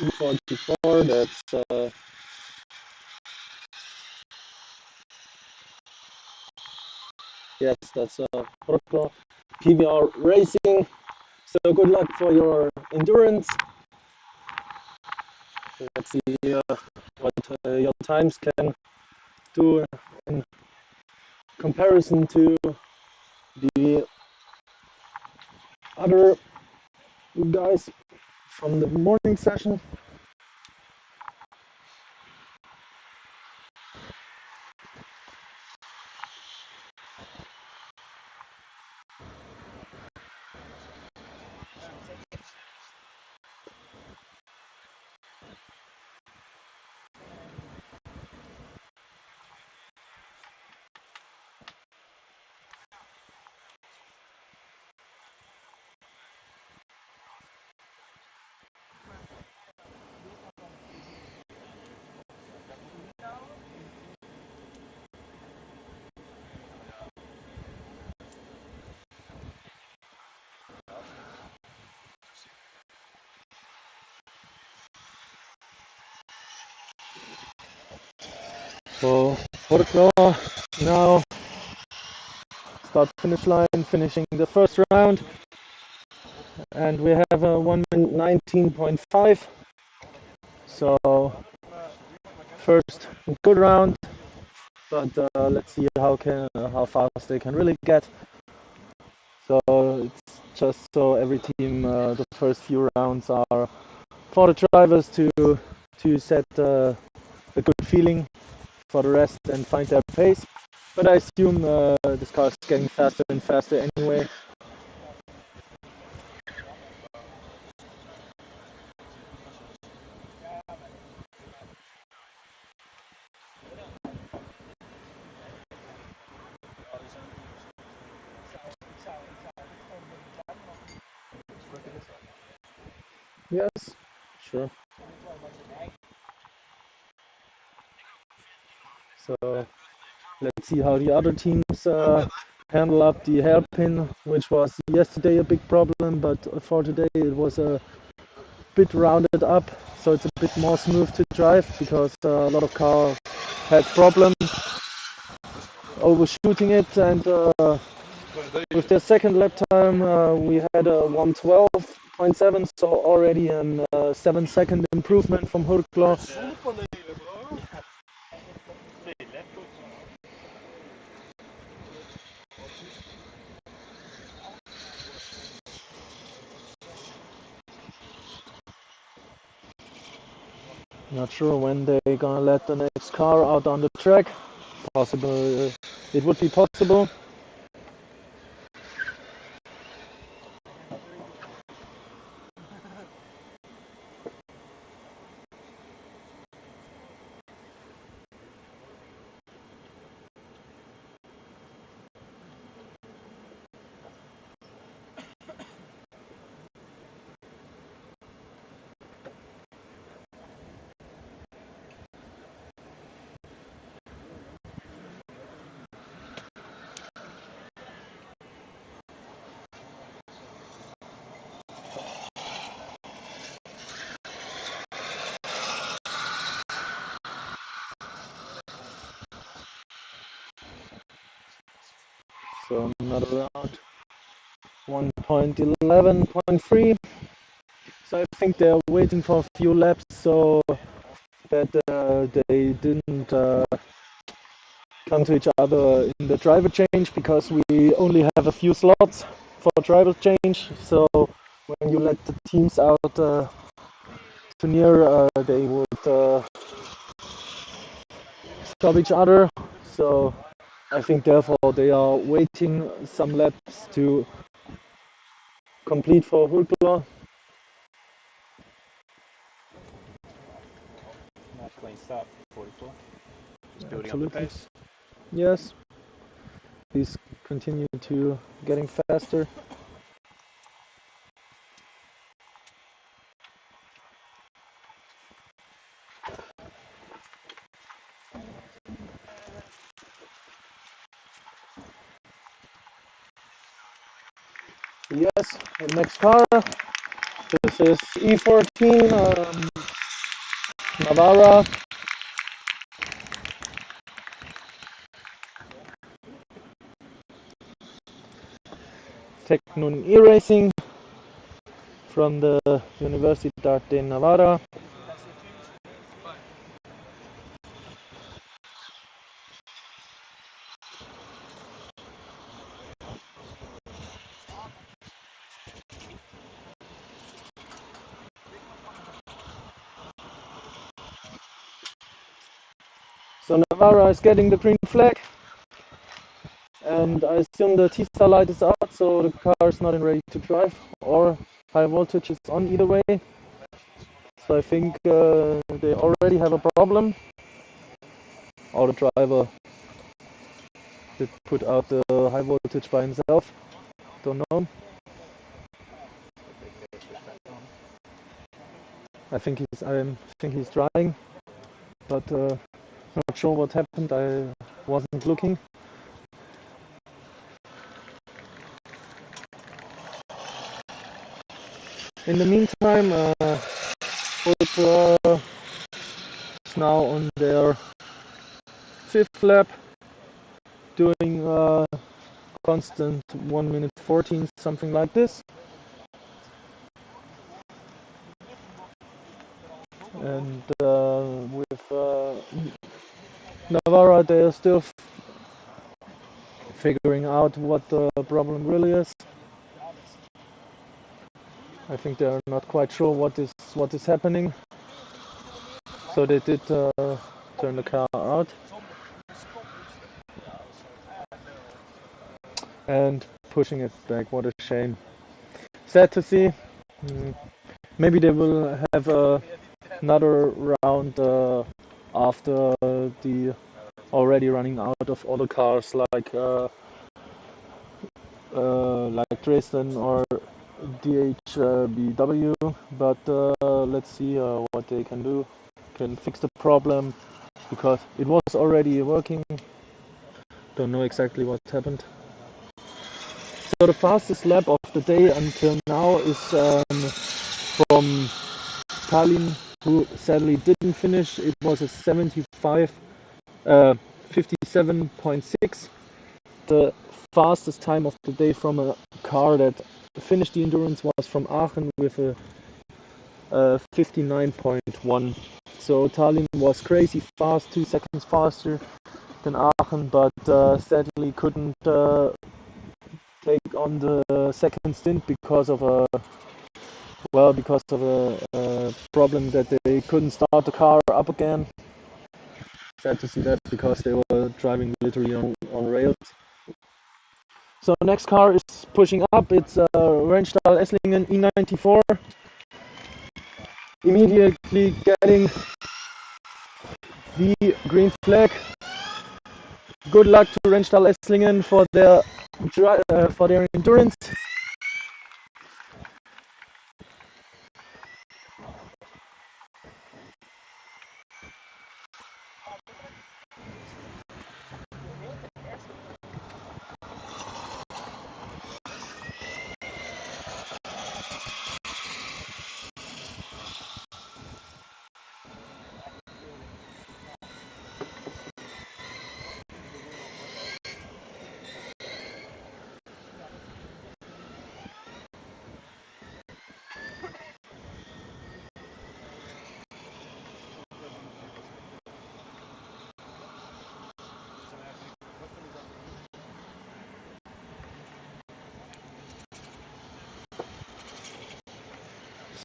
E44, that's yes, that's Rocco PVR Racing. So good luck for your endurance. Let's see what your times can do in comparison to the other guys from the morning session. So Horklaw now start finish line, finishing the first round, and we have a 1 minute 19.5. So first good round, but let's see how fast they can really get. So it's just so every team the first few rounds are for the drivers to set a good feeling for the rest and find their pace. But I assume this car is getting faster and faster anyway. Yes, sure. So let's see how the other teams handle up the hairpin, which was yesterday a big problem, but for today it was a bit rounded up, so it's a bit more smooth to drive because a lot of cars had problems overshooting it, and with their second lap time we had a 112.7, so already a 7-second improvement from Horklaw. Not sure when they're gonna let the next car out on the track. Possible, it would be possible. So another round, 1.11.3. So I think they're waiting for a few laps so that they didn't come to each other in the driver change, because we only have a few slots for driver change. So when you let the teams out to near, they would stop each other. So I think therefore they are waiting some laps to complete for Horklaw. Nice clean start for 44. Just building up Absolutely. the pace. Yes. Please continue to getting faster. Yes, the next car. This is E14 Navara. Technon E-Racing from the Universidad de Navarra. So Navarra is getting the green flag, and I assume the T-star light is out, so the car is not ready to drive, or high voltage is on either way. So I think they already have a problem. Or the driver did put out the high voltage by himself. Don't know. I think he's trying, but not sure what happened. I wasn't looking. In the meantime, Horklaw is now on their 5th lap, doing constant 1 minute 14, something like this. And with Navarra, they are still figuring out what the problem really is. I think they're not quite sure what is happening. So they did turn the car out. And pushing it back, what a shame. Sad to see. Maybe they will have another round after the already running out of other cars like Dresden or DHBW, but let's see what they can do. Can fix the problem, because it was already working. Don't know exactly what happened. So the fastest lap of the day until now is from Tallinn, who sadly didn't finish. It was a 57.6. The fastest time of the day from a car that finished the endurance was from Aachen with a 59.1. So Tallinn was crazy fast, 2 seconds faster than Aachen, but sadly couldn't take on the second stint because of a problem that they couldn't start the car up again. Sad to see that, because they were driving literally on rails. So next car is pushing up. It's Rennstall Esslingen E94. Immediately getting the green flag. Good luck to Rennstall Esslingen for their endurance.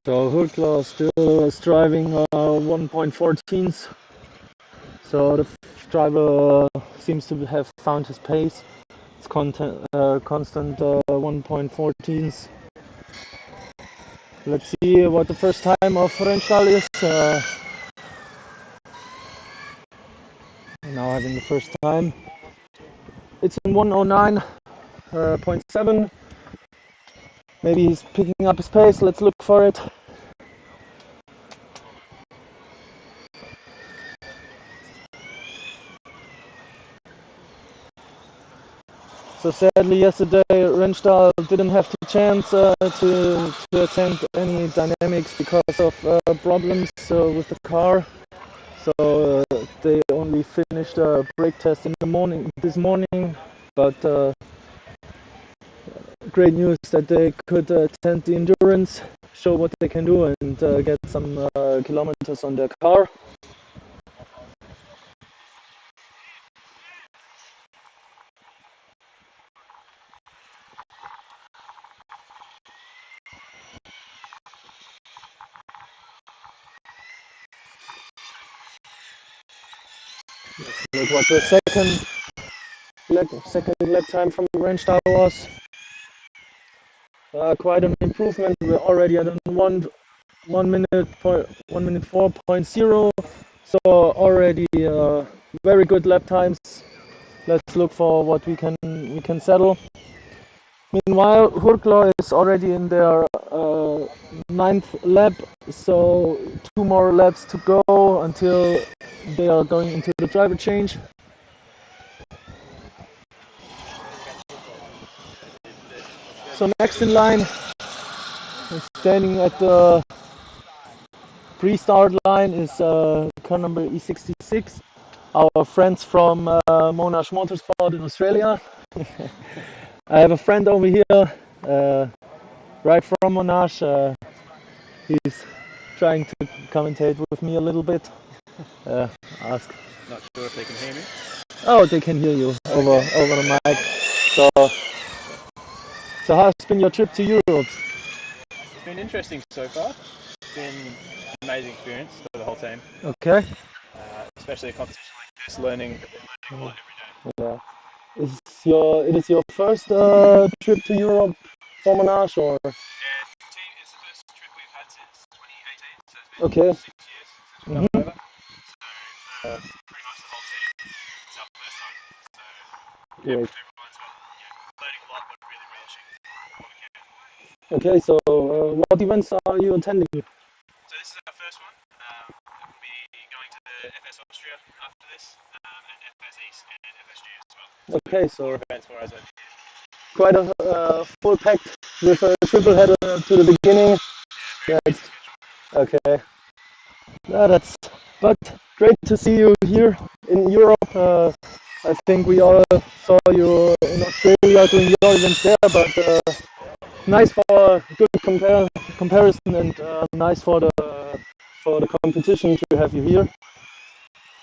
So Hurkla still striving 1.14s. So the driver seems to have found his pace. It's constant 1.14s. Let's see what the first time of Rennstall is. Now having the first time. It's in 109.7. Maybe he's picking up his pace. Let's look for it. So sadly, yesterday Rennstall didn't have the chance to attend any dynamics because of problems with the car. So they only finished a brake test in the morning this morning, but great news that they could attend the endurance, show what they can do, and get some kilometers on their car. Look what the second lap time from Rennstall was. Quite an improvement. We're already at 1 minute 4.0. So already very good lap times. Let's look for what we can settle. Meanwhile, Hurkla is already in their 9th lap, so 2 more laps to go until they are going into the driver change. So next in line, standing at the pre-start line, is car number E66, our friends from Monash Motorsport in Australia. I have a friend over here, right from Monash. He's trying to commentate with me a little bit. Ask. Not sure if they can hear me. Oh, they can hear you over the mic. So how's been your trip to Europe? It's been interesting so far. It's been an amazing experience for the whole team. Okay. Especially a competition like this, learning a lot every day. Yeah. It is your first trip to Europe for Monash, or? Yeah, it's the first trip we've had since 2018, so it's been Okay. 6 years since we've come over. So pretty much the whole team, it's our first time. So Great. everyone's learning a lot, but really relishing what we can. Okay, so what events are you attending? So this is our first one. We'll be going to the FS Austria after this, and FS East and FSG as well. Okay, so Events for us. quite a full pack with a triple header to the beginning. Yeah, okay. But great to see you here in Europe. I think we all saw you in Australia doing your events there, but nice for a good comparison, and nice for the competition to have you here.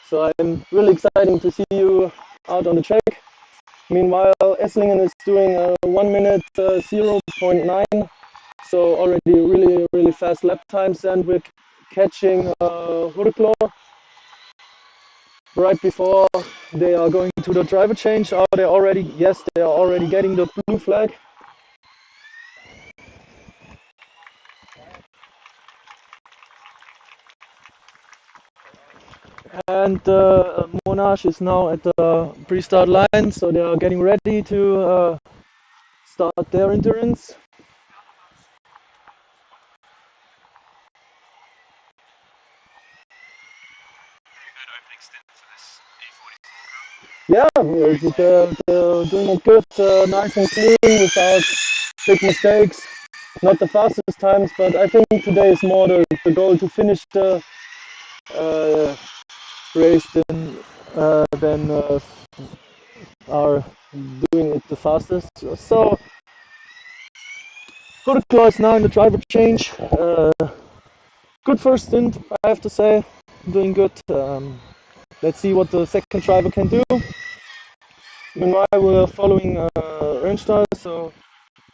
So I'm really excited to see you out on the track. Meanwhile, Esslingen is doing a 1 minute 0.9, so already really fast lap times, and we're catching Hurklo right before they are going to the driver change. Are they already? Yes, they are already getting the blue flag. And Monash is now at the pre-start line, so they are getting ready to start their endurance. Yeah, they're doing it good, nice and clean, without big mistakes. Not the fastest times, but I think today is more the goal to finish the race than are doing it the fastest. So Hurklo is now in the driver change. Good first stint, I have to say. Doing good. Let's see what the second driver can do. Meanwhile, we're following Rennstall, so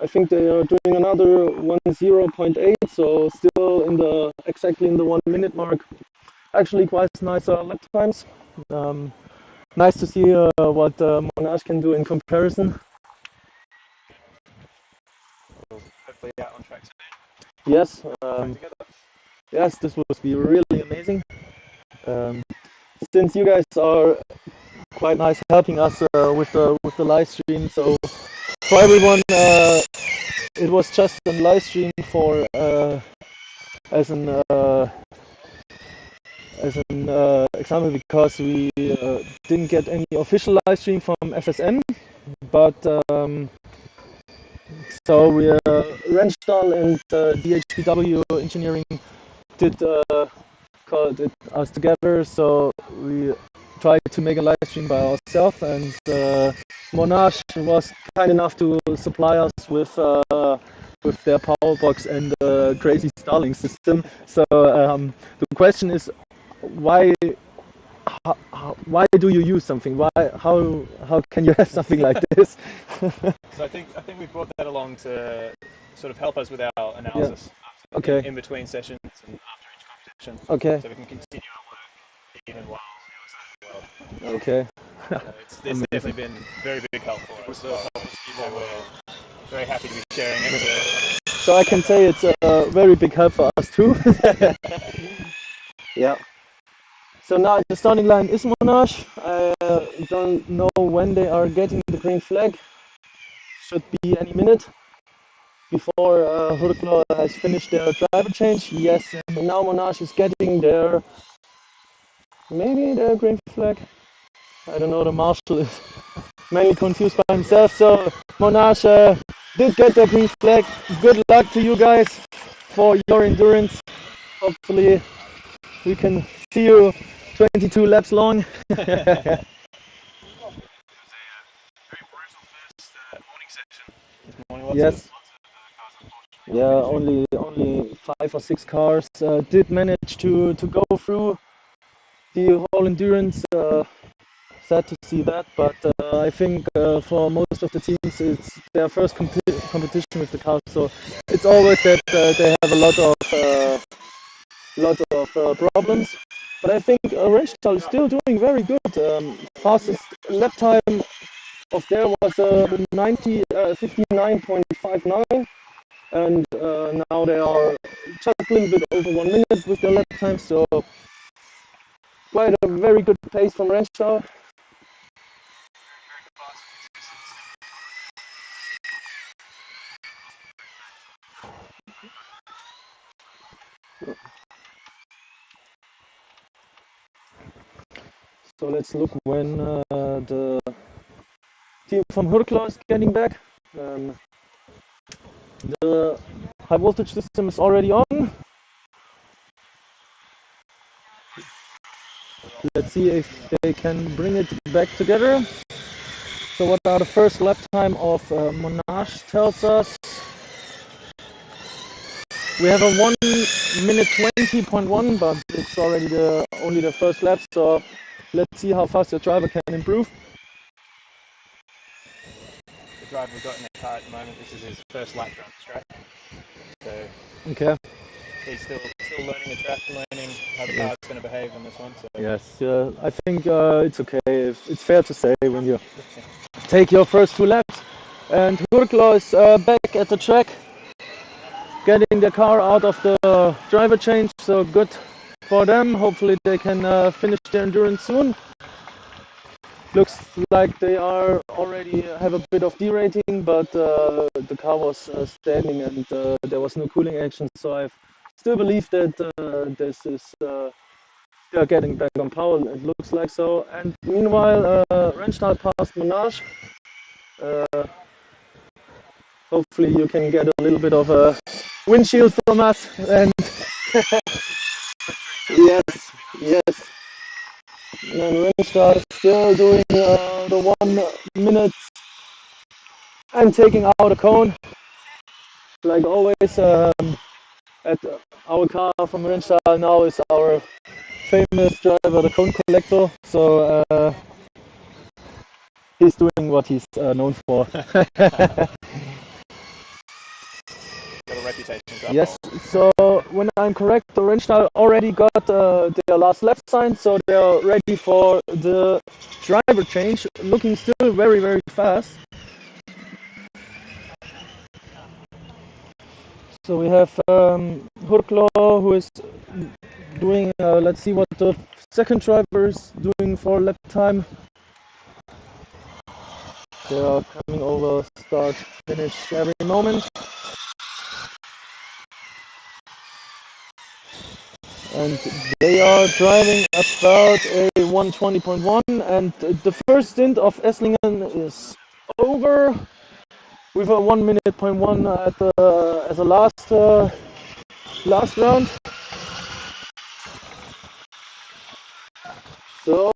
I think they are doing another 1:0.8, so still exactly in the 1 minute mark. Actually, quite nice lap times. Nice to see what Monash can do in comparison. Hopefully out on track soon. Yes, yes, this would be really amazing. Since you guys are quite nice helping us with the live stream, so for everyone, it was just a live stream for as an example, because we didn't get any official live stream from FSN, but so we Rennstall and DHPW Engineering did called it us together, so we tried to make a live stream by ourselves, and Monash was kind enough to supply us with their power box and crazy Starlink system. So the question is, why do you use something? How can you have something like this? So I think we brought that along to sort of help us with our analysis. Yeah. Okay. In between sessions and after each competition. Okay. So we can continue our work even while we outside the world. Okay. It's definitely been very big help for us. So we're very happy to be sharing it. So I can say it's a very big help for us too. Yeah. So now the starting line is Monash. I don't know when they are getting the green flag. Should be any minute before Hurklo has finished their driver change. Yes, and now Monash is getting their green flag. I don't know. The marshal is mainly confused by himself. So Monash did get their green flag. Good luck to you guys for your endurance. Hopefully we can see you 22 laps long. Yes. Yeah, only 5 or 6 cars did manage to go through the whole endurance. Sad to see that, but I think for most of the teams it's their first competition with the cars, so it's always that they have a lot of problems. But I think Rennstall is still doing very good. Fastest lap time of there was 59.59, and now they are just a little bit over 1 minute with their lap time, so quite a very good pace from Rennstall. So let's look when the team from Hurkla is getting back. The high voltage system is already on. Let's see if they can bring it back together. So what are the first lap time of Monash tells us? We have a 1 minute 20.1, but it's already only the first lap, so let's see how fast the driver can improve. The driver we've got in the car at the moment, this is his first lap around the track. So Okay. he's still learning the track, learning how the car's going to behave on this one. So. Yes, I think it's okay. It's fair to say when you take your first 2 laps. And Hurkla is back at the track, getting the car out of the driver change, so good for them. Hopefully they can finish their endurance soon. Looks like they are already have a bit of derating, but the car was standing and there was no cooling action, so I still believe that this is they are getting back on power. It looks like so. And meanwhile, Rennstall passed Monash. Hopefully you can get a little bit of a windshield from us. And yes. And Rennstall is still doing the 1 minute and taking out a cone. Like always, at our car from Rennstall now is our famous driver, the cone collector. So he's doing what he's known for. Yes, so when I'm correct, the Rennstall already got their last lap sign, so they are ready for the driver change, looking still very, very fast. So we have Hurkla, who is doing, let's see what the second driver is doing for lap time. They are coming over, start, finish every moment. And they are driving about a 120.1, and the first stint of Esslingen is over with a 1 minute 0.1 at the as a last round. So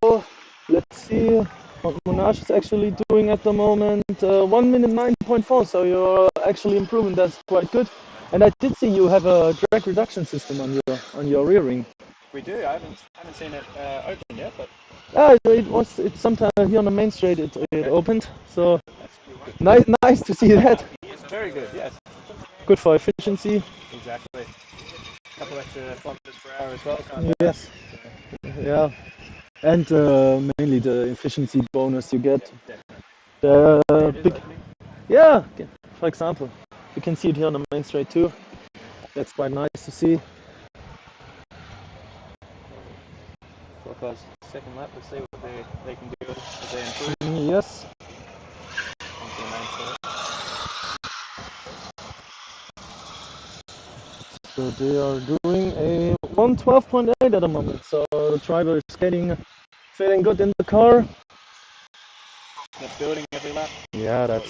let's see what Monash is actually doing at the moment. 1 minute 9.4, so you're actually improving. That's quite good. And I did see you have a drag reduction system on your rear ring. We do. I haven't seen it open yet, but It's sometime here on the main straight it opened. So nice to see that. Very good. Yes. Good for efficiency. Exactly. A couple extra kilometers per hour as well. Yes. Yeah. And mainly the efficiency bonus you get. The big. Yeah. For example, you can see it here on the main straight too. That's quite nice to see. Because second lap, let's see what they can do as they improve. Yes. So they are doing a 112.8 at the moment. So the driver is feeling good in the car. That's building every lap. Yeah,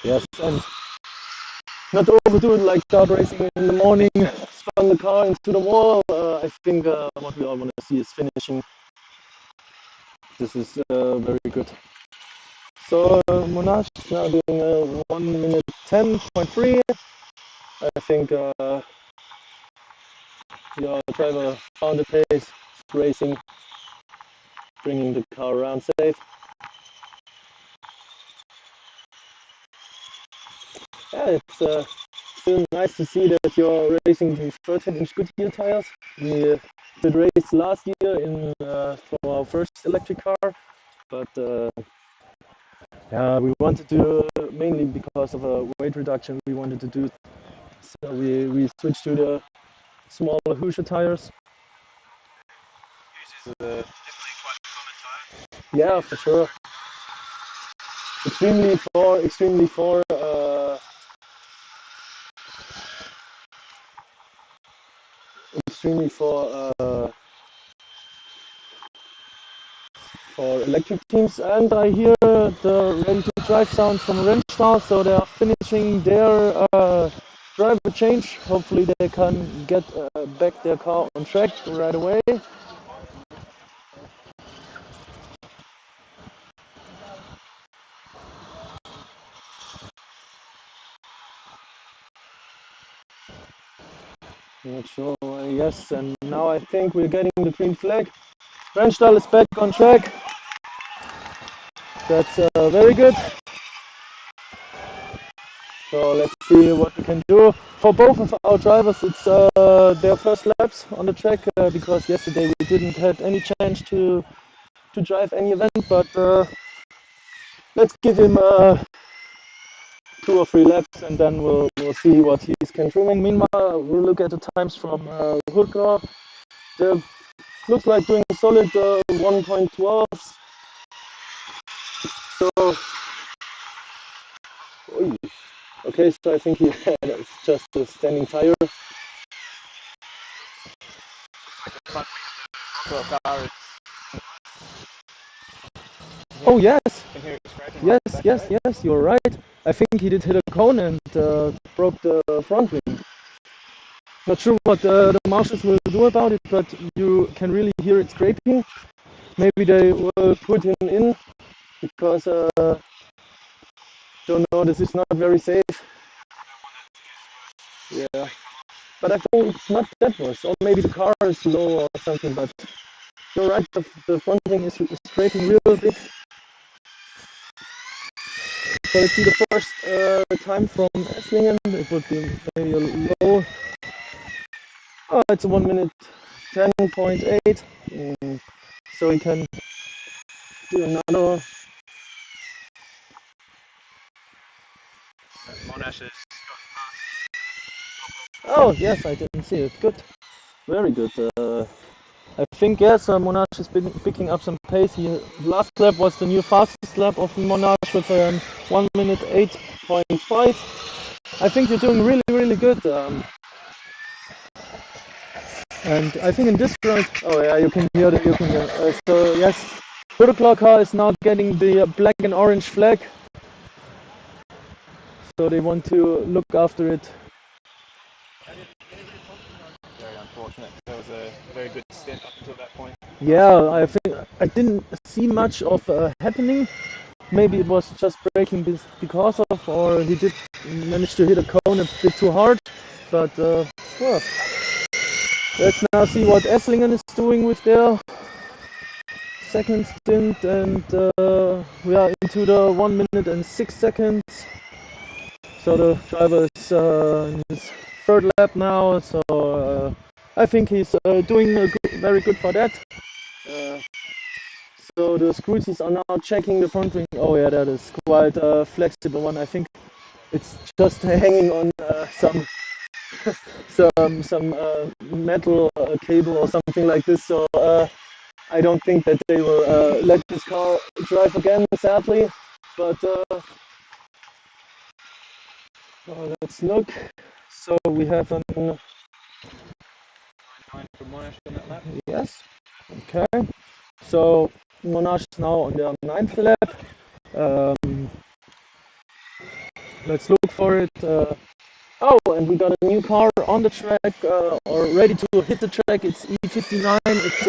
yes, and not to overdo it like start racing in the morning, spun the car into the wall. I think what we all want to see is finishing this is very good. So Monash now doing a 1 minute 10.3. I think your driver found the pace, racing, bringing the car around safe. Yeah, it's still nice to see that you're racing the 13-inch Goodyear tires. We did race last year in for our first electric car, but yeah, we wanted to mainly because of a weight reduction. We wanted to do so. We switched to the smaller Hoosier tires. Definitely quite a common tire. Yeah, for sure. Extremely for electric teams, and I hear the ready to drive sound from Rennstall, so they are finishing their driver change. Hopefully they can get back their car on track right away. Not sure why. Yes, and now I think we're getting the green flag. Rennstall is back on track. That's very good. So let's see what we can do. For both of our drivers, it's their first laps on the track because yesterday we didn't have any chance to drive any event. But let's give him 2 or 3 laps, and then we'll see what he's controlling. Meanwhile, we'll look at the times from Hulker. They looks like doing a solid 1.12. So, okay, so I think he had just a standing tire. Oh yes, yes, you're right. I think he did hit a cone and broke the front wing. Not sure what the marshals will do about it, but you can really hear it scraping. Maybe they will put him in because don't know, this is not very safe. Yeah, but I think it's not that worse, or maybe the car is low or something. But you're right, the front wing is scraping real big. So let's see the first time from Esslingen. It would be maybe a low. Oh, it's a 1 minute 10.8. So we can do another. Monash is Oh yes, I didn't see it. Good, very good. I think yes, Monash is picking up some pace. Last lap was the new fastest lap of Monash with 1 minute 8.5. I think you're doing really good. And I think in this round, oh yeah, you can hear it. So yes, Protocol car is now getting the black and orange flag. So they want to look after it. very unfortunate. There was a very good stint up until that point. Yeah, I think I didn't see much of happening. Maybe it was just braking because of, or he did manage to hit a cone a bit too hard. But well, let's now see what Esslingen is doing with their second stint, and we are into the 1 minute and 6 seconds. So the driver is in his third lap now, so I think he's doing very good for that. So the screws are now checking the front wing. Oh yeah, that is quite a flexible one. I think it's just hanging on some metal cable or something like this. So I don't think that they will let this car drive again, sadly. But let's look. So we have an yes. Okay. So Monash is now on their 9th lap. Let's look for it. Oh, and we got a new car on the track, or ready to hit the track. It's E59. It's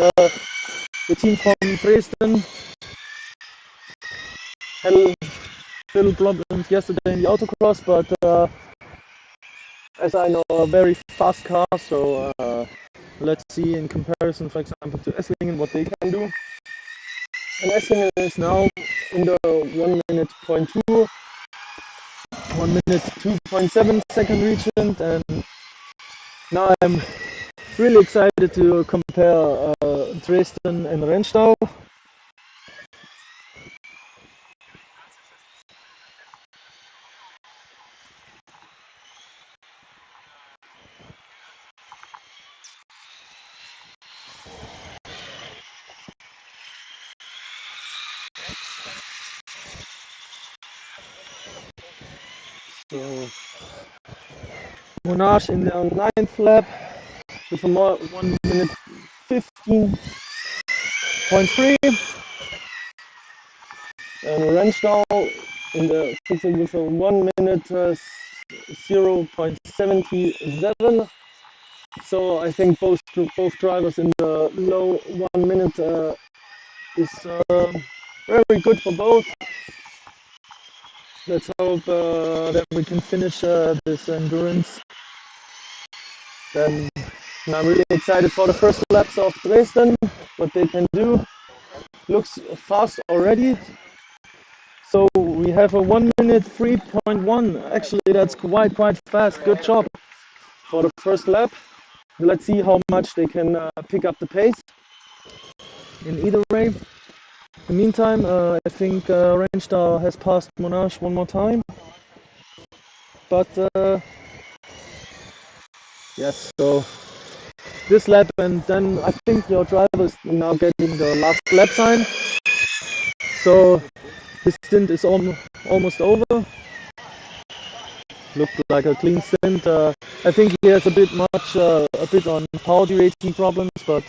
the team from Dresden had a little problems yesterday in the autocross, but as I know, a very fast car, so let's see in comparison, for example, to Esslingen, what they can do. And Esslingen is now in the 1 minute 0.2, 1 minute 2.7 second region, and now I'm really excited to compare Dresden and Rennstall. So Monash in the 9th lap with a 1 minute 15.3, and Rennstall in the 6th with a 1 minute 0.77. So I think both drivers in the low 1 minute is very good for both. Let's hope that we can finish this endurance. Then I'm really excited for the first laps of Dresden, what they can do. Looks fast already. So we have a 1 minute 3.1. Actually, that's quite fast. Good job for the first lap. Let's see how much they can pick up the pace. In either way, in the meantime, I think Rennstall has passed Monash one more time. But yes, so this lap, and then I think your driver is now getting the last lap time. So his stint is almost over. Looked like a clean stint. I think he has a bit on power derating problems, but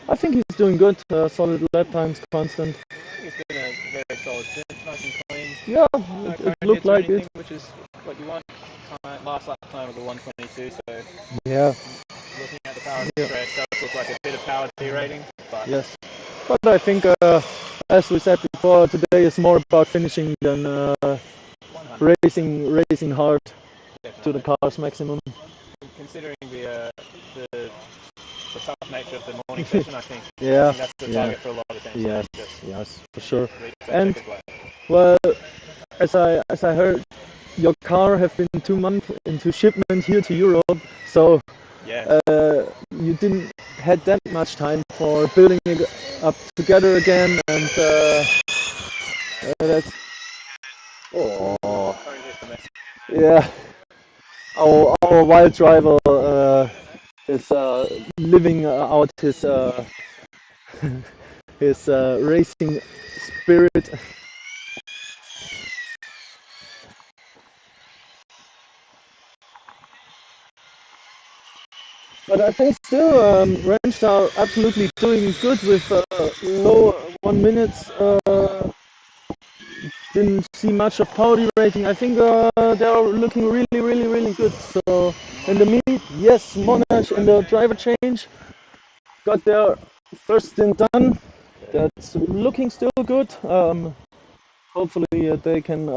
I think he's doing good. Solid lap times, constant. It's been a very solid stint, nice and clean. Yeah, it looked like anything, it. which is what you want. Last lap time was a 1:22, so Yeah. looking at the power stress, does look like a bit of power derating. But yes, but I think as we said before, today is more about finishing than racing hard. Definitely. To the car's maximum. Considering the tough nature of the morning session, I think, yeah, I think that's the target for a lot of teams. Yes, for sure. And well, as I heard, your car have been 2 months into shipment here to Europe, so you didn't had that much time for building it up together again, and that's yeah. Our wild driver is living out his his racing spirit. But I think still Rennstall are absolutely doing good with low 1 minutes. Didn't see much of power derating. I think they are looking really good. So in the meet, yes, Monash in the driver change got their first stint done. That's looking still good. Hopefully they can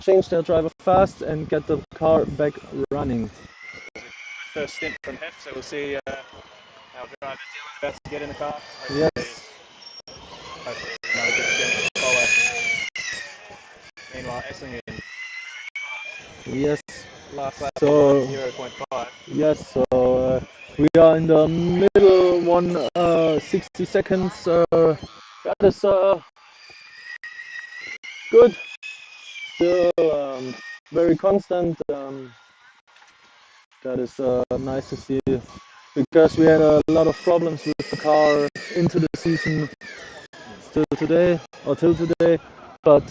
change their driver fast and get the car back running. First stint from Hef, so we'll see how driver best to get in the car. Yes. Hopefully another good stint to follow. Meanwhile, Esslingen. Yes. Last lap, so 0.5. Yes, so we are in the middle 60 seconds. That is good. Still very constant. That is nice to see, because we had a lot of problems with the car into the season till today. But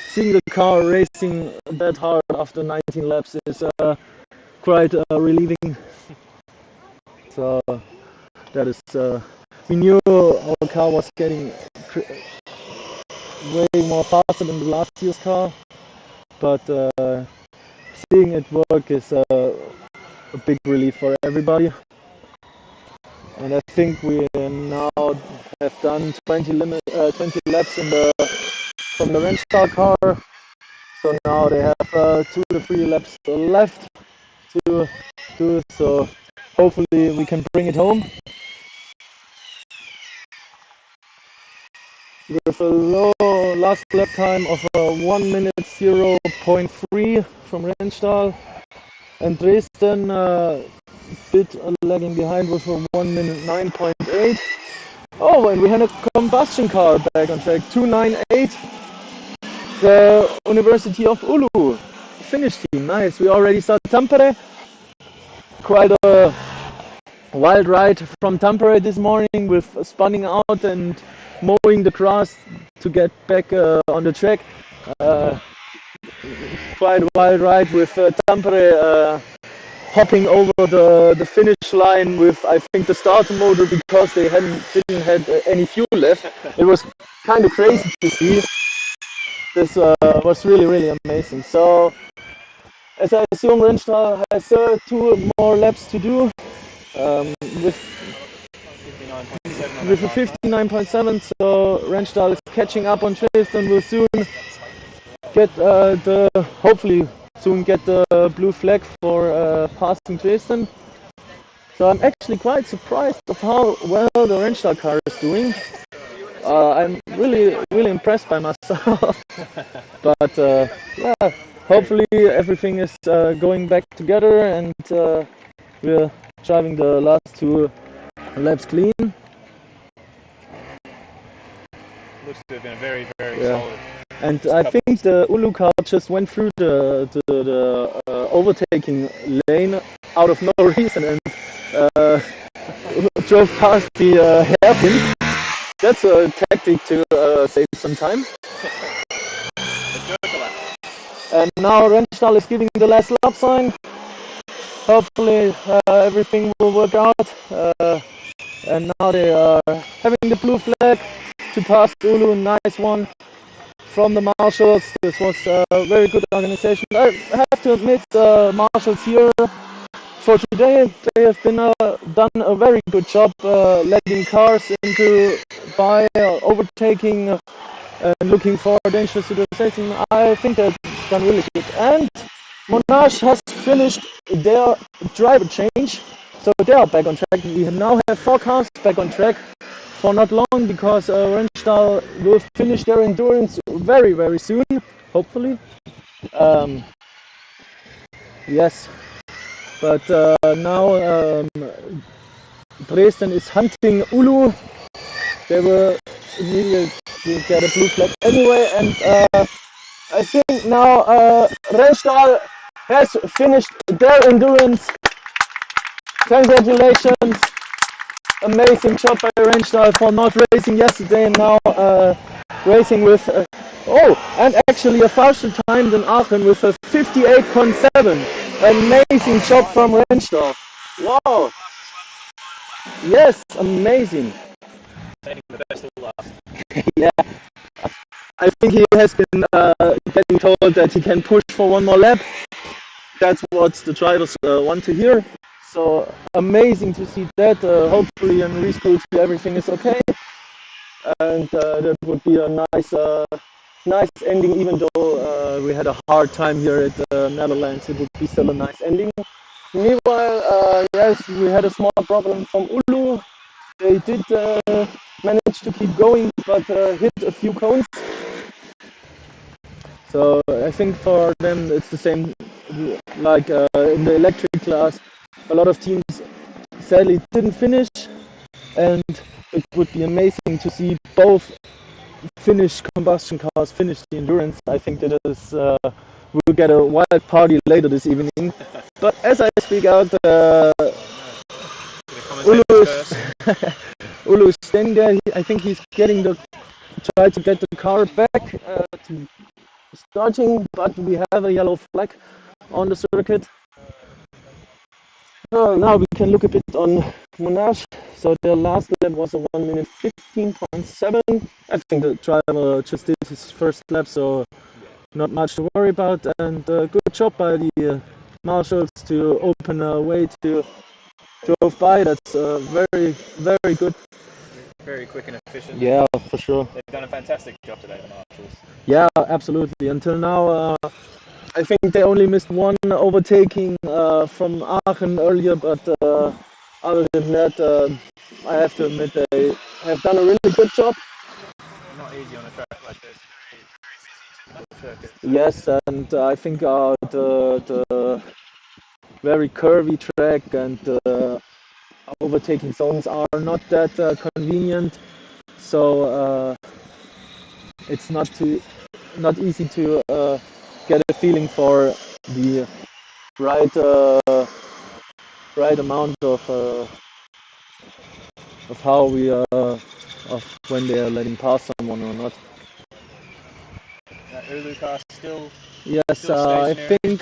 seeing the car racing that hard after 19 laps is quite relieving. So that is, we knew our car was getting way more faster than the last year's car, but seeing it work is a big relief for everybody. And I think we now have done 20 laps from the rental car. So now they have 2 to 3 laps left to do. So hopefully we can bring it home. With a low last lap time of 1 minute 0.3 from Rennstall, and Dresden bit lagging behind with a 1 minute 9.8. Oh, and we had a combustion car back on track, 298. The University of Oulu Finnish team, nice. We already saw Tampere, quite a wild ride from Tampere this morning with spinning out and mowing the grass to get back on the track. Quite a wild ride with Tampere hopping over the finish line with, I think, the starter motor because they didn't have any fuel left. It was kind of crazy to see. This was really amazing. So, as I assume, Rennstall has 2 more laps to do with a 59.7. So Rennstall is catching up on Dresden. Will soon get hopefully soon get the blue flag for passing Dresden. So I'm actually quite surprised of how well the Rennstall car is doing. I'm really impressed by myself. But yeah, hopefully everything is going back together and we're driving the last 2 laps clean. Looks to have been a very solid. And I think the Oulu car just went through the overtaking lane out of no reason and drove past the hairpin. That's a tactic to save some time. And now Rennstall is giving the last lap sign. Hopefully everything will work out. And now they are having the blue flag to pass Oulu. Nice one from the marshals. This was a very good organization. I have to admit, the marshals here for today, they have been done a very good job letting cars by overtaking and looking for dangerous situations. I think they've done really good. And Monash has finished their driver change, so they are back on track. We now have 4 cars back on track for not long because Rennstall will finish their endurance very soon, hopefully. Yes, but now Dresden is hunting Oulu. They will immediately get a blue flag anyway, and I think now Rennstall has finished their endurance. Congratulations! Amazing job by Rennstall for not racing yesterday and now racing with and actually a faster time than Aachen with a 58.7. Amazing job from Rennstall. Wow! Yes, amazing. The best of luck. Yeah, I think he has been getting told that he can push for 1 more lap. That's what the drivers want to hear. So amazing to see that. Hopefully in rescue everything is okay, and that would be a nice ending. Even though we had a hard time here at the Netherlands, it would be still a nice ending. Meanwhile, yes, we had a small problem from Oulu. They did manage to keep going, but hit a few cones. So I think for them it's the same like in the electric class. A lot of teams sadly didn't finish, and it would be amazing to see both Finnish combustion cars finish the endurance. I think that is we'll get a wild party later this evening. But as I speak out, Ulu is standing there. I think he's try to get the car back to starting, but we have a yellow flag on the circuit. Now we can look a bit on Monash. So their last lap was a 1 minute 15.7. I think the driver just did his first lap, so not much to worry about. And good job by the marshals to open a way to drove by. That's very, very good. Very quick and efficient. Yeah, for sure. They've done a fantastic job today, the marshals. Yeah, absolutely. Until now, I think they only missed one overtaking from Aachen earlier, but other than that, I have to admit they have done a really good job. Not easy on a track like this. Very busy circuit. Yes, and I think the very curvy track and overtaking zones are not that convenient, so it's not easy to get a feeling for the right right amount of how we of when they are letting pass someone or not. Ulu car still Yes, still I stationary. think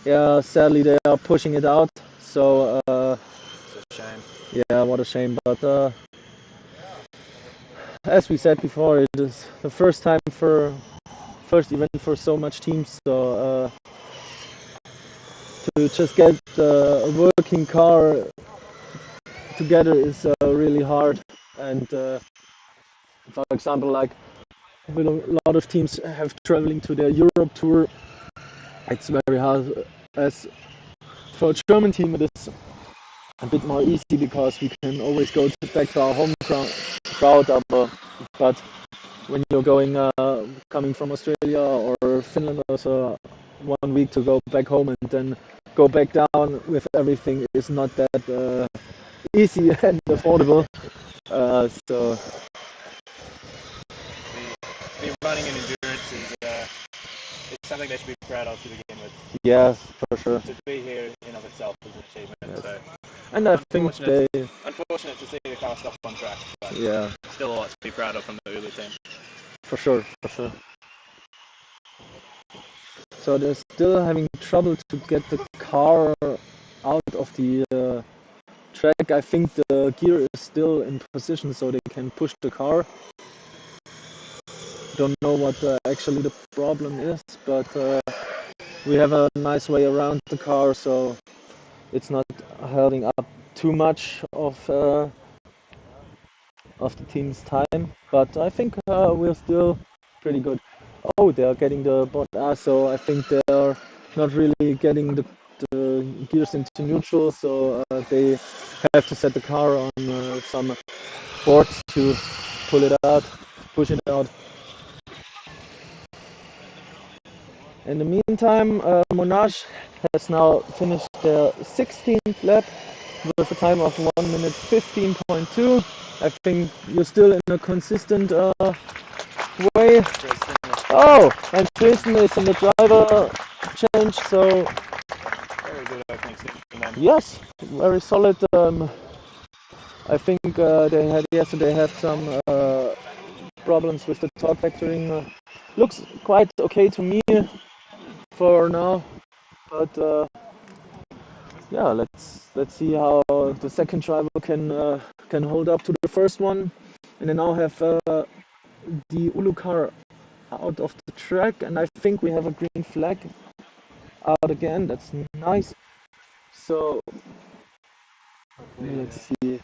yeah, sadly they are pushing it out. So It's a shame. yeah, what a shame. But as we said before, it is the first time for first event for so much teams. So to just get a working car together is really hard. And for example, like with a lot of teams have traveling to their Europe tour, it's very hard. As for a German team, it is a bit more easy because we can always go back to our home crowd. But when you're coming from Australia or Finland, also 1 week to go back home and then go back down with everything is not that easy and affordable. So the running and endurance is it's something they should be proud of to begin with. yes, for sure. To be here in of itself is an achievement. Yes. So And I think they, unfortunate to see the car stop on track, but yeah, still a lot to be proud of from the Ulu team. for sure, for sure. So they're still having trouble to get the car out of the track. I think the gear is still in position so they can push the car. Don't know what actually the problem is, but we have a nice way around the car, so it's not holding up too much of the team's time. But I think we're still pretty good. Oh, they are getting the bot. So I think they are not really getting the gears into neutral, so they have to set the car on some boards to pull it out, push it out. In the meantime, Monash has now finished their 16th lap with a time of 1 minute 15.2. I think you're still in a consistent way. Oh, and Dresden is in the driver change, so Very good opening from them. yes, very solid. I think they had yesterday had some problems with the torque vectoring. Looks quite okay to me for now, but yeah, let's see how the second driver can hold up to the first one. And I now have the Ulu car out of the track, and I think we have a green flag out again. That's nice. So let's see.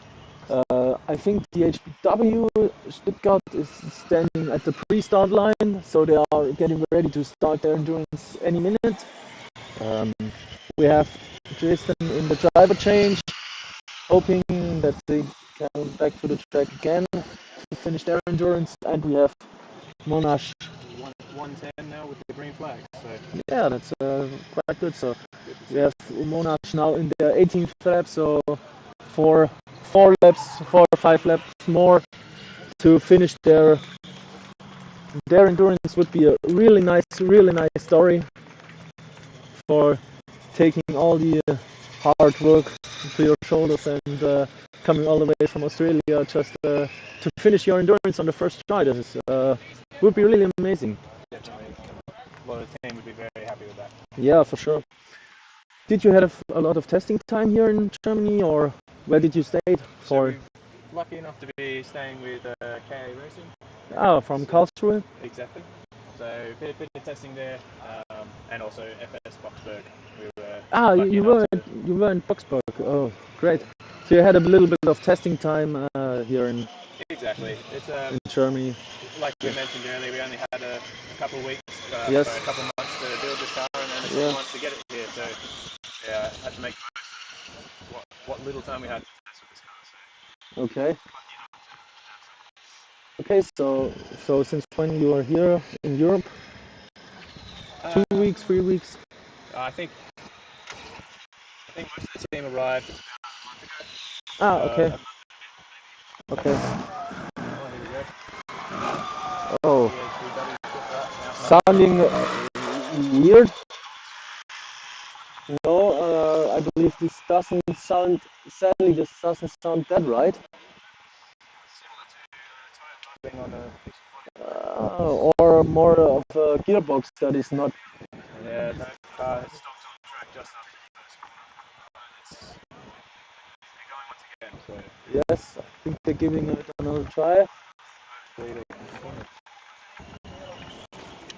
I think the HBW Stuttgart is standing at the pre-start line, so they are getting ready to start their endurance any minute. We have Dresden in the driver change, hoping that they can back to the track again to finish their endurance, and we have Monash. 110 now with the green flag. So Yeah, that's quite good. So we have Monash now in their 18th lap, so for 4 or 5 laps more to finish their endurance would be a really nice story for taking all the hard work to your shoulders and coming all the way from Australia just to finish your endurance on the first try. This is, would be really amazing. definitely, a lot of the team would be very happy with that. Yeah, for sure. Did you have a lot of testing time here in Germany, or where did you stay for? So we're lucky enough to be staying with KA Racing. From Karlsruhe. Exactly. So a bit of testing there. and also FS Boxberg. We were You you were in Boxburg. Oh, great. So you had a little bit of testing time here in exactly. It's Germany. like we mentioned earlier, we only had a couple of weeks, Yes. sorry, a couple of months to build this car, and then a few months to get it here. So yeah, I had to make what little time we had. Okay. Okay. So since when you are here in Europe? 2 weeks, 3 weeks? I think most of the team arrived. Okay. Okay. Oh, here we go. Oh, Yeah, sounding weird. No, I believe this doesn't sound. Sadly, this doesn't sound that right. Or more of a gearbox that is not. yeah, no car has stopped on the track just after the first corner. It's going once again, so Yes, I think they're giving it another try. hopefully they can finish.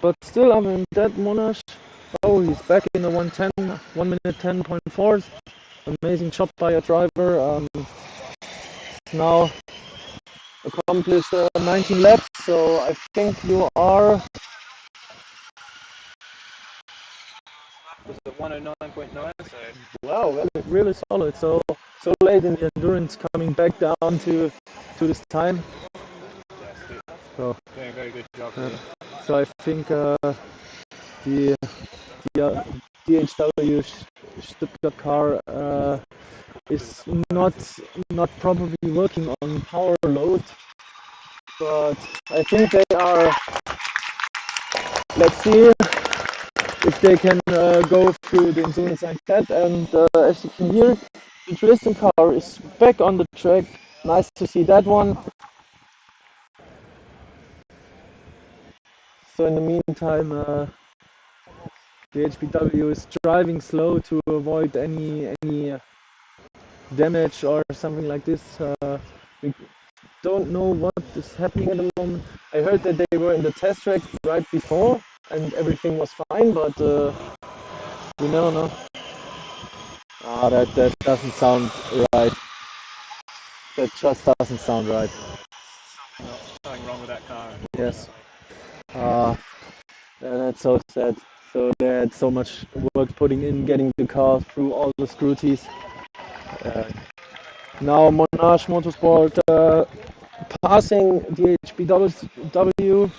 But still, I mean, that Monash. Oh, he's back in the 110, 1 minute 10.4. Amazing job by your driver. Now accomplished 19 laps, so I think you are. Was it 109.9? So Wow, really solid. So late in the endurance, coming back down to this time. yes, So doing a very good job here. so I think the DHW Stuttgart car is not probably working on power load, but I think they are. Let's see if they can go through the endurance like that. And as you can hear, the Dresden car is back on the track. Nice to see that one. So in the meantime, the HPW is driving slow to avoid any damage or something like this. We don't know what is happening at the moment. I heard that they were in the test track right before and everything was fine, but we never know. That doesn't sound right. That just doesn't sound right. Something wrong with that car. Yes. That's so sad. So they had so much work putting in getting the car through all the screws. Now Monash Motorsport passing the HBW,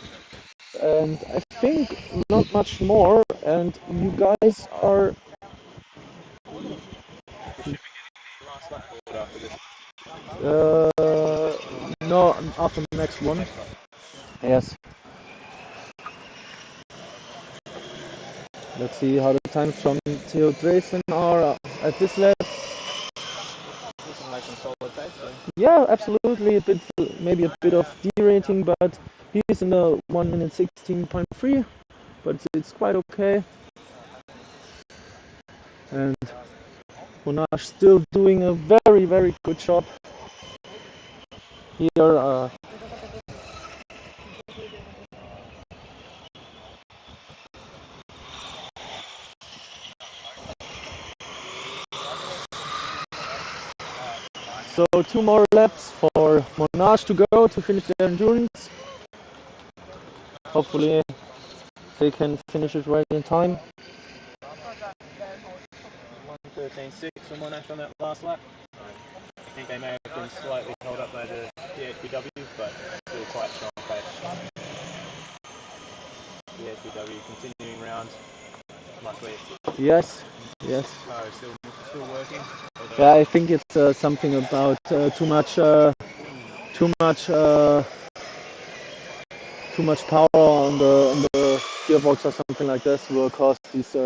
and I think not much more. And you guys are. No, after the next one. Yes. Let's see how the times from Theo Dresden are at this lap. Looking like some solid pace, so. Yeah, absolutely. Maybe a bit of derating, but he's in the 1 minute 16.3, but it's quite okay. And Monash still doing a very, very good job here. So 2 more laps for Monash to go to finish their endurance. Hopefully they can finish it right in time. 1:13.6 for Monash on that last lap. I think they may have been slightly held up by the DHBW, but still quite strong pace. DHBW continuing round. Luckily, Yes. car is still working. Yeah, I think it's something about too much power on the gearbox or something like this will cause these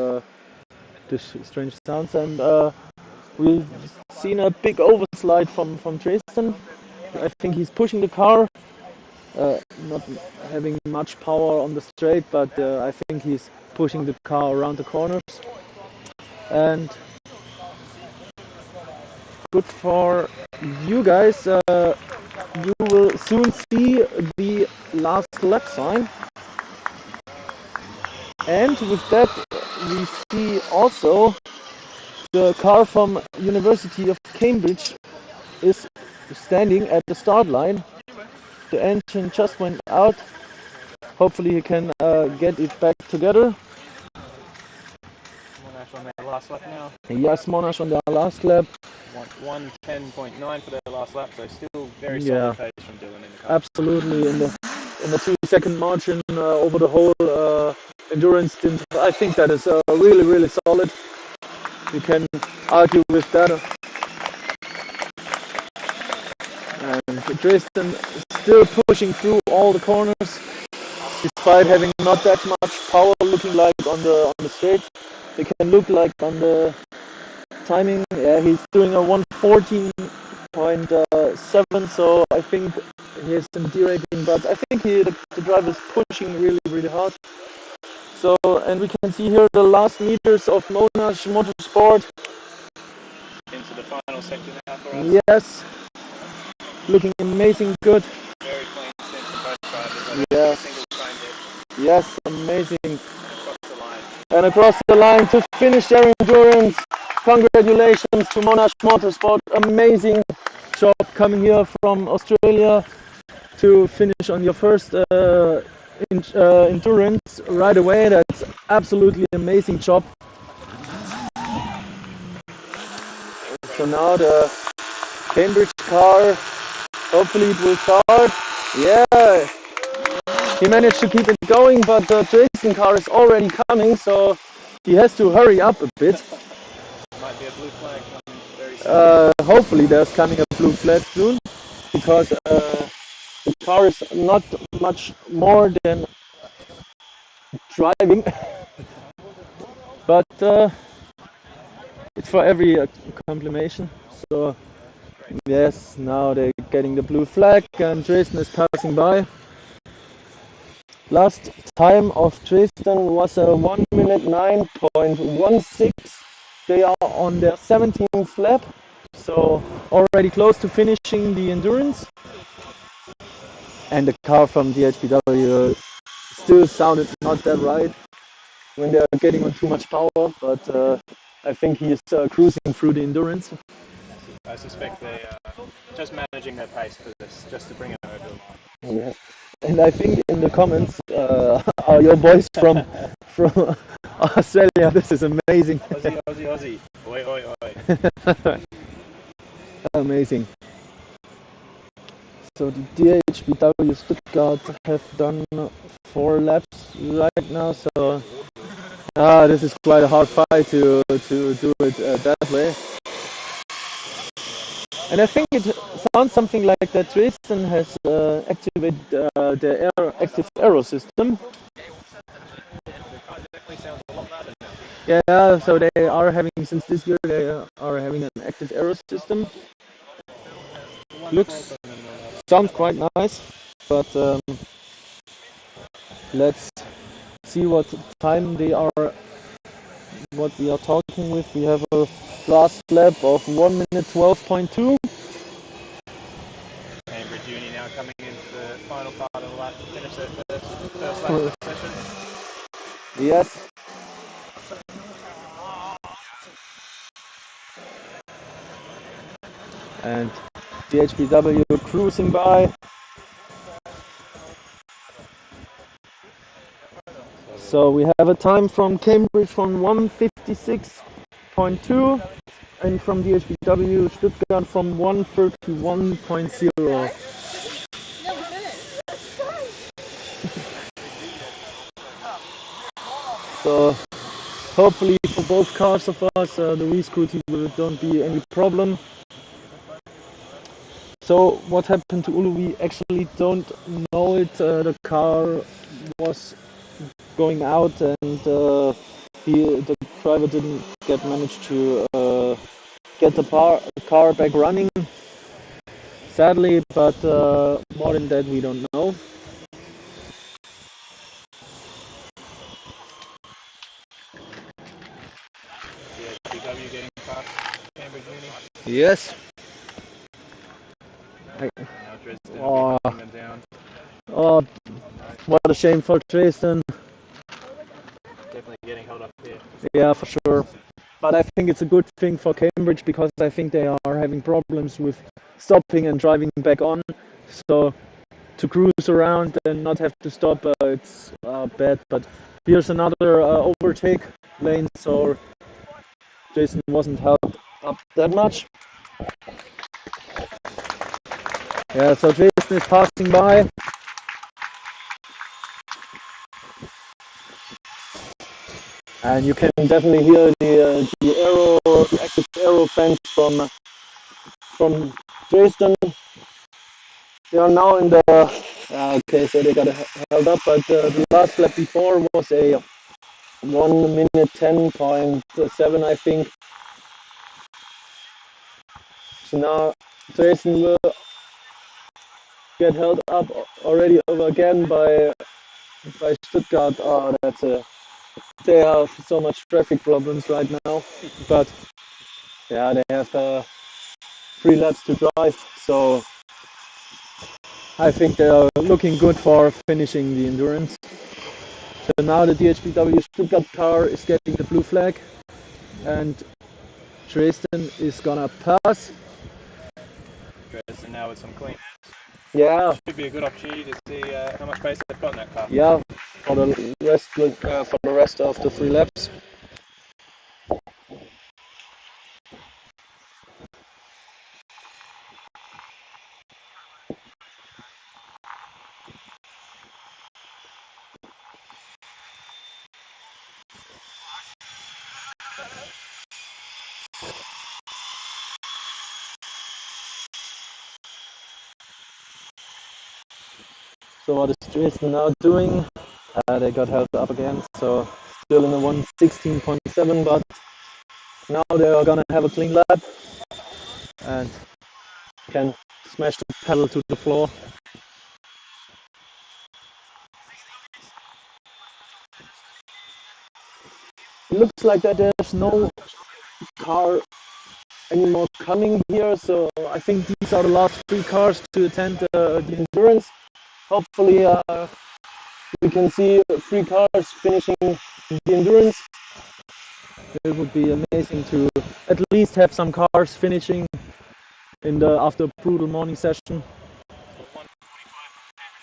strange sounds. And we've seen a big overslide from Dresden. I think he's pushing the car, not having much power on the straight, but I think he's pushing the car around the corners. And good for you guys. You will soon see the last lap sign. And with that, we see also the car from University of Cambridge is standing at the start line. The engine just went out. Hopefully he can get it back together. Monash on their last lap now. Yes, Monash on their last lap. 1:10.9 for their last lap, so still very Yeah. solid pace from Dylan in the car. Absolutely, in the 2-second margin over the whole endurance stint. I think that is really solid. You can argue with that. And Dresden still pushing through all the corners, despite having not that much power. Looking like on the straight, they can look like on the timing. Yeah, he's doing a 1:14.7, so I think he has some derating, but I think the driver is pushing really hard. So, and we can see here the last meters of Monash Motorsport. Into the final sector now for us. Yes, looking amazing, good. Very clean stint from both drivers. I don't Yes. see a single time hit. Yes, amazing. Across the line. And across the line to finish their endurance. Congratulations to Monash Motorsport. Amazing job coming here from Australia to finish on your first endurance right away. That's absolutely amazing job. So now the Cambridge car, hopefully it will start. Yeah, he managed to keep it going, but the Dresden car is already coming, so he has to hurry up a bit. Might be a blue flag coming very soon. Hopefully there's coming a blue flag soon, because the car is not much more than driving, but it's for every complimation. So yes, now they're getting the blue flag and Dresden is passing by. Last time of Dresden was a 1:09.16. They are on their 17th lap, so already close to finishing the endurance. And the car from DHBW still sounded not that right when they're getting on too much power, but I think he is cruising through the endurance. I suspect they are just managing their pace for this, just to bring it over the line. Yeah. And I think in the comments are your boys from Australia. This is amazing. Aussie. Oi, oi, oi. Amazing. So the DHBW Stuttgart have done 4 laps right now. So this is quite a hard fight to do it that way. And I think it sounds something like that Dresden has activated the active aero system. Yeah, so they are having, since this year, they are having an active aero system. Sounds quite nice, but let's see what time they are, what we are talking with. We have a last lap of 1:12.2. Cambridge Uni now coming into the final part of the lap to finish their first lap of the session. Yes. And DHBW cruising by. So we have a time from Cambridge from 1:56.2 and from DHBW Stuttgart from 1:31.0. So hopefully for both cars of us, the rescooting don't be any problem. So what happened to Ulu? We actually don't know it. The car was going out and the driver didn't manage to get the car back running, sadly, but more than that we don't know. DHBW getting past Cambridge Uni. Yes. Now Dresden will be hunting them down. Oh, what a shame for Dresden. Definitely getting held up here. Yeah, for sure. But I think it's a good thing for Cambridge because I think they are having problems with stopping and driving back on. So to cruise around and not have to stop, it's bad. But here's another overtake lane, so Jason wasn't held up that much. Yeah, so Jason is passing by. And you can definitely hear the active aero fans from Jason. They are now in the okay, so they got held up, but the last lap before was a 1 minute 10.7, I think. So now Jason will get held up already over again by Stuttgart. Oh, they have so much traffic problems right now, but yeah, they have 3 laps to drive, so I think they are looking good for finishing the endurance. So now the DHBW Stuttgart car is getting the blue flag, and Dresden is gonna pass. Dresden now with some clean. Yeah. Should be a good opportunity to see how much pace they've got in that car. Yeah, for the rest of the 3 laps. So what is Dresden now doing? They got held up again, so still in the 1:16.7, but now they are gonna have a clean lap and can smash the pedal to the floor. It looks like that there's no car anymore coming here, so I think these are the last 3 cars to attend the endurance. Hopefully we can see 3 cars finishing the endurance. It would be amazing to at least have some cars finishing after a brutal morning session.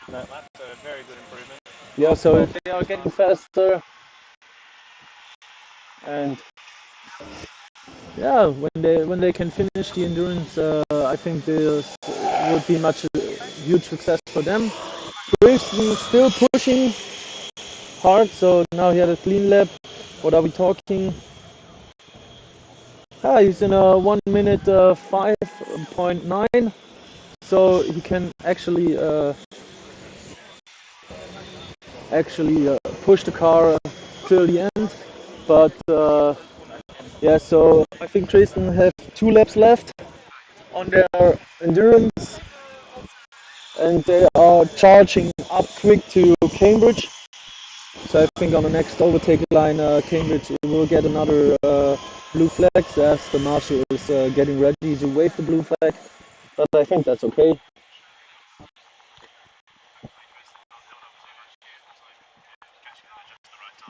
That lap, so a very good improvement. Yeah, so they are getting faster, and yeah, when they can finish the endurance, I think this would be a huge success for them. Dresden still pushing hard, so now he had a clean lap. What are we talking? He's in a 1 minute 5.9, so he can actually push the car till the end. But yeah, so I think Dresden have 2 laps left on their endurance, and they are charging up quick to Cambridge. So I think on the next overtake line, Cambridge will get another blue flag as the marshal is getting ready to wave the blue flag. But I think that's okay.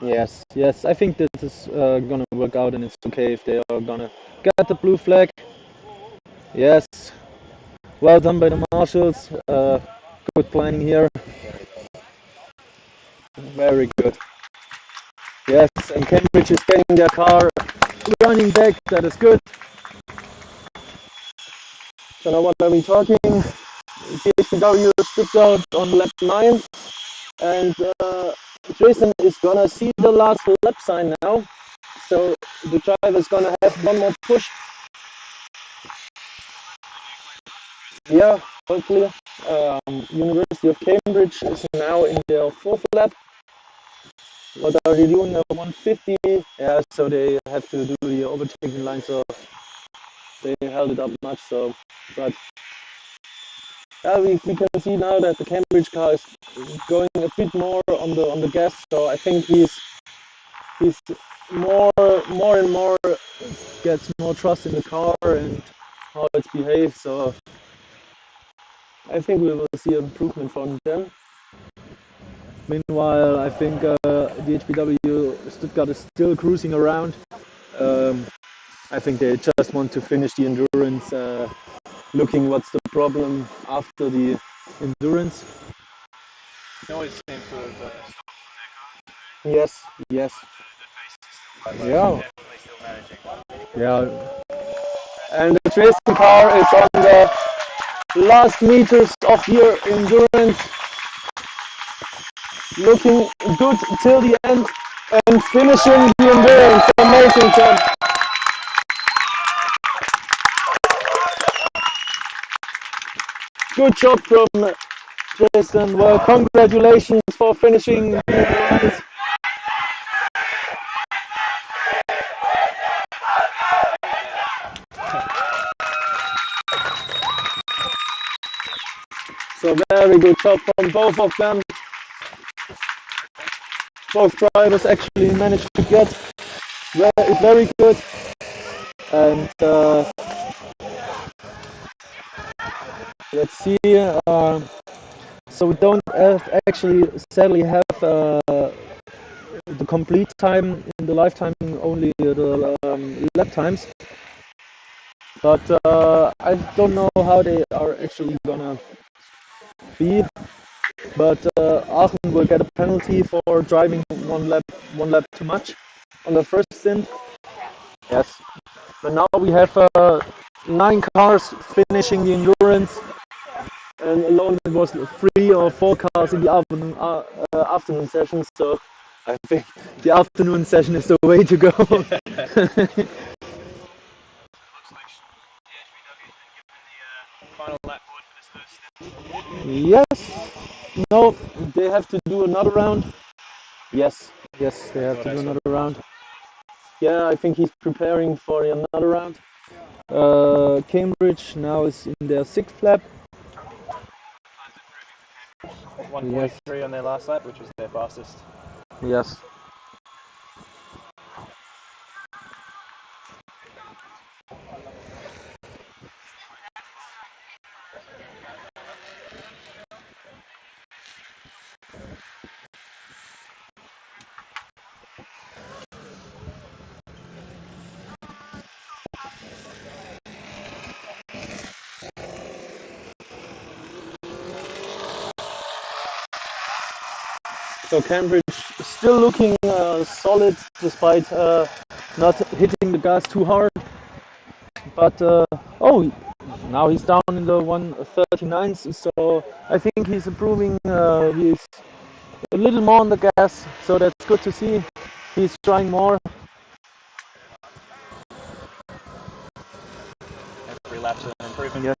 Yes, I think this is gonna work out, and it's okay if they are gonna get the blue flag. Yes, well done by the marshals. Good planning here. Very good. Yes, and Cambridge is getting their car running back. That is good. So now what are we talking? DHBW stripped out on lap 9, and Jason is gonna see the last lap sign now. So the driver is gonna have one more push. Yeah, hopefully. University of Cambridge is now in their 4th lap. What are they doing? 150. Yeah, so they have to do the overtaking line, so they held it up much. So, but yeah, we can see now that the Cambridge car is going a bit more on the gas. So I think he's more and more gets more trust in the car and how it behaves. So I think we will see improvement from them. Meanwhile, I think the HPW Stuttgart is still cruising around. I think they just want to finish the endurance, looking what's the problem after the endurance. They always seem to have Yes, yes, yeah, definitely still managing. yeah. And the racing car is on the last meters of your endurance, looking good till the end and finishing the endurance. Amazing job. Good job from Jason. Well, congratulations for finishing the endurance. So very good job from both of them. Both drivers actually managed to get it very good. And let's see. So we don't actually sadly have the complete time in the lifetime, only the lap times. But I don't know how they are actually gonna be. But Aachen will get a penalty for driving one lap too much on the first stint. Yes. But now we have 9 cars finishing the endurance, and alone it was 3 or 4 cars in the afternoon session. So I think the afternoon session is the way to go. Final lap forward for this first stint. Yes. No, they have to do another round. Yes. Yes, they have to do another round. Yeah, I think he's preparing for another round. Cambridge now is in their 6th lap. 143 on their last lap, which was their fastest. Yes. So Cambridge still looking solid despite not hitting the gas too hard. But oh, now he's down in the 139s. So I think he's improving. He's a little more on the gas, so that's good to see. He's trying more. Every lap's an improvement. Yes.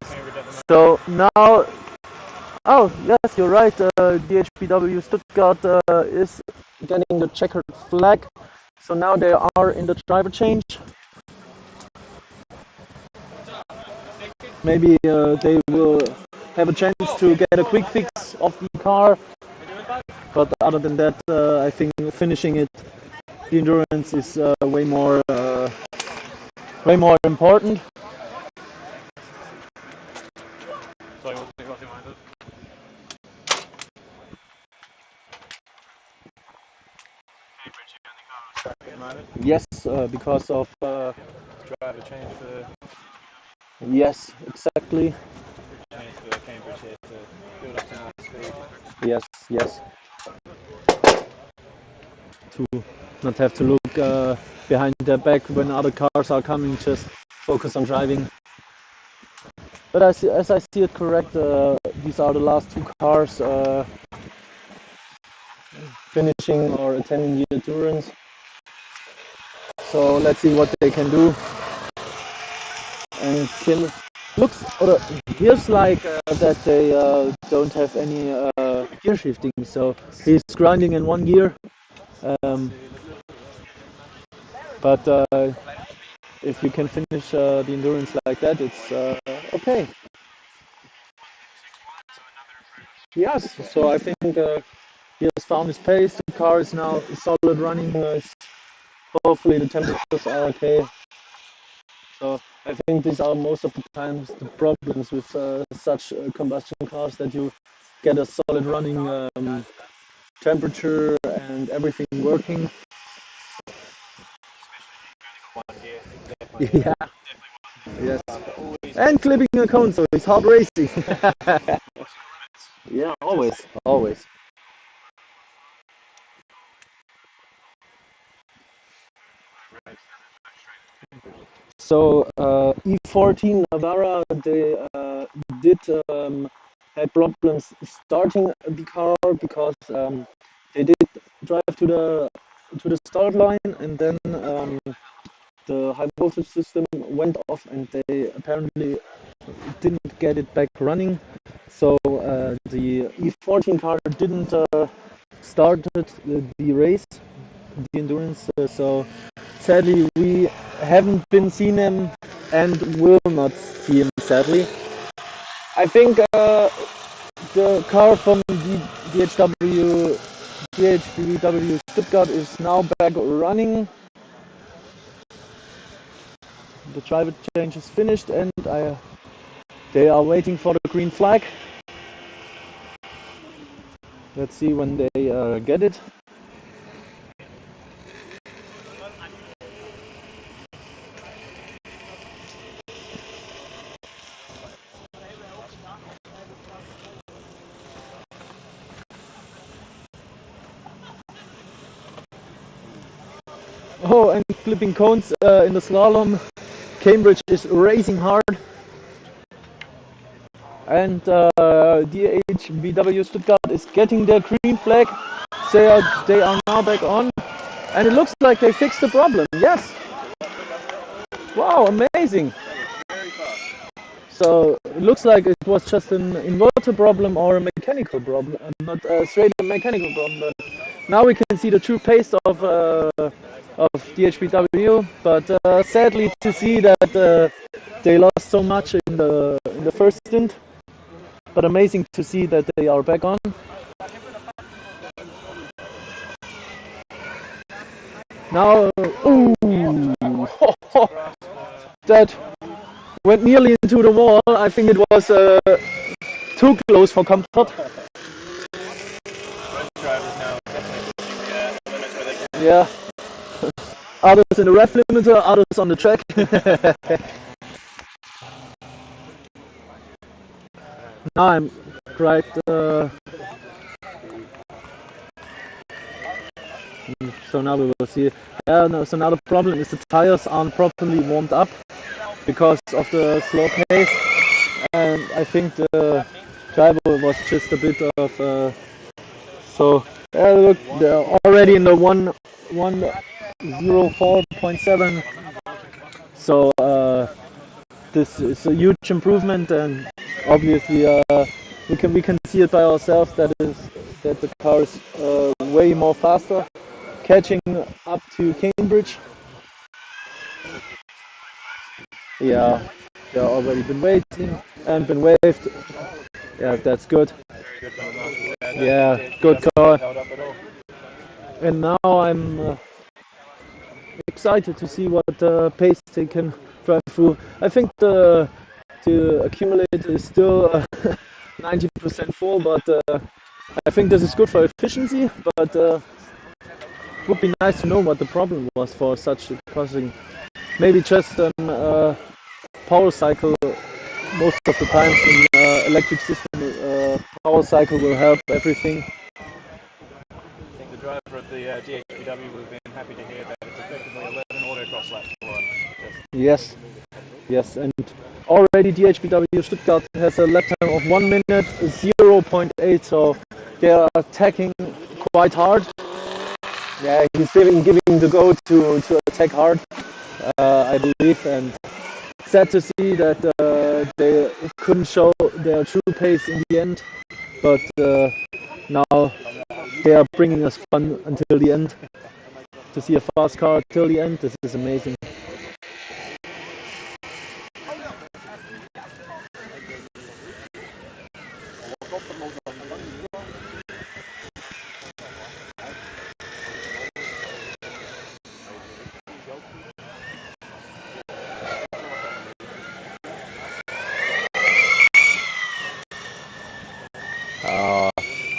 So now, oh yes, you're right. DHPW Stuttgart is getting the checkered flag. So now they are in the driver change. Maybe they will have a chance to get a quick fix of the car. But other than that, I think finishing it, the endurance is way more important. Sorry, what's it mind of? Yes, because of Driver change for yes, exactly. chance for Cambridge here to build up some more speed. Yes, yes. To not have to look behind their back when other cars are coming, just focus on driving. But as I see it correct, these are the last 2 cars finishing or attending the endurance. So let's see what they can do. And Kim looks or feels like that they don't have any gear shifting. So he's grinding in 1 gear. But if you can finish the endurance like that, it's okay. Yes, so I think he has found his pace. The car is now solid running. Hopefully the temperatures are okay. So I think these are most of the times the problems with such combustion cars, that you get a solid running temperature and everything working. One gear, definitely. Yeah, yes. And clipping a cone, so it's hard racing. Yeah, always, always. So E14 Navara, they did had problems starting the car because they did drive to the start line, and then the high voltage system went off, and they apparently didn't get it back running. So the E14 car didn't start the race, the endurance. So sadly, we haven't been seen him and will not see him. Sadly, I think the car from DHBW Stuttgart is now back running. The driver change is finished, and they are waiting for the green flag. Let's see when they get it. Oh, and flipping cones in the slalom. Cambridge is racing hard. And DHBW Stuttgart is getting their green flag. They are now back on. And it looks like they fixed the problem. Yes. Wow, amazing. So it looks like it was just an inverter problem or a mechanical problem, not straight a mechanical problem. But now we can see the true pace of DHBW. But sadly to see that they lost so much in the first stint. But amazing to see that they are back on. Now, ooh, that went nearly into the wall. I think it was too close for comfort. Drivers now definitely pushing the limits where they can. Yeah. Others in the ref limiter, others on the track. Now I'm right. So now we will see. No, so now the problem is the tires aren't properly warmed up because of the slow pace, and I think the driver was just a bit of. So look, they're already in the 104.7. So this is a huge improvement, and obviously we can see it by ourselves that the car is way more faster, catching up to Cambridge. Yeah, they've already been waiting and been waved. Yeah, that's good. Yeah, good car. And now I'm excited to see what pace they can drive through. I think the accumulator is still 90% full, but I think this is good for efficiency. But it would be nice to know what the problem was for such crossing. Maybe just power cycle. Most of the times in electric system, power cycle will help everything. I think the driver of the DHBW would have been happy to hear that it's effectively 11 autocross laps to one. Yes, yes, and already DHBW Stuttgart has a lap time of 1 minute 0.8, so they are attacking quite hard. Yeah, he's even giving the go to attack hard, I believe, and sad to see that they couldn't show their true pace in the end, but now they are bringing us fun until the end. To see a fast car till the end, this is amazing.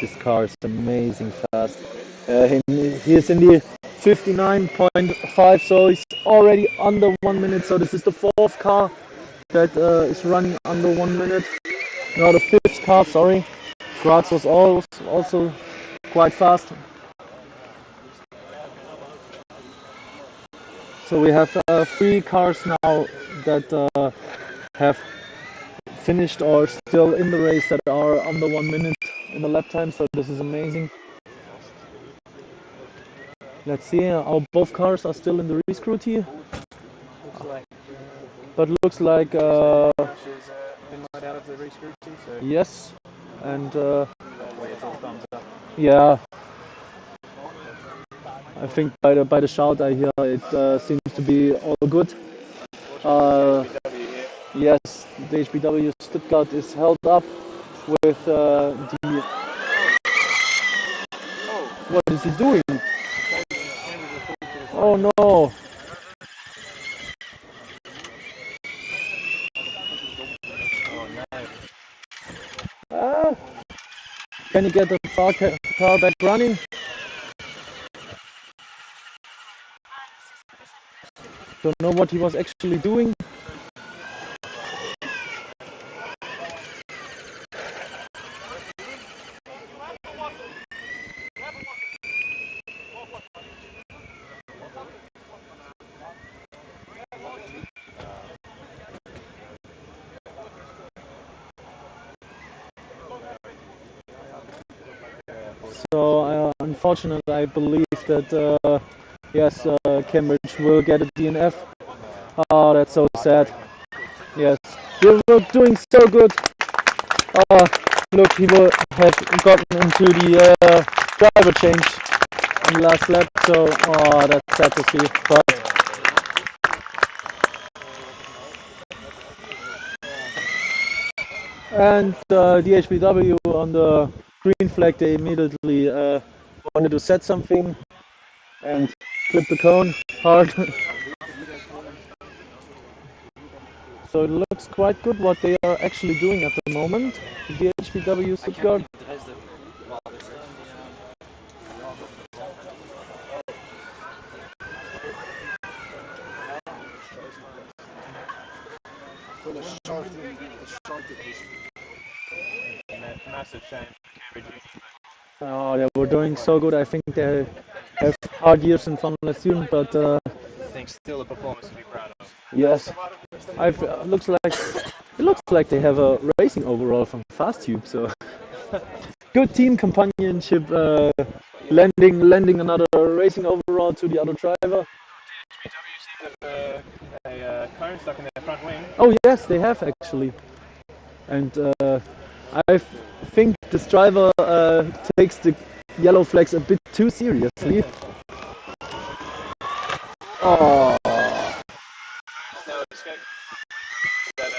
This car is amazing fast. He is in the 59.5, so he's already under 1 minute. So this is the fourth car that is running under 1 minute. No, the fifth car, sorry. Graz was also quite fast. So we have 3 cars now that have finished or still in the race that are under 1 minute in the lap time. So this is amazing. Let's see, both cars are still in the re-scrutiny. But looks like Monash has been let out of the re-scrutiny, so yes, and hopefully it's all thumbs up. yeah, I think by the shout I hear it seems to be all good. HBW here. Yes, the HBW Stuttgart is held up with the. What is he doing? Oh no! Oh no. Ah, can you get the car back running? Don't know what he was actually doing. So unfortunately, I believe that yes, Cambridge will get a DNF. Oh, that's so sad. Yes, we were doing so good. Look, he will have gotten into the driver change in the last lap. So, oh, that's sad to see. But and the HBW on the green flag, they immediately wanted to set something and flip the cone hard. So it looks quite good what they are actually doing at the moment. The HBW Stuttgart. Massive shame for Cambridge. Oh, they were doing so good. I think they have hard years in Formula Student, but I think still a performance to be proud of. yes, it looks like they have a racing overall from Fast Tube. So good team companionship, lending another racing overall to the other driver. HBW seem to have a cone stuck in their front wing. Oh yes, they have actually, and I think this driver takes the yellow flags a bit too seriously. Oh. Now escape. But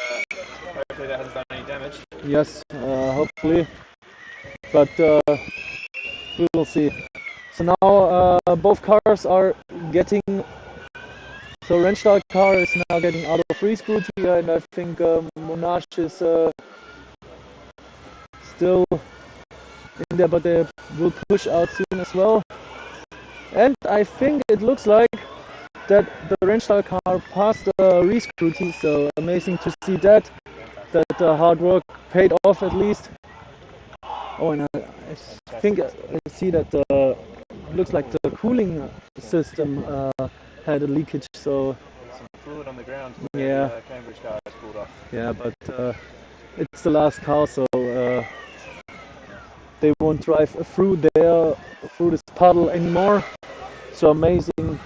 hopefully that hasn't done any damage. Yes, hopefully, but we will see. So now both cars are getting. So Rennstall car is now getting out of free scrutiny, and I think Monash is still in there, but they will push out soon as well. And I think it looks like that the Rennstall car passed the re-scrutiny, so amazing to see that hard work paid off at least. Oh, and I think I see that looks like the cooling system had a leakage, so Some fluid on the ground. yeah. The Cambridge car has pulled off. Yeah, but it's the last car, so they won't drive through this puddle anymore. So amazing.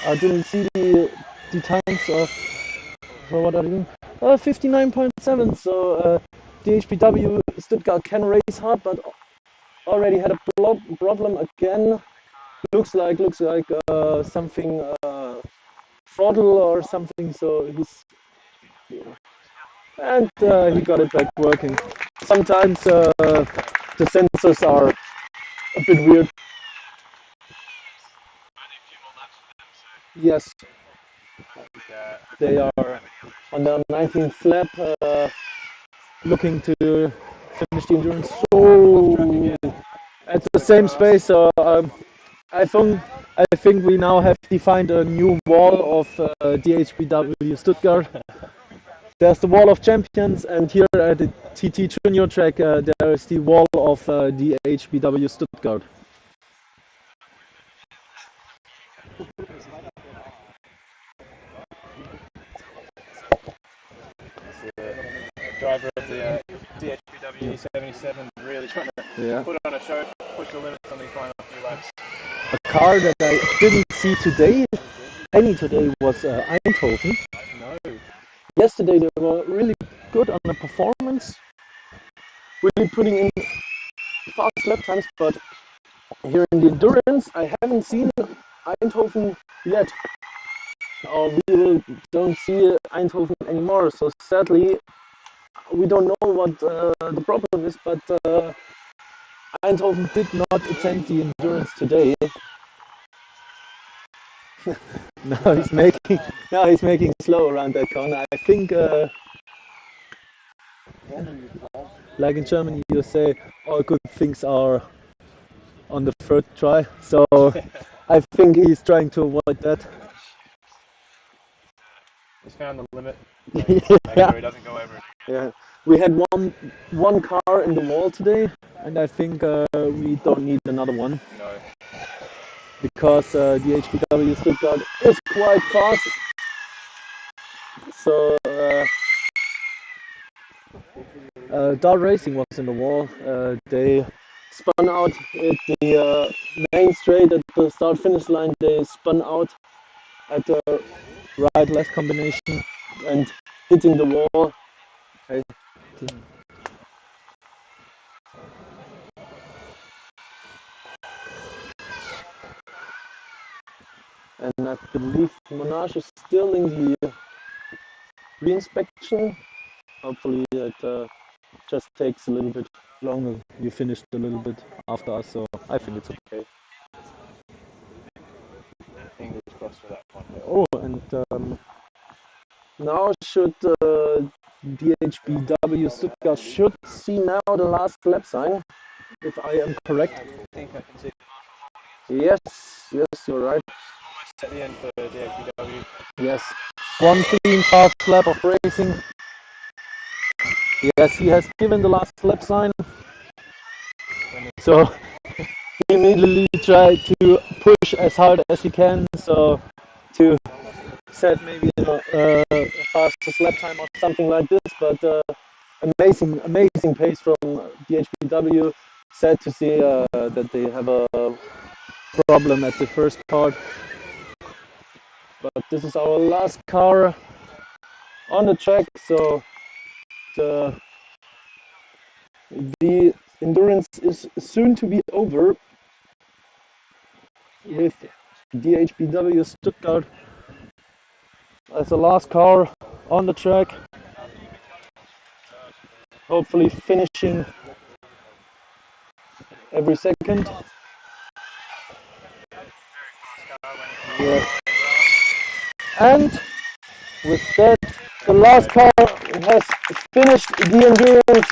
I didn't see the times of what are they doing? 59.7. So the HBW Stuttgart can race hard, but already had a problem again. Looks like something throttle or something. So he's and he got it back working. Sometimes the sensors are a bit weird. Yes, they are on the 19th lap, looking to finish the endurance. So at the same space. So I think we now have defined a new wall of DHBW Stuttgart. There's the wall of champions, and here at the TT Junior track, there is the wall of DHBW Stuttgart. Driver of the DHPW 77 really trying to put on a show, push the limits on these final few laps. A car that I didn't see today, was Eindhoven. No. Yesterday they were really good on the performance, really putting in fast lap times, but here in the endurance I haven't seen Eindhoven yet. Or don't see Eindhoven anymore, so sadly we don't know what the problem is, but Eindhoven did not attend the endurance today. now he's making slow around that corner. I think like in Germany you say all good things are on the third try, so I think he's trying to avoid that. He's found the limit. Make sure he doesn't go over it. Yeah, we had one car in the wall today, and I think we don't need another one. No. Because the HPW Stuttgart is quite fast. So Dart Racing was in the wall. They spun out at the main straight at the start-finish line. They spun out at the right-left combination and hitting the wall. Okay. And I believe Monash is still in the re-inspection. Hopefully it just takes a little bit longer. You finished a little bit after us, so I think it's okay. Fingers crossed for that one. Oh, and now should DHBW Stuttgart should see now the last lap sign, if I am correct. I think I can see. Yes, you're right. Almost at the end for DHBW. Yes, one clean fast lap of racing. Yes, he has given the last lap sign. So he immediately tried to push as hard as he can, so to set maybe a fastest lap time or something like this. But amazing pace from DHBW. Sad to see that they have a problem at the first part. But this is our last car on the track, so the endurance is soon to be over with DHBW Stuttgart as the last car on the track, hopefully finishing every second. Yeah. And with that, the last car has finished the endurance.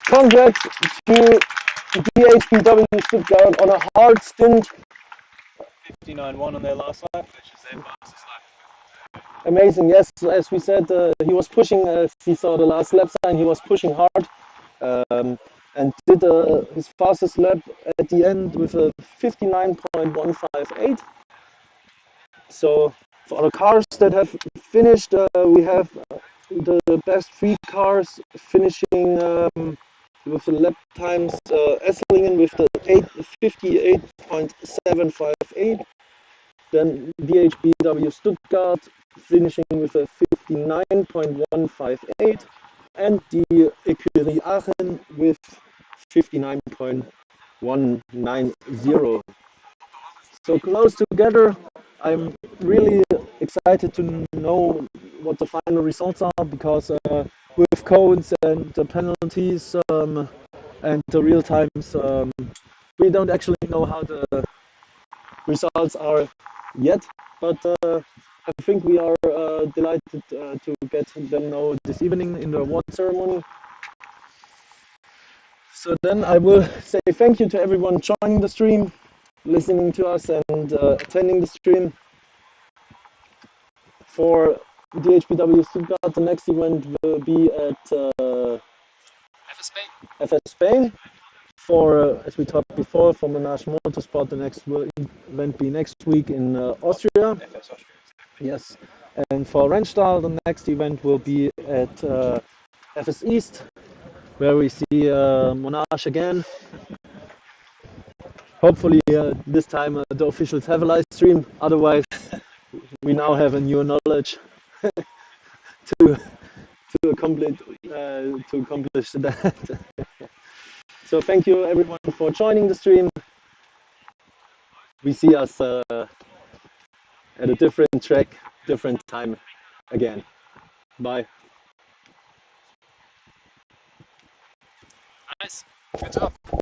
Congrats to DHBW Stuttgart on a hard stint. 59.1 on their last lap, which is their fastest lap. Amazing, yes. As we said, he was pushing, as he saw the last lap sign, he was pushing hard and did his fastest lap at the end with a 59.158. So for the cars that have finished, we have the best three cars finishing with the lap times. Esslingen with the 58.758. Then DHBW Stuttgart finishing with a 59.158, and the Écurie Aachen with 59.190. So close together. I'm really excited to know what the final results are, because with codes and the penalties and the real times, we don't actually know how the results are yet, but I think we are delighted to get them now this evening in the award ceremony. So then I will say thank you to everyone joining the stream, listening to us and attending the stream. For DHPW Stuttgart, the next event will be at FS Spain. For, as we talked before, for Monarch Motorsport, the next event be next week in Austria. Yes. And for Rennstall, the next event will be at FS East, where we see Monarch again. Hopefully this time the officials have a live stream, otherwise we now have a new knowledge to accomplish that. So thank you everyone for joining the stream. We see us at a different track, different time again. Bye. Nice. Good job.